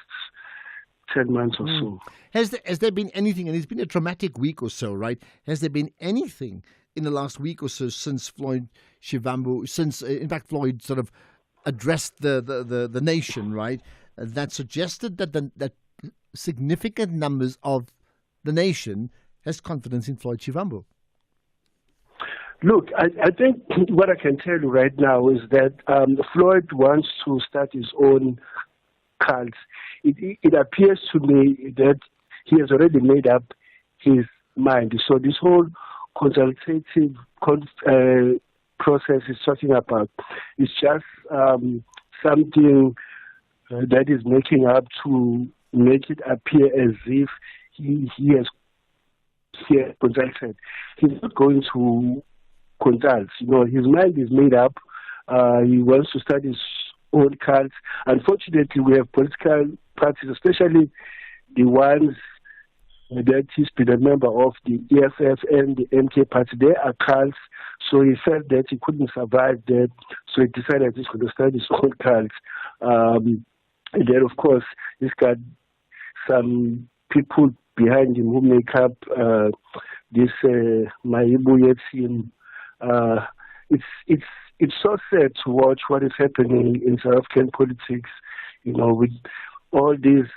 10 months or so. Has there been anything, and it's been a traumatic week or so, right? Has there been anything in the last week or so since Floyd Shivambu, in fact, Floyd sort of addressed the nation, right, that suggested that significant numbers of the nation has confidence in Floyd Shivambu? Look, I think what I can tell you right now is that Floyd wants to start his own cult. It appears to me that he has already made up his mind. So this whole consultative process he's talking about is just something that is making up to make it appear as if he has here consulted. He's not going to consult. His mind is made up. He wants to start his own cult. Unfortunately, we have political parties, especially the ones that he's been a member of, the EFF and the MK party. They are cults, so he felt that he couldn't survive that, so he decided he's going to start his own cult. And then, of course, he's got some people behind him who make up this Maibu team. It's so sad to watch what is happening in South African politics, with all these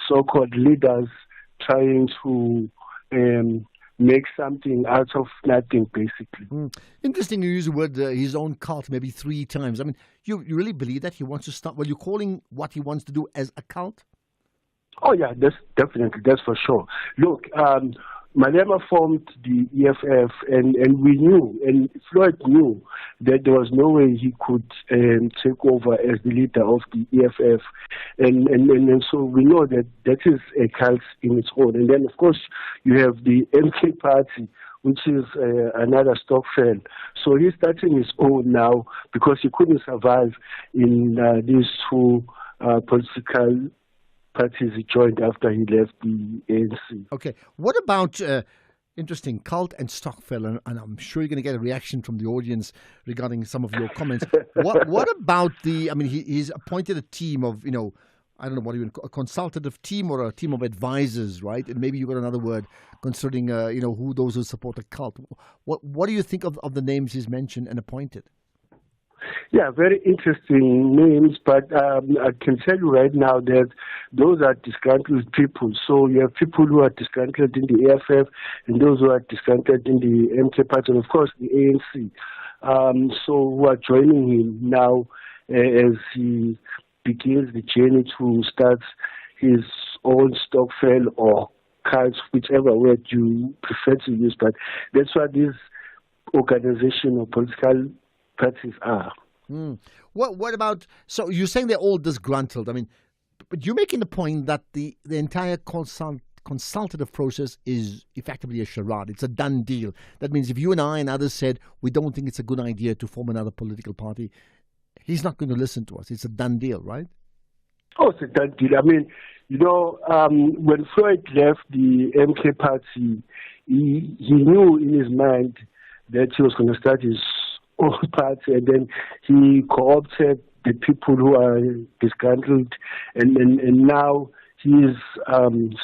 so-called leaders trying to make something out of nothing, basically. Interesting you use the word his own cult maybe 3 times. I mean, you really believe that he wants to start, you're calling what he wants to do as a cult? Oh, yeah, that's for sure. Look, Malema formed the EFF, and we knew, and Floyd knew, that there was no way he could take over as the leader of the EFF, and so we know that is a cult in its own. And then, of course, you have the MK party, which is another Stokvel. So he's starting his own now because he couldn't survive in these 2 political parties he joined after he left the ANC. Okay. What about, interesting, cult and Stokvel, and I'm sure you're going to get a reaction from the audience regarding some of your comments. What about he's appointed a team of, I don't know what a consultative team or a team of advisors, right? And maybe you got another word concerning, who those who support the cult. What do you think of the names he's mentioned and appointed? Yeah, very interesting names, but I can tell you right now that those are disgruntled people. So you have people who are disgruntled in the AFF and those who are disgruntled in the MK party, and of course the ANC. So who are joining him now as he begins the journey to start his own Stokvel or cult, whichever word you prefer to use. But that's what these organization or political parties are. What about, so you're saying they're all disgruntled. I mean, but you're making the point that the entire consultative process is effectively a charade. It's a done deal. That means if you and I and others said we don't think it's a good idea to form another political party, he's not going to listen to us. It's a done deal, right? Oh, it's a done deal. I mean, when Floyd left the MK party, he knew in his mind that he was going to start his own party, and then he co-opted the people who are disgruntled, and now he's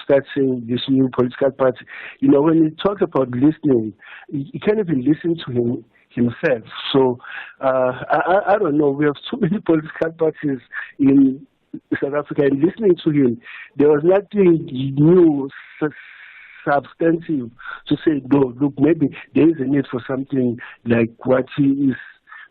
starting this new political party. When he talks about listening, he can't even listen to himself. So I don't know. We have so many political parties in South Africa, and listening to him, there was nothing new, substantive to say, no, look, maybe there is a need for something like what he is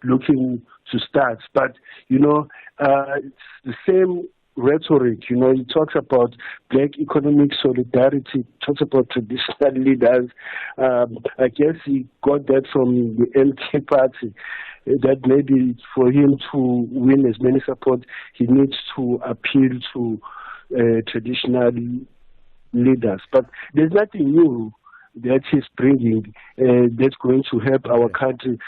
looking to start. But, it's the same rhetoric. He talks about black economic solidarity, talks about traditional leaders. I guess he got that from the MK party, that maybe for him to win as many support, he needs to appeal to traditional leaders. But there's nothing new that he's bringing that's going to help our country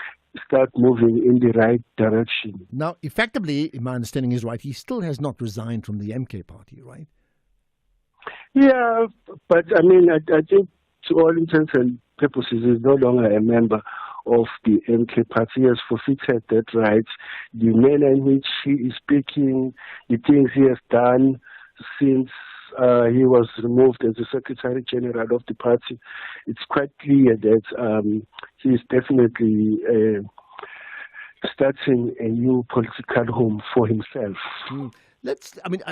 start moving in the right direction. Now, effectively, if my understanding is right, he still has not resigned from the MK party, right? Yeah, but I mean, I think to all intents and purposes, he's no longer a member of the MK party. He has forfeited that right. The manner in which he is speaking, the things he has done since he was removed as the Secretary General of the party, it's quite clear that he is definitely starting a new political home for himself.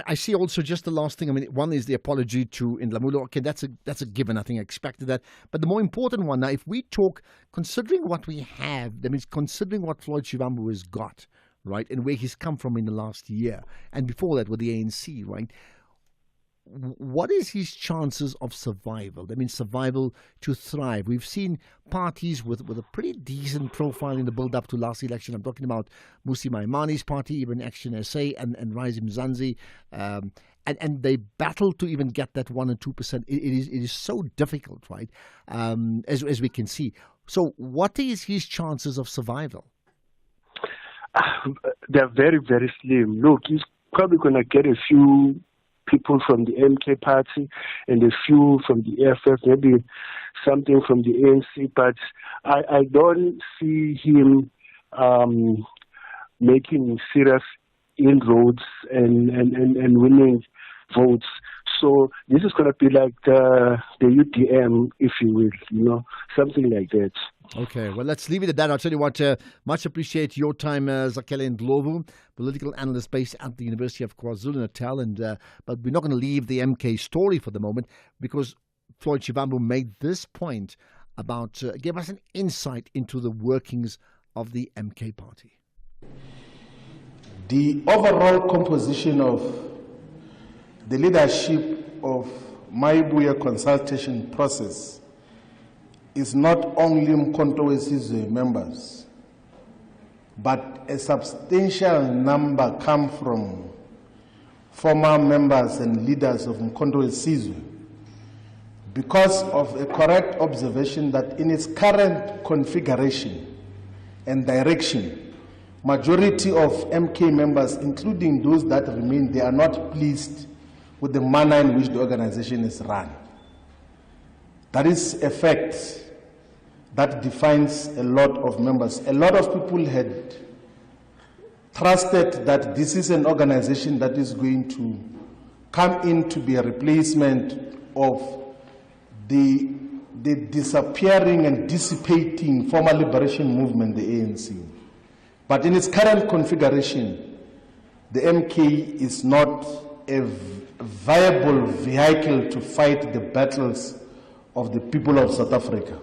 I see also just the last thing. One is the apology to Ndlamulo. Okay, that's a given. I think I expected that. But the more important one now, if we talk, considering what we have, that means considering what Floyd Shivambu has got, right, and where he's come from in the last year, and before that with the ANC, right, what is his chances of survival? That means survival to thrive. We've seen parties with a pretty decent profile in the build-up to last election. I'm talking about Mmusi Maimani's party, even Action SA, and Rise Mzansi. and they battle to even get that 1 and 2%. It is so difficult, right? As we can see. So, what is his chances of survival? They're very, very slim. Look, he's probably going to get a few people from the MK party and a few from the EFF, maybe something from the ANC, but I don't see him making serious inroads and winning votes. So this is going to be like the UDM, if you will, something like that. Okay, well, let's leave it at that. I'll tell you what, much appreciate your time, Zakhele Ndlovu, political analyst based at the University of KwaZulu-Natal. But we're not going to leave the MK story for the moment, because Floyd Shivambu made this point about, gave us an insight into the workings of the MK party. The overall composition of the leadership of Maibuya consultation process is not only Mkhonto weSizwe members, but a substantial number come from former members and leaders of Mkhonto weSizwe, because of a correct observation that in its current configuration and direction, majority of MK members, including those that remain, they are not pleased with the manner in which the organization is run. That is a fact that defines a lot of members. A lot of people had trusted that this is an organization that is going to come in to be a replacement of the disappearing and dissipating former liberation movement, the ANC. But in its current configuration, the MK is not a viable vehicle to fight the battles of the people of South Africa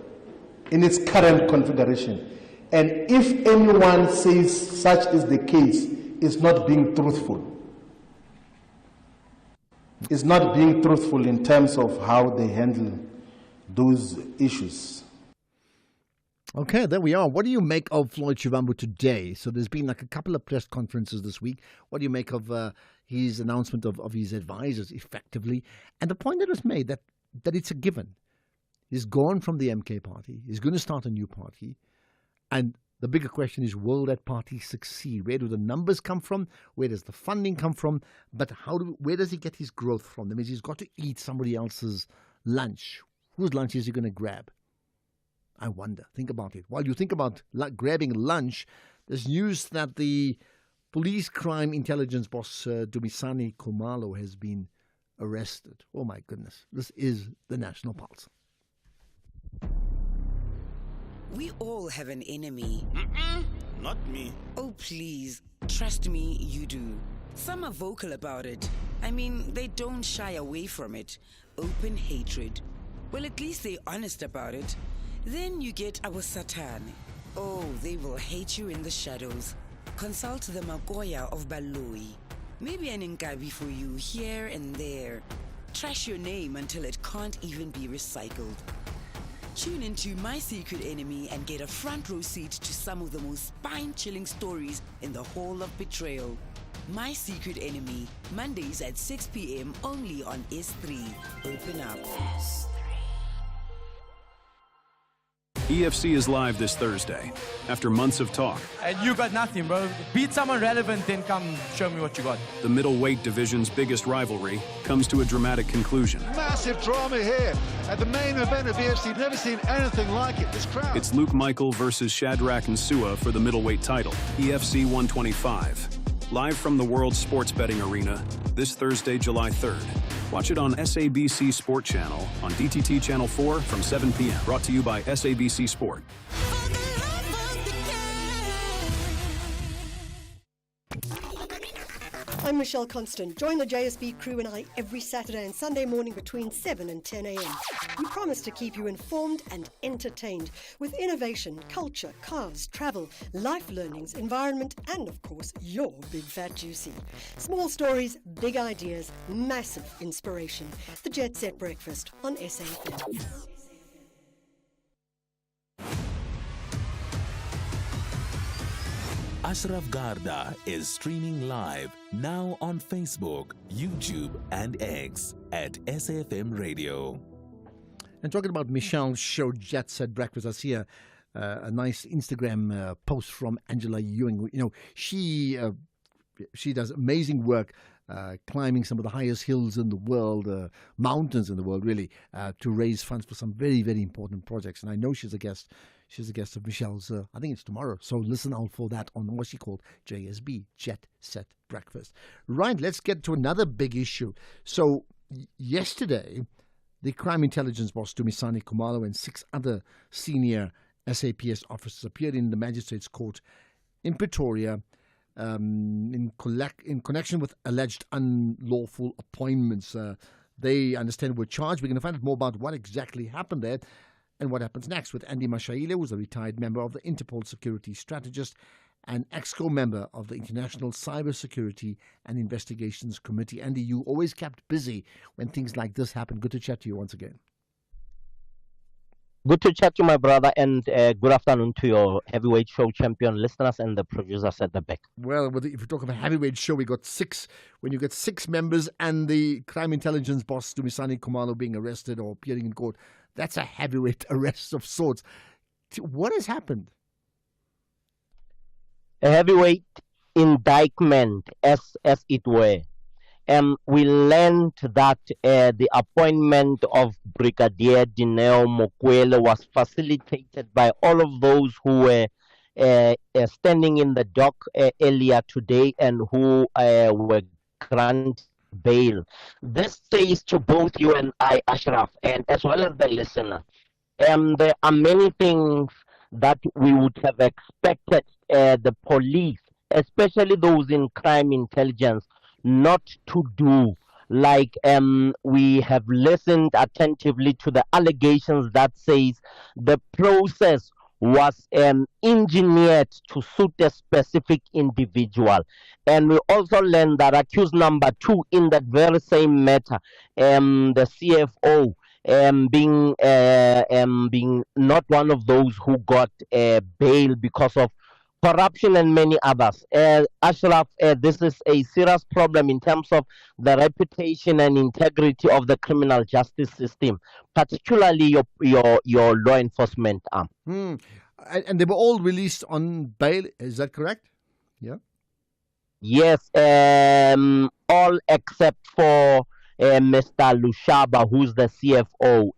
in its current configuration. And if anyone says such is the case, it's not being truthful. It's not being truthful in terms of how they handle those issues. Okay, there we are. What do you make of Floyd Shivambu today? So there's been like a couple of press conferences this week. What do you make of his announcement of his advisors, effectively? And the point that was made, that it's a given. He's gone from the MK party. He's going to start a new party. And the bigger question is, will that party succeed? Where do the numbers come from? Where does the funding come from? But where does he get his growth from? That means he's got to eat somebody else's lunch. Whose lunch is he going to grab? I wonder. Think about it. While you think about grabbing lunch, there's news that the police crime intelligence boss, Dumisani Khumalo, has been arrested. Oh my goodness. This is the National Pulse. We all have an enemy. Not me. Oh, please. Trust me, you do. Some are vocal about it. I mean, they don't shy away from it. Open hatred. Well, at least they're honest about it. Then you get our Satan. Oh, they will hate you in the shadows. Consult the Magoya of Baloi. Maybe an Nkabi for you here and there. Trash your name until it can't even be recycled. Tune into My Secret Enemy and get a front row seat to some of the most spine-chilling stories in the Hall of Betrayal. My Secret Enemy, Mondays at 6 p.m. only on S3. Open up. EFC is live this Thursday, after months of talk. And you got nothing, bro. Beat someone relevant, then come show me what you got. The middleweight division's biggest rivalry comes to a dramatic conclusion. Massive drama here at the main event of EFC. Never seen anything like it. This crowd. It's Luke Michael versus Shadrack Nsua for the middleweight title, EFC 125. Live from the World Sports Betting Arena, this Thursday, July 3rd. Watch it on SABC Sport Channel, on DTT Channel 4 from 7 p.m. Brought to you by SABC Sport. I'm Michelle Constant. Join the JSB crew and I every Saturday and Sunday morning between 7 and 10 a.m. We promise to keep you informed and entertained with innovation, culture, cars, travel, life learnings, environment, and of course, your big fat juicy. Small stories, big ideas, massive inspiration. The Jet Set Breakfast on SAFM. Ashraf Garda is streaming live now on Facebook, YouTube, and X at SAFM Radio. And talking about Michelle's show, Jet Set Breakfast, I see a nice Instagram post from Angela Ewing. You know, she does amazing work climbing some of the highest hills in the world, mountains in the world, really, to raise funds for some very, very important projects. And I know she's a guest. She's a guest of Michelle's, I think it's tomorrow. So listen out for that on what she called JSB, Jet Set Breakfast. Right, let's get to another big issue. So yesterday, the crime intelligence boss, Dumisani Khumalo, and 6 other senior SAPS officers appeared in the magistrate's court in Pretoria in connection with alleged unlawful appointments. They understand were charged. We're going to find out more about what exactly happened there and what happens next with Andy Mashaile, who's a retired member of the Interpol Security Strategist and EXCO member of the International Cybersecurity and Investigations Committee. Andy, you always kept busy when things like this happen. Good to chat to you once again. Good to chat to you, my brother, and good afternoon to your heavyweight show champion listeners and the producers at the back. Well, if you talk about heavyweight show, we got 6. When you get 6 members and the crime intelligence boss, Dumisani Khumalo, being arrested or appearing in court, that's a heavyweight arrest of sorts. What has happened? A heavyweight indictment, as it were. We learned that the appointment of Brigadier Dineo Mokwele was facilitated by all of those who were standing in the dock earlier today and who were granted bail. This says to both you and I, Ashraf, and as well as the listener, there are many things that we would have expected the police, especially those in crime intelligence, not to do. Like we have listened attentively to the allegations that says the process was engineered to suit a specific individual. And we also learned that accused number 2 in that very same matter, the CFO, being not one of those who got bail because of corruption and many others. Ashraf, this is a serious problem in terms of the reputation and integrity of the criminal justice system, particularly your law enforcement arm. And they were all released on bail, is that correct? Yeah. Yes, all except for Mr. Lushaba, who's the CFO,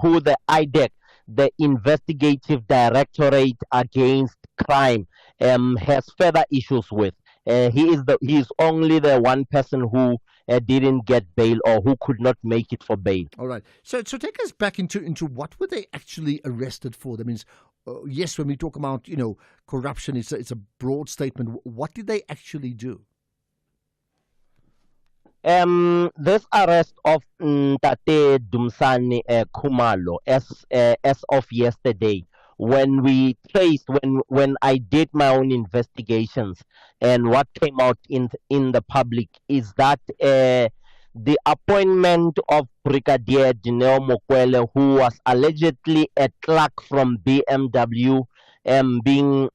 who the IDEC, the Investigative Directorate Against Crime, has further issues with. He is only the one person who didn't get bail or who could not make it for bail. All right. So take us back into what were they actually arrested for? That means, yes, when we talk about corruption, it's a broad statement. What did they actually do? This arrest of Tate Dumisani Khumalo as of yesterday, when I did my own investigations, and what came out in the public is that the appointment of Brigadier Dineo Mokwele, who was allegedly a clerk from BMW, being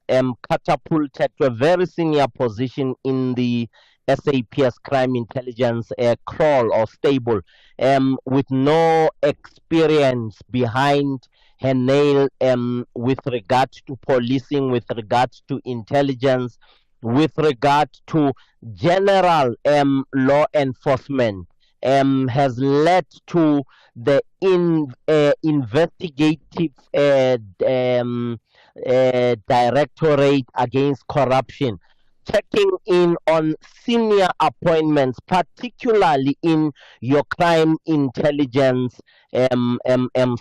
catapulted to a very senior position in the SAPS crime intelligence crawl or stable, with no experience behind her nail with regard to policing, with regard to intelligence, with regard to general law enforcement, has led to the investigative directorate against corruption checking in on senior appointments, particularly in your crime intelligence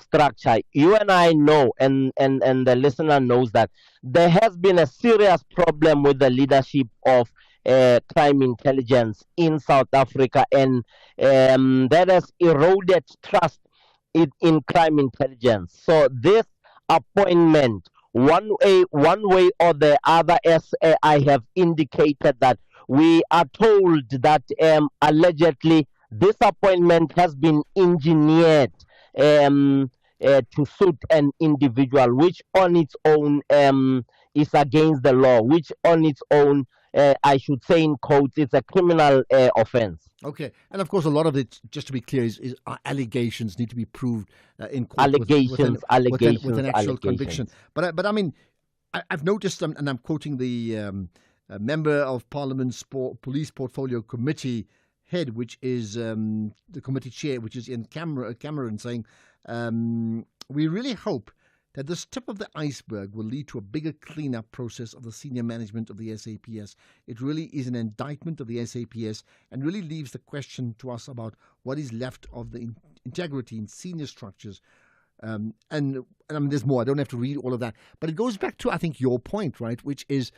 structure. You and I know, and the listener knows, that there has been a serious problem with the leadership of crime intelligence in South Africa, and that has eroded trust in crime intelligence. So this appointment, one way or the other, as I have indicated, that we are told that allegedly this appointment has been engineered to suit an individual, which on its own is against the law, which on its own, I should say in quotes, it's a criminal offense. Okay, and of course, a lot of it, just to be clear, is allegations need to be proved in court allegations, with an actual conviction. But I mean, I've noticed, and I'm quoting the member of Parliament's Police Portfolio Committee head, which is the committee chair, which is in Cameron, saying, "We really hope that this tip of the iceberg will lead to a bigger cleanup process of the senior management of the SAPS. It really is an indictment of the SAPS and really leaves the question to us about what is left of the integrity in senior structures." And I mean, there's more. I don't have to read all of that. But it goes back to, I think, your point, right, which is,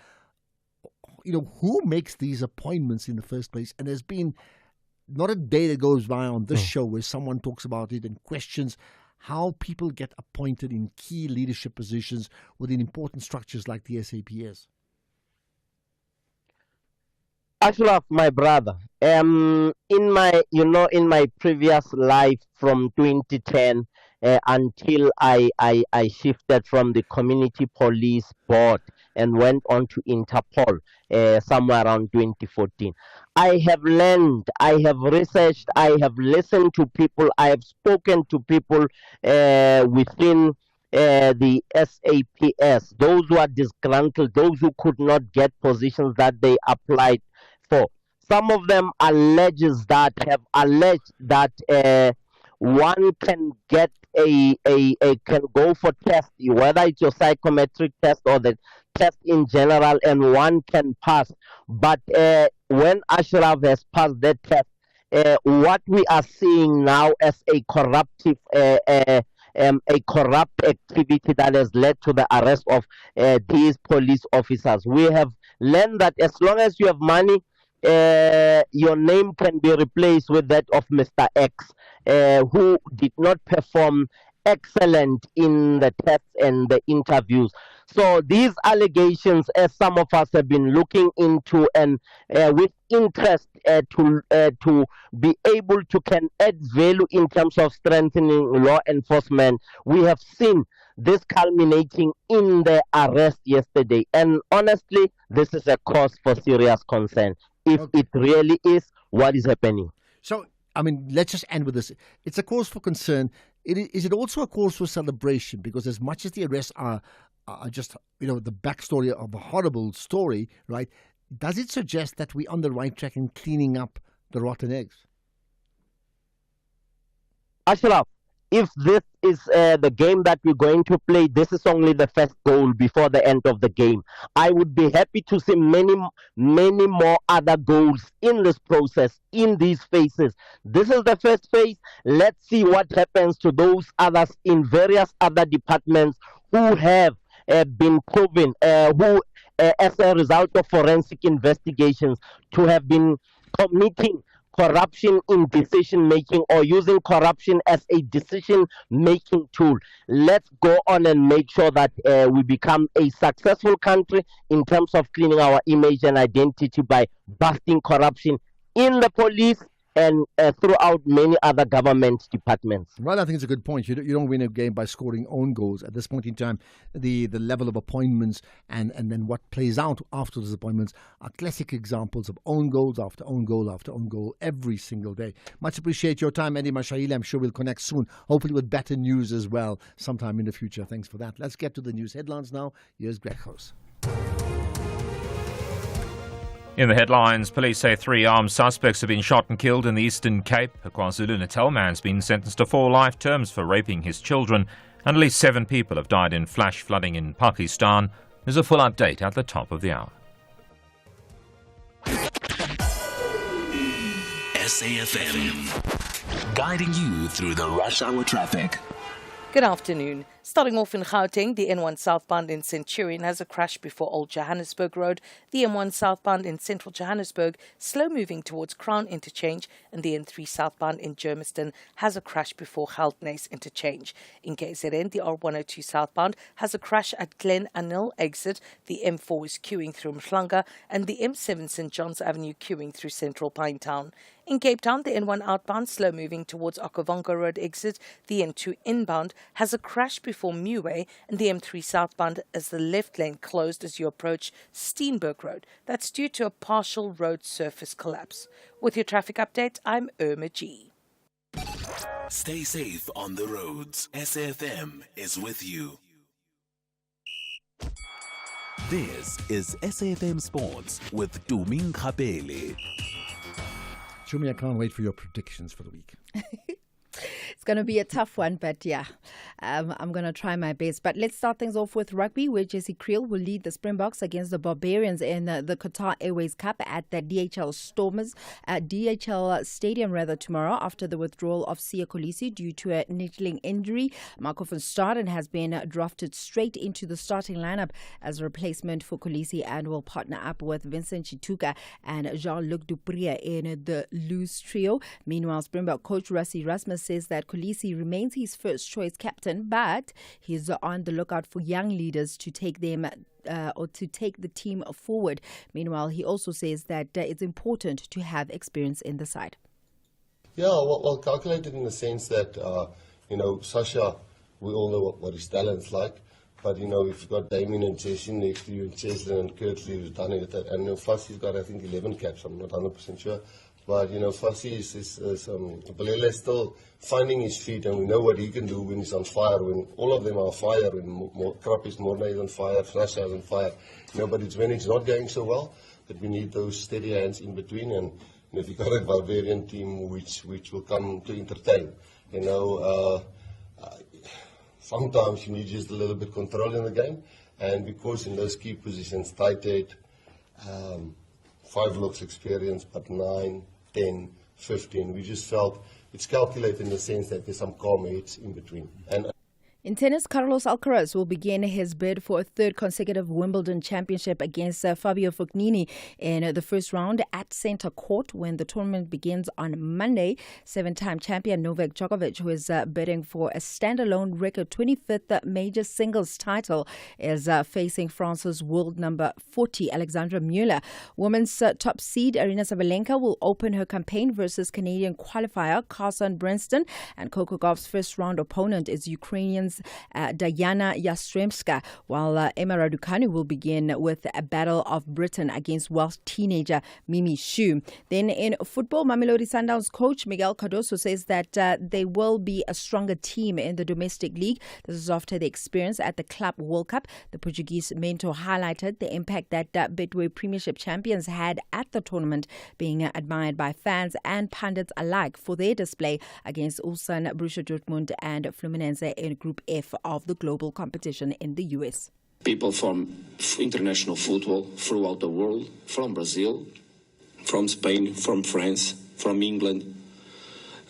who makes these appointments in the first place? And there's been not a day that goes by on this show where someone talks about it and questions how people get appointed in key leadership positions within important structures like the SAPS. Ashraf, my brother, in my previous life from 2010 until I shifted from the Community Police Board and went on to Interpol somewhere around 2014. I have learned, I have researched, I have listened to people, I have spoken to people within the SAPS, those who are disgruntled, those who could not get positions that they applied for. Some of them have alleged that one can get can go for test, whether it's your psychometric test or the test in general, and one can pass. But when Ashraf has passed that test, what we are seeing now as a corrupt activity that has led to the arrest of these police officers. We have learned that as long as you have money, your name can be replaced with that of Mr. X, who did not perform excellent in the tests and the interviews. So these allegations, as some of us have been looking into and with interest to be able to can add value in terms of strengthening law enforcement, we have seen this culminating in the arrest yesterday. And honestly, this is a cause for serious concern. If it really is what is happening. So, I mean, let's just end with this. It's a cause for concern. Is it also a cause for celebration? Because as much as the arrests are just, the backstory of a horrible story, right? Does it suggest that we're on the right track in cleaning up the rotten eggs? Ashraf, if this is the game that we're going to play, this is only the first goal before the end of the game. I would be happy to see many more other goals in this process, in these phases. This is the first phase. Let's see what happens to those others in various other departments who have been proven, who as a result of forensic investigations, to have been committing corruption in decision making or using corruption as a decision making tool. Let's go on and make sure that we become a successful country in terms of cleaning our image and identity by busting corruption in the police and throughout many other government departments. Well, I think it's a good point. You don't win a game by scoring own goals. At this point in time, the level of appointments and then what plays out after those appointments are classic examples of own goals after own goal after own goal every single day. Much appreciate your time, Andy Mashahile. I'm sure we'll connect soon, hopefully with better news as well sometime in the future. Thanks for that. Let's get to the news headlines now. Here's Greg House. In the headlines, police say 3 armed suspects have been shot and killed in the Eastern Cape. A KwaZulu-Natal man's been sentenced to 4 life terms for raping his children, and at least 7 people have died in flash flooding in Pakistan. There's a full update at the top of the hour. SAFM, guiding you through the rush hour traffic. Good afternoon. Starting off in Gauteng, the N1 southbound in Centurion has a crash before Old Johannesburg Road. The M1 southbound in Central Johannesburg, slow moving towards Crown Interchange, and the N3 southbound in Germiston has a crash before Geldnys Interchange. In KZN, the R102 southbound has a crash at Glen Anil exit. The M4 is queuing through Mhlanga, and the M7 St. John's Avenue queuing through Central Pinetown. In Cape Town, the N1 outbound slow moving towards Okavango Road exit. The N2 inbound has a crash before Muway, and the M3 southbound as the left lane closed as you approach Steenberg Road. That's due to a partial road surface collapse. With your traffic update, I'm Irma G. Stay safe on the roads. SAFM is with you. This is SAFM Sports with Tuming Khapele. Shumi, I can't wait for your predictions for the week. It's going to be a tough one, but yeah, I'm going to try my best. But let's start things off with rugby, where Jesse Creel will lead the Springboks against the Barbarians in the Qatar Airways Cup at the DHL Stadium tomorrow after the withdrawal of Siya Kolisi due to a niggling injury. Marco van Staden has been drafted straight into the starting lineup as a replacement for Kolisi and will partner up with Vincent Chituka and Jean-Luc Dupree in the loose trio. Meanwhile, Springbok coach Rassie Erasmus says that Kolisi remains his first choice captain, but he's on the lookout for young leaders to take them or to take the team forward. Meanwhile, he also says that it's important to have experience in the side. Yeah, well calculated in the sense that, Sasha, we all know what his talent's like. But, if you've got Damien and Jesse next to you, and Cheslin and Kirtley who's done it, and Fassie's got, I think, 11 caps, I'm not 100% sure. But, Fassie Balele still finding his feet, and we know what he can do when he's on fire, when all of them are on fire, when Krapis Morne is on fire, Frasha is on fire. But it's when it's not going so well that we need those steady hands in between. And if you've got a Barbarian team which will come to entertain, sometimes you need just a little bit control in the game. And because in those key positions, tight head, 5 looks experience, but 9, 10, 15. We just felt it's calculated in the sense that there's some calm heads in between. And in tennis, Carlos Alcaraz will begin his bid for a third consecutive Wimbledon championship against Fabio Fognini in the first round at Centre Court when the tournament begins on Monday. 7-time champion Novak Djokovic, who is bidding for a standalone record 25th major singles title, is facing France's world number 40, Alexandra Mueller. Women's top seed Aryna Sabalenka will open her campaign versus Canadian qualifier Carson Brenston, and Coco Gauff's first round opponent is Ukrainian's Diana Yastremska, while Emma Raducanu will begin with a battle of Britain against Welsh teenager Mimi Xu. Then in football, Mamelodi Sundowns coach Miguel Cardoso says that they will be a stronger team in the domestic league. This is after the experience at the Club World Cup. The Portuguese mentor highlighted the impact that Betway Premiership champions had at the tournament, being admired by fans and pundits alike for their display against Ulsan, Borussia Dortmund and Fluminense in Group F of the global competition in the US. People from international football throughout the world, from Brazil, from Spain, from France, from England,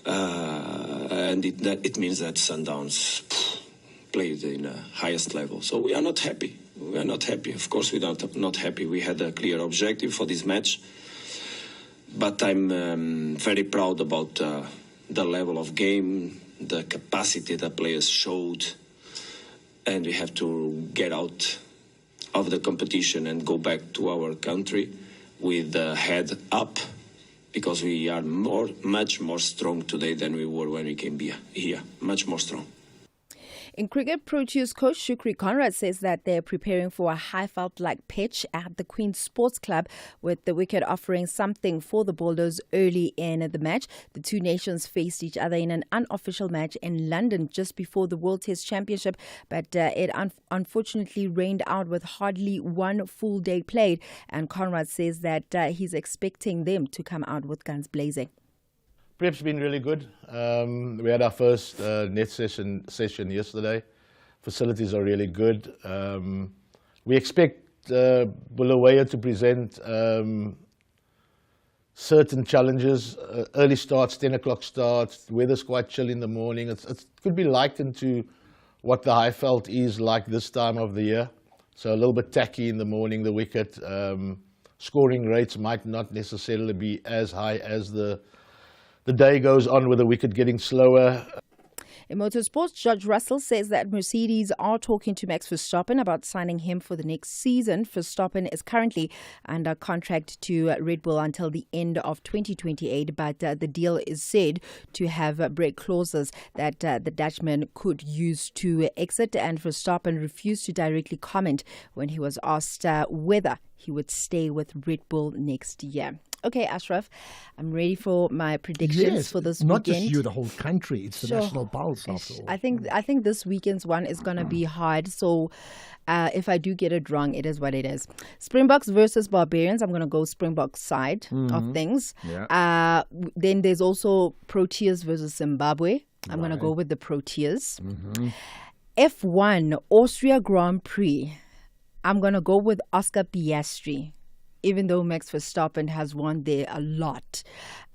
and it means that Sundowns played in the highest level. So we are not happy. We are not happy. Of course, we are not happy. We had a clear objective for this match, but I'm very proud about the level of game, the capacity that players showed, and we have to get out of the competition and go back to our country with the head up, because we are much more strong today than we were when we came here, much more strong. In cricket, Proteas coach Shukri Conrad says that they're preparing for a high-felt-like pitch at the Queen's Sports Club, with the wicket offering something for the bowlers early in the match. The two nations faced each other in an unofficial match in London just before the World Test Championship, but it unfortunately rained out with hardly one full day played, and Conrad says that he's expecting them to come out with guns blazing. Prep's been really good. We had our first net session yesterday. Facilities are really good. We expect Bulawayo to present certain challenges. Early starts, 10 o'clock starts. The weather's quite chill in the morning. It could be likened to what the Highveld is like this time of the year. So a little bit tacky in the morning, the wicket. Scoring rates might not necessarily be as high as the day goes on with the wicket getting slower. In motorsports, George Russell says that Mercedes are talking to Max Verstappen about signing him for the next season. Verstappen is currently under contract to Red Bull until the end of 2028, but the deal is said to have break clauses that the Dutchman could use to exit, and Verstappen refused to directly comment when he was asked whether he would stay with Red Bull next year. Okay, Ashraf, I'm ready for my predictions for this not weekend. Not just you, the whole country. It's the national pulse, after all. I think this weekend's one is going to be hard. So if I do get it wrong, it is what it is. Springboks versus Barbarians. I'm going to go Springboks side of things. Yeah. Then there's also Proteas versus Zimbabwe. I'm going to go with the Proteas. F1 Austria Grand Prix. I'm going to go with Oscar Piastri, even though Max Verstappen has won there a lot.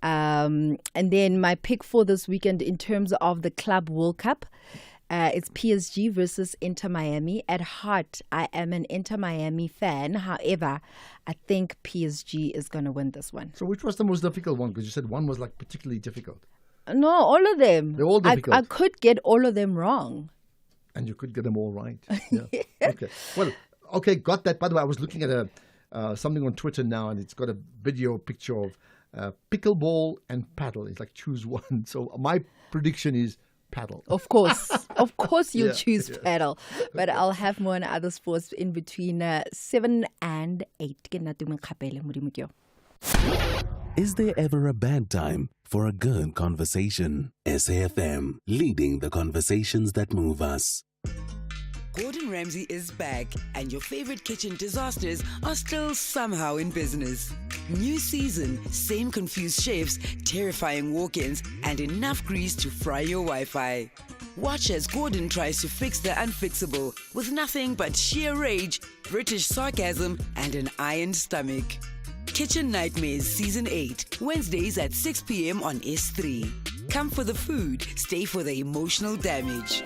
And then my pick for this weekend in terms of the Club World Cup, it's PSG versus Inter Miami. At heart, I am an Inter Miami fan. However, I think PSG is going to win this one. So which was the most difficult one? Because you said one was like particularly difficult. No, all of them. They're all difficult. I could get all of them wrong. And you could get them all right. Yeah. Okay. Well, okay, got that. By the way, I was looking at something on Twitter now, and it's got a video picture of pickleball and paddle. It's like choose one. So my prediction is paddle. Of course you'll choose paddle. But I'll have more on other sports in between 7 and 8. Is there ever a bad time for a good conversation? SAFM, leading the conversations that move us. Gordon Ramsay is back, and your favorite kitchen disasters are still somehow in business. New season, same confused chefs, terrifying walk-ins, and enough grease to fry your Wi-Fi. Watch as Gordon tries to fix the unfixable with nothing but sheer rage, British sarcasm, and an iron stomach. Kitchen Nightmares Season 8, Wednesdays at 6 p.m. on S3. Come for the food, stay for the emotional damage.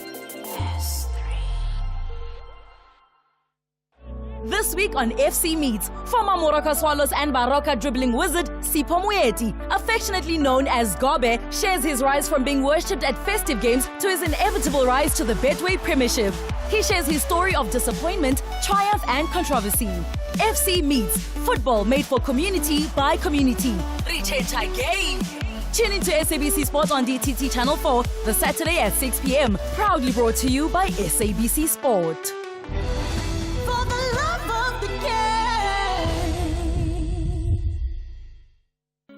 This week on FC Meets, former Moroka Swallows and Baroka dribbling wizard Sipho Moeti, affectionately known as Gobe, shares his rise from being worshipped at festive games to his inevitable rise to the Betway Premiership. He shares his story of disappointment, triumph and controversy. FC Meets, football made for community by community. Richard game. Tune into SABC Sport on DTT Channel 4, the Saturday at 6 p.m. Proudly brought to you by SABC Sport.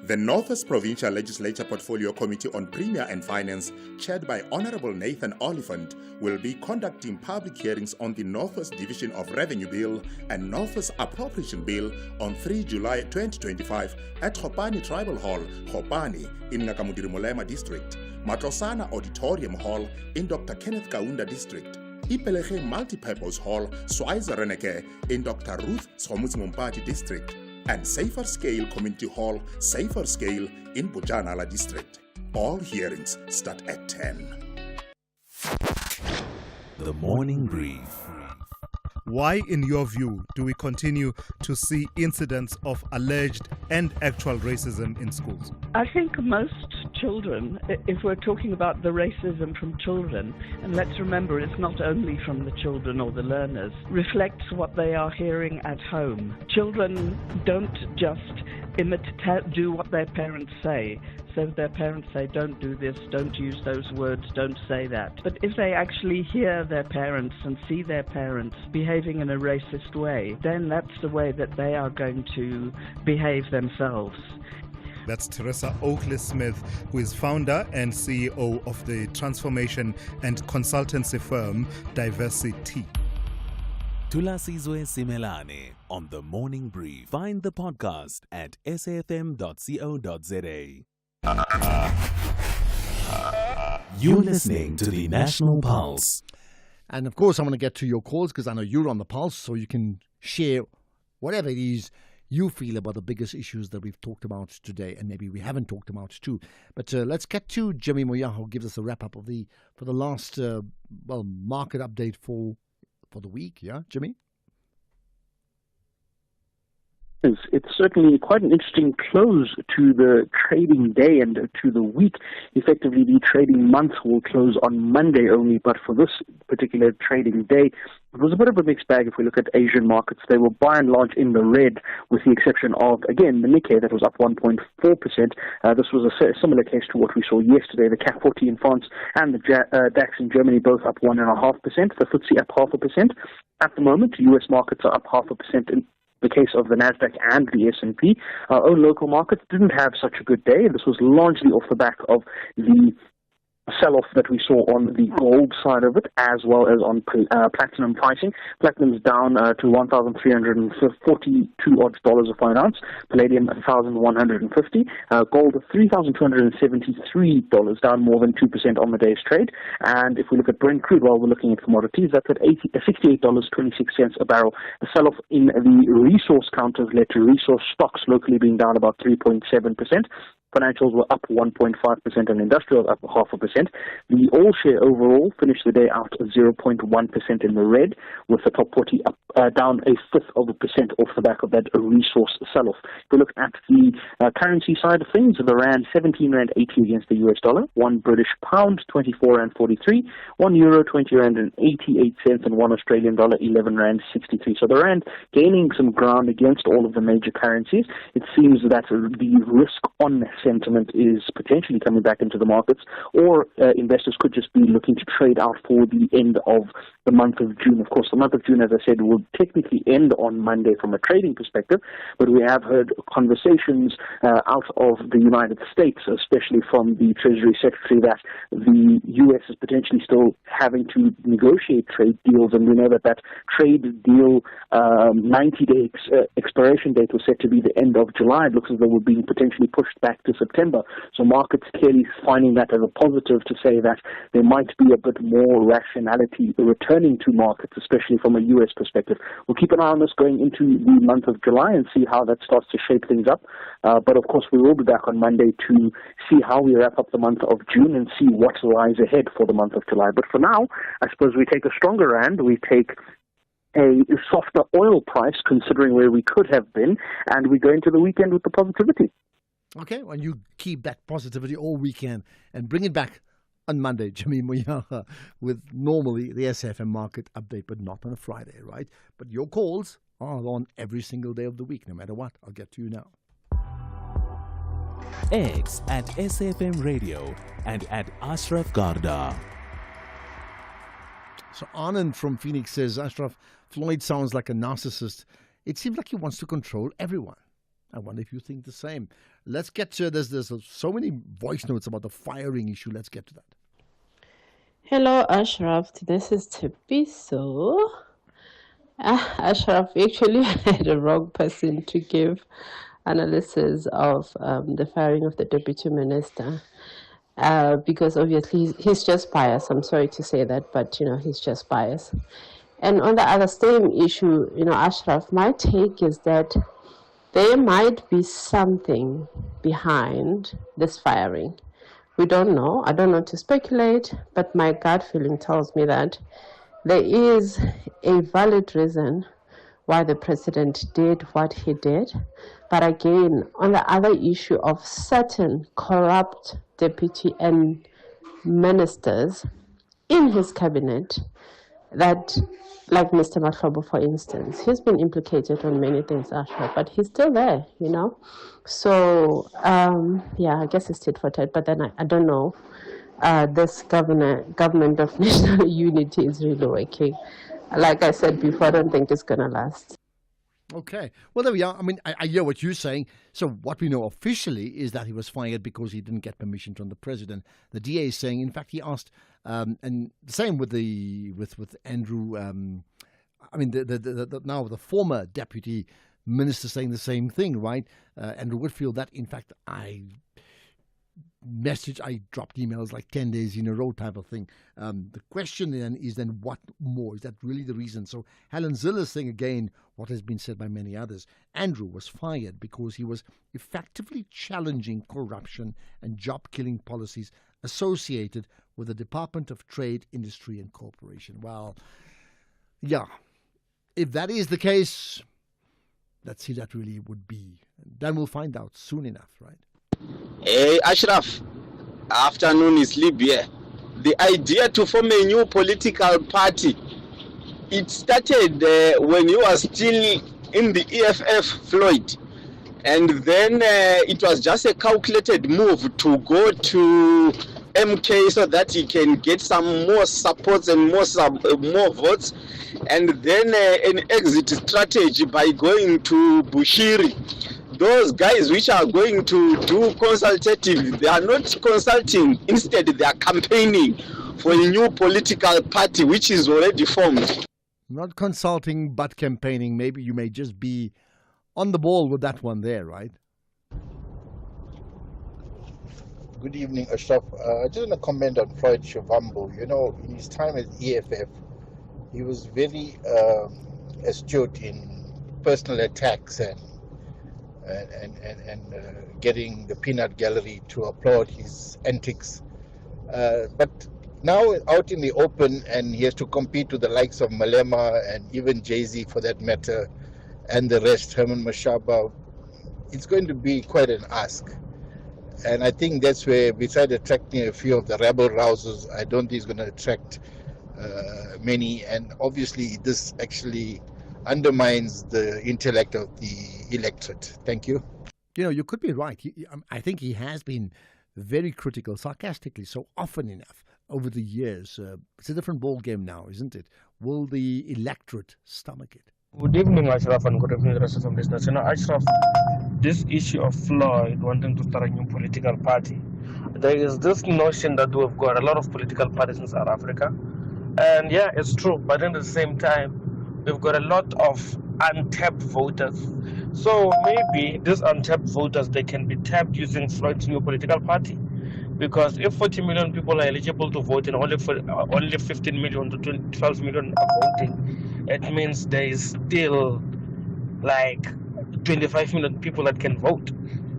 The Northwest Provincial Legislature Portfolio Committee on Premier and Finance, chaired by Honorable Nathan Oliphant, will be conducting public hearings on the Northwest Division of Revenue Bill and Northwest Appropriation Bill on 3 July 2025 at Khopane Tribal Hall, Khopane, in Nakamudiri Molema District, Matlosana Auditorium Hall in Dr. Kenneth Kaunda District, Ipelege Multipurpose Hall, Schweizer Reneke in Dr. Ruth Somutsimompati District, and Safer Scale Community Hall, Safer Scale in Bujanala District. All hearings start at 10. The Morning Brief. Why, in your view, do we continue to see incidents of alleged and actual racism in schools? I think most children, if we're talking about the racism from children, and let's remember it's not only from the children or the learners, reflects what they are hearing at home. Children don't just do what their parents say. So if their parents say, don't do this, don't use those words, don't say that. But if they actually hear their parents and see their parents behaving in a racist way, then that's the way that they are going to behave themselves. That's Teresa Oakley-Smith, who is founder and CEO of the transformation and consultancy firm Diversity. Thulasizwe Simelane on The Morning Brief. Find the podcast at safm.co.za. You're listening to the National Pulse. And of course, I want to get to your calls because I know you're on the pulse, so you can share whatever it is you feel about the biggest issues that we've talked about today, and maybe we haven't talked about too. But let's get to Jimmy Moya, who gives us a wrap up of the last market update for the week. Yeah, Jimmy. It's certainly quite an interesting close to the trading day and to the week. Effectively, the trading month will close on Monday only, but for this particular trading day, it was a bit of a mixed bag. If we look at Asian markets, they were by and large in the red, with the exception of, again, the Nikkei that was up 1.4%. This was a similar case to what we saw yesterday. The CAC 40 in France and the DAX in Germany both up 1.5%. The FTSE up 0.5%. At the moment, US markets are up 0.5% in the case of the Nasdaq and the S&P. Our own local markets didn't have such a good day. This was largely off the back of the sell-off that we saw on the gold side of it, as well as on platinum pricing. Platinum's down to $1,342 odd of an ounce. Palladium $1,150. Gold $3,273, down more than 2% on the day's trade. And if we look at Brent crude, while we're looking at commodities, that's at $68.26 a barrel. The sell-off in the resource counters led to resource stocks locally being down about 3.7%. Financials were up 1.5% and industrials up 0.5%. The all share overall finished the day out 0.1% in the red, with the top 40 up, down 0.5% off the back of that resource sell-off. If we look at the currency side of things, the rand 17 rand 80 against the US dollar, 1 British pound 24 rand 43, 1 euro 20 rand and 88 cents, and 1 Australian dollar 11 rand 63. So the rand gaining some ground against all of the major currencies. It seems that the risk on sentiment is potentially coming back into the markets, or investors could just be looking to trade out for the end of the month of June. Of course, the month of June, as I said, will technically end on Monday from a trading perspective, but we have heard conversations out of the United States, especially from the Treasury Secretary, that the U.S. is potentially still having to negotiate trade deals, and we know that that trade deal 90-day expiration date was set to be the end of July. It looks as though we're being potentially pushed back to September. So markets clearly finding that as a positive to say that there might be a bit more rationality returning to markets, especially from a U.S. perspective. We'll keep an eye on this going into the month of July and see how that starts to shape things up. But of course, we will be back on Monday to see how we wrap up the month of June and see what lies ahead for the month of July. But for now, I suppose we take a stronger rand, we take a softer oil price considering where we could have been, and we go into the weekend with the positivity. Okay, well, you keep that positivity all weekend and bring it back on Monday, Jimmy Moya, with normally the SAFM market update, but not on a Friday, right? But your calls are on every single day of the week, no matter what. I'll get to you now. X at SAFM Radio and at Ashraf Garda. So Anand from Phoenix says, Ashraf, Floyd sounds like a narcissist. It seems like he wants to control everyone. I wonder if you think the same. Let's get to there's so many voice notes about the firing issue. Let's get to that. Hello, Ashraf. This is Tipiso. Ashraf, actually had the wrong person to give analysis of the firing of the deputy minister. Because obviously he's just biased. I'm sorry to say that, but he's just biased. And on the other same issue, Ashraf, my take is that there might be something behind this firing. We don't know. I don't know to speculate, but my gut feeling tells me that there is a valid reason why the president did what he did. But again, on the other issue of certain corrupt deputy and ministers in his cabinet, that, like Mr. Mahlobo, for instance, he's been implicated on many things, Ashraf, but he's still there, So, I guess it's tit for tat, but then I don't know. This government of national unity is really working. Like I said before, I don't think it's going to last. Okay. Well, there we are. I mean, I hear what you're saying. So what we know officially is that he was fired because he didn't get permission from the president. The DA is saying, in fact, he asked, and the same with Andrew. Now the former deputy minister saying the same thing, right? Andrew Whitfield. That in fact, message, I dropped emails like 10 days in a row type of thing. The question then is what more? Is that really the reason? So Helen Zille's thing, again, what has been said by many others. Andrew was fired because he was effectively challenging corruption and job-killing policies associated with the Department of Trade, Industry and Corporation. Well, yeah, if that is the case, let's see that really would be. Then we'll find out soon enough, right? Hey, Ashraf. Afternoon is Libya. The idea to form a new political party, it started when you were still in the EFF, Floyd. And then it was just a calculated move to go to MK so that he can get some more supports and more votes. And then an exit strategy by going to Bushiri. Those guys which are going to do consultative, they are not consulting. Instead, they are campaigning for a new political party which is already formed. Not consulting, but campaigning. Maybe you may just be on the ball with that one there, right? Good evening, Ashraf. I just want to comment on Floyd Shivambu. You know, in his time at EFF, he was very astute in personal attacks and getting the peanut gallery to applaud his antics. But now out in the open, and he has to compete with the likes of Malema and even Jay-Z for that matter, and the rest, Herman Mashaba, it's going to be quite an ask. And I think that's where, besides attracting a few of the rebel rousers, I don't think he's going to attract many. And obviously, this actually undermines the intellect of the electorate. Thank you. You know, you could be right. I think he has been very critical, sarcastically, so often enough over the years. It's a different ball game now, isn't it? Will the electorate stomach it? Good evening, Ashraf, and good evening, the rest of the listeners. You know, Ashraf, this issue of Floyd wanting to start a new political party, there is this notion that we've got a lot of political parties in South Africa. And yeah, it's true. But at the same time, we've got a lot of untapped voters. So maybe these untapped voters, they can be tapped using Floyd's new political party. Because if 40 million people are eligible to vote and only 15 million to 12 million are voting, it means there is still like 25 million people that can vote.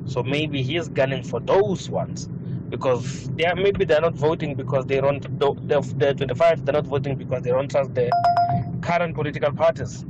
So maybe he is gunning for those ones. Because maybe they're not voting because they're 25, they're not voting because they don't trust the current political parties.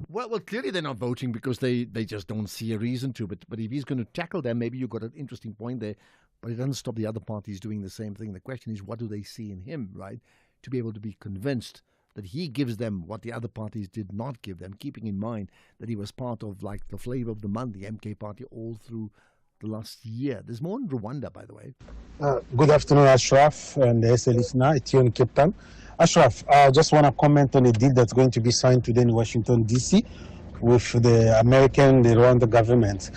Well, clearly they're not voting because they just don't see a reason to. But if he's going to tackle them, maybe you've got an interesting point there. But it doesn't stop the other parties doing the same thing. The question is, what do they see in him, right? To be able to be convinced that he gives them what the other parties did not give them, keeping in mind that he was part of like the flavor of the month, the MK party, all through the last year. There's more in Rwanda, by the way. Good afternoon, Ashraf and the SA listener. It's here in Cape Town. Ashraf, I just want to comment on a deal that's going to be signed today in Washington, D.C. with the American, the Rwanda government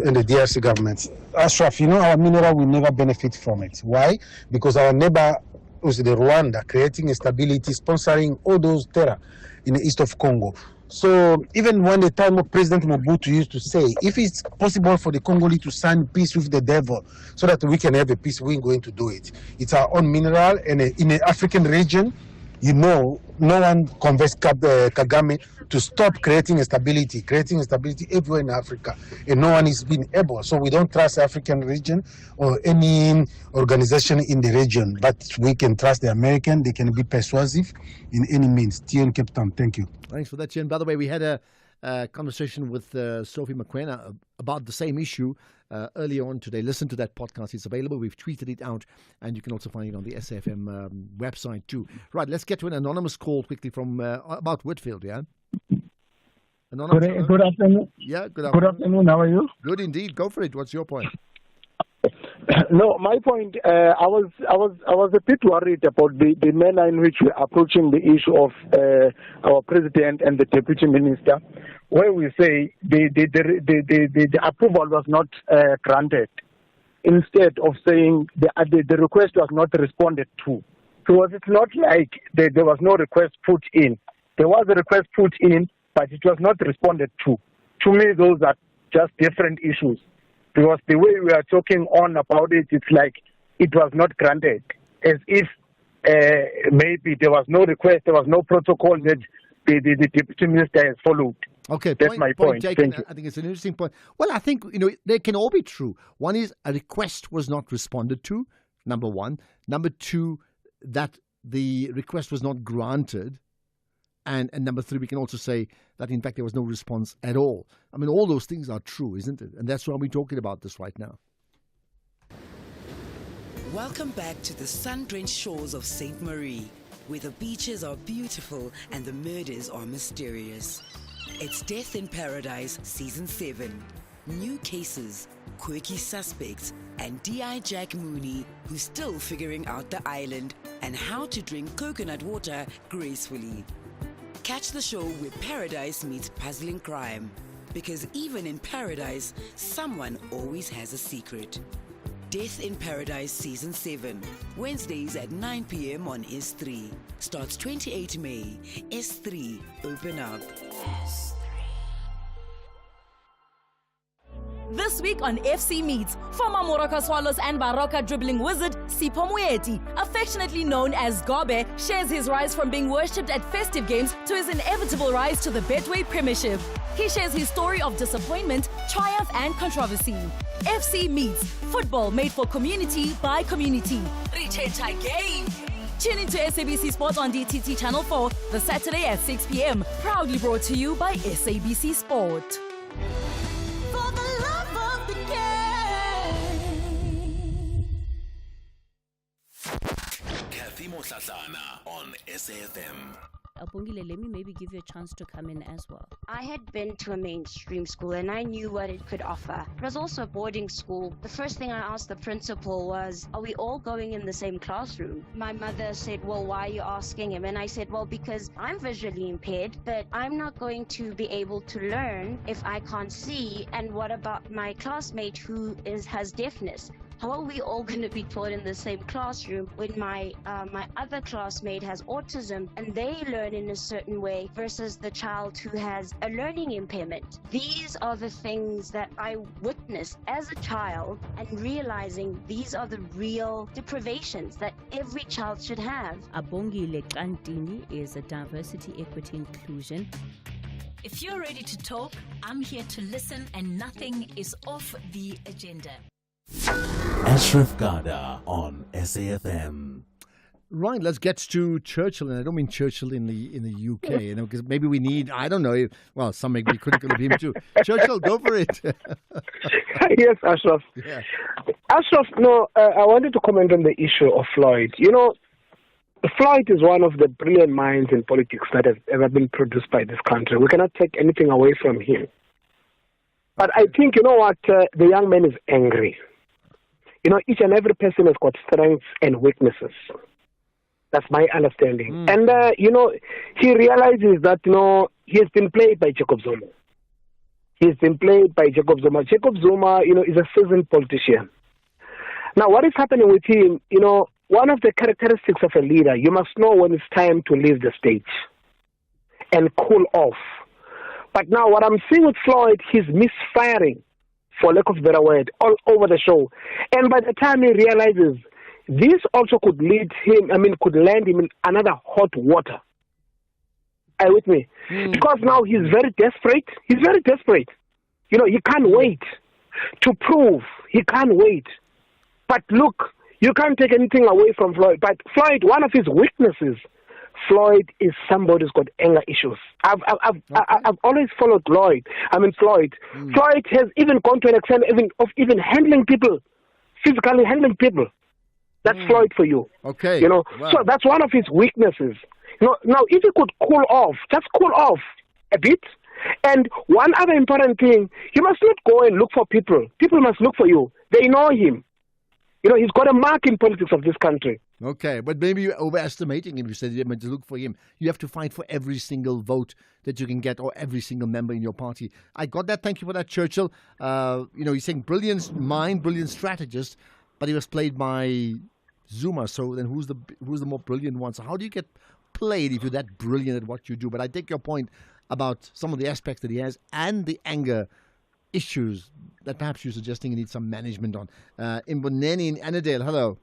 and the DRC government. Ashraf, you know our mineral will never benefit from it. Why? Because our neighbor was the Rwanda, creating instability, sponsoring all those terror in the east of Congo. So even when the time of President Mobutu used to say, if it's possible for the Congolese to sign peace with the devil so that we can have a peace, we're going to do it. It's our own mineral, and in an African region, you know, no one convinced Kagame to stop creating instability everywhere in Africa, and no one is being able. So we don't trust the African region or any organization in the region, but we can trust the American. They can be persuasive in any means. Tian Cape Town, thank you. Thanks for that, Jen. By the way, we had a conversation with Sophie Mokoena about the same issue earlier on today. Listen to that podcast. It's available. We've tweeted it out, and you can also find it on the SAFM website too. Right, let's get to an anonymous call quickly from about Whitfield, yeah? Anonymous, good afternoon. Yeah, good afternoon. Good afternoon. How are you? Good indeed. Go for it. What's your point? No, my point. I was a bit worried about the manner in which we're approaching the issue of our president and the deputy minister, where we say the approval was not granted, instead of saying the request was not responded to. So it's not like there was no request put in. There was a request put in, but it was not responded to. To me, those are just different issues. Because the way we are talking on about it, it's like it was not granted, as if maybe there was no request, there was no protocol that the deputy minister has followed. Okay, that's my point. Taken. Thank you. I think it's an interesting point. Well, I think they can all be true. One is a request was not responded to. Number one. Number two, that the request was not granted. And number three, we can also say that, in fact, there was no response at all. I mean, all those things are true, isn't it? And that's why we're talking about this right now. Welcome back to the sun-drenched shores of St. Marie, where the beaches are beautiful and the murders are mysterious. It's Death in Paradise Season 7. New cases, quirky suspects, and D.I. Jack Mooney, who's still figuring out the island and how to drink coconut water gracefully. Catch the show where paradise meets puzzling crime, because even in paradise, someone always has a secret. Death in Paradise Season 7, Wednesdays at 9 p.m. on S3. Starts 28 May. S3, open up. This week on FC Meets, former Moroka Swallows and Baroka dribbling wizard Sipho Moeti, affectionately known as Gobe, shares his rise from being worshipped at festive games to his inevitable rise to the Betway Premiership. He shares his story of disappointment, triumph and controversy. FC Meets, football made for community by community. Richard game. Tune into SABC Sport on DTT Channel 4, the Saturday at 6 p.m. Proudly brought to you by SABC Sport. Kathy Mohlahlana on SAFM. Abongile, let me maybe give you a chance to come in as well. I had been to a mainstream school and I knew what it could offer. It was also a boarding school. The first thing I asked the principal was, are we all going in the same classroom? My mother said, well, why are you asking him? And I said, well, because I'm visually impaired, but I'm not going to be able to learn if I can't see. And what about my classmate who has deafness? How are we all going to be taught in the same classroom when my other classmate has autism and they learn in a certain way versus the child who has a learning impairment? These are the things that I witnessed as a child, and realizing these are the real deprivations that every child should have. Abongile Kantini is a diversity, equity, inclusion. If you're ready to talk, I'm here to listen, and nothing is off the agenda. Ashraf Garda on SAFM. Right, let's get to Churchill, and I don't mean Churchill in the UK, because maybe we need, I don't know, well, some may be critical of him too. Churchill, go for it. Yes, Ashraf. Yeah. Ashraf, I wanted to comment on the issue of Floyd. Floyd is one of the brilliant minds in politics that has ever been produced by this country. We cannot take anything away from him. But I think, the young man is angry. Each and every person has got strengths and weaknesses. That's my understanding. And, he realizes that, he has been played by Jacob Zuma. He's been played by Jacob Zuma. Jacob Zuma, is a seasoned politician. Now, what is happening with him, one of the characteristics of a leader, you must know when it's time to leave the stage and cool off. But now what I'm seeing with Floyd, he's misfiring, for lack of a better word, all over the show. And by the time he realizes, this also could land him in another hot water. Are you with me? Because now he's very desperate. He's very desperate. He can't wait to prove. He can't wait. But look, you can't take anything away from Floyd. But Floyd, one of his weaknesses, Floyd is somebody who's got anger issues. I've always followed Floyd. Floyd has even gone to an extent of even handling people, physically handling people. That's Floyd for you. Okay. Wow. So that's one of his weaknesses. Now, if you could cool off, just cool off a bit. And one other important thing, you must not go and look for people. People must look for you. They know him. He's got a mark in politics of this country. Okay, but maybe you're overestimating him. You said you're meant to look for him. You have to fight for every single vote that you can get, or every single member in your party. I got that. Thank you for that, Churchill. He's saying brilliant mind, brilliant strategist, but he was played by Zuma. So then who's the more brilliant one? So how do you get played if you're that brilliant at what you do? But I take your point about some of the aspects that he has and the anger issues that perhaps you're suggesting you need some management on. Imboneni in Annandale, hello.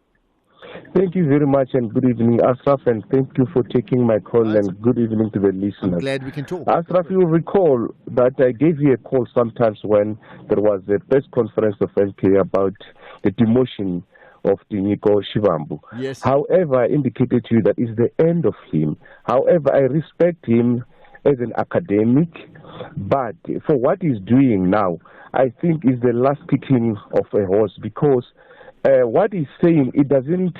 Thank you very much and good evening, Ashraf, and thank you for taking my call and good evening to the listeners. I'm glad we can talk. Ashraf, you will recall that I gave you a call sometimes when there was a press conference of MK about the demotion of Diniko Shivambu. Yes. However, I indicated to you that it's the end of him. However, I respect him as an academic, but for what he's doing now, I think is the last kicking of a horse, because what he's saying, it doesn't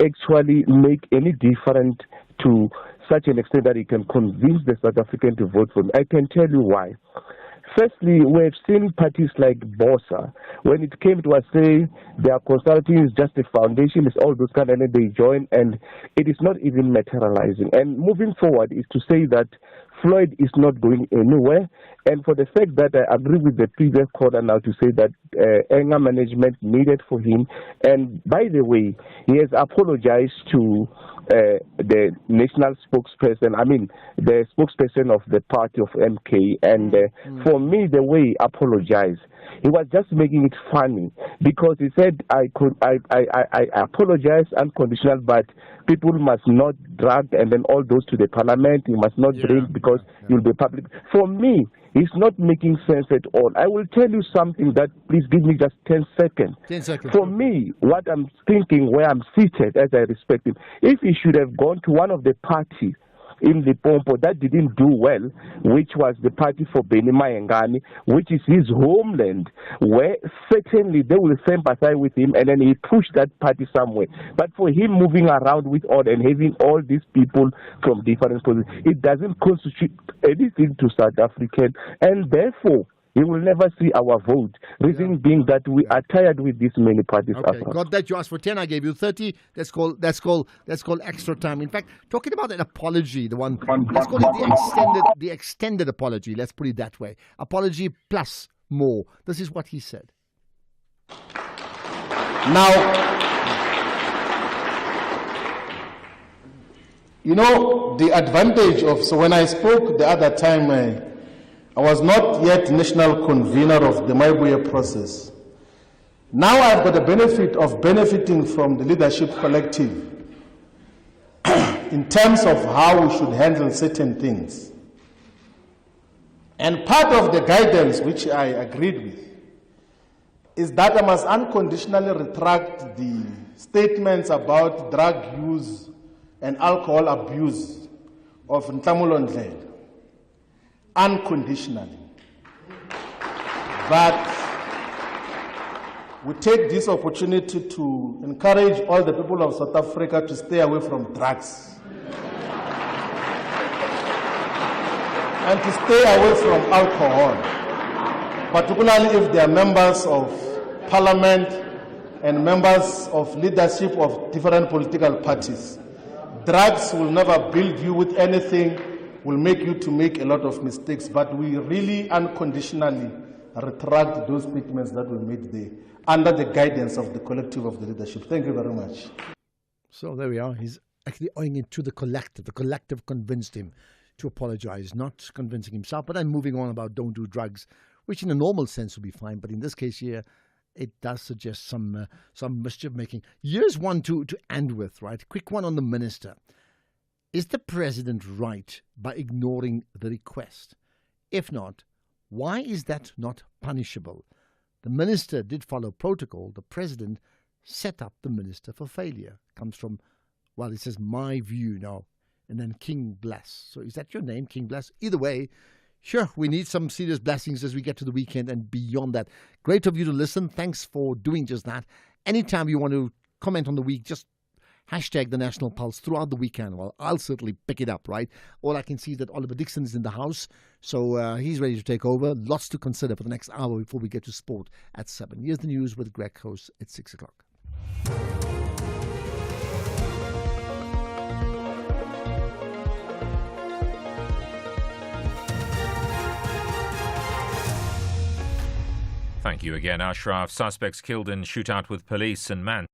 actually make any difference to such an extent that he can convince the South African to vote for him. I can tell you why. Firstly, we've seen parties like BOSA, when it came to us say their consulting is just a foundation, it's all those kind, and then they join, and it is not even materializing. And moving forward is to say that Floyd is not going anywhere, and for the fact that I agree with the previous caller now to say that anger management needed for him, and by the way, he has apologized to the national spokesperson, the spokesperson of the party of MK, and for me, the way he apologized, he was just making it funny, because he said, I apologize unconditional, but people must not drag and then all those to the parliament, you must not drink because you'll be public. For me, it's not making sense at all. I will tell you something that, please give me just 10 seconds. 10 seconds. For me, what I'm thinking, where I'm seated, as I respect him, if he should have gone to one of the parties in Limpopo that didn't do well, which was the party for Beni Mayengani, which is his homeland, where certainly they will sympathize with him and then he pushed that party somewhere. But for him moving around with all and having all these people from different positions, it doesn't constitute anything to South African, and therefore you will never see our vote. Reason being that we are tired with these many parties. Okay, got that. You asked for 10, I gave you 30. That's called extra time. In fact, talking about an apology, let's call it the extended apology. Let's put it that way. Apology plus more. This is what he said. Now, the advantage of, so when I spoke the other time, I was not yet national convener of the Maibuye process. Now I've got the benefit of benefiting from the leadership collective in terms of how we should handle certain things. And part of the guidance which I agreed with is that I must unconditionally retract the statements about drug use and alcohol abuse of Ntamulo Ndlela. Unconditionally. But we take this opportunity to encourage all the people of South Africa to stay away from drugs and to stay away from alcohol, particularly if they are members of parliament and members of leadership of different political parties. Drugs will never build you with anything, will make you to make a lot of mistakes, but we really unconditionally retract those statements that were made there under the guidance of the collective of the leadership. Thank you very much. So there we are. He's actually owing it to the collective. The collective convinced him to apologize, not convincing himself. But I'm moving on about don't do drugs, which in a normal sense would be fine. But in this case here, it does suggest some mischief making. Here's one to end with, right? Quick one on the minister. Is the president right by ignoring the request? If not, why is that not punishable? The minister did follow protocol. The president set up the minister for failure. Comes from, well, it says my view now, and then King Bless. So is that your name, King Bless? Either way, sure, we need some serious blessings as we get to the weekend and beyond that. Great of you to listen. Thanks for doing just that. Anytime you want to comment on the week, just hashtag the National Pulse throughout the weekend. Well, I'll certainly pick it up, right? All I can see is that Oliver Dixon is in the house, so he's ready to take over. Lots to consider for the next hour before we get to sport at 7. Here's the news with Greg Host at 6 o'clock. Thank you again, Ashraf. Suspects killed in shootout with police in Man.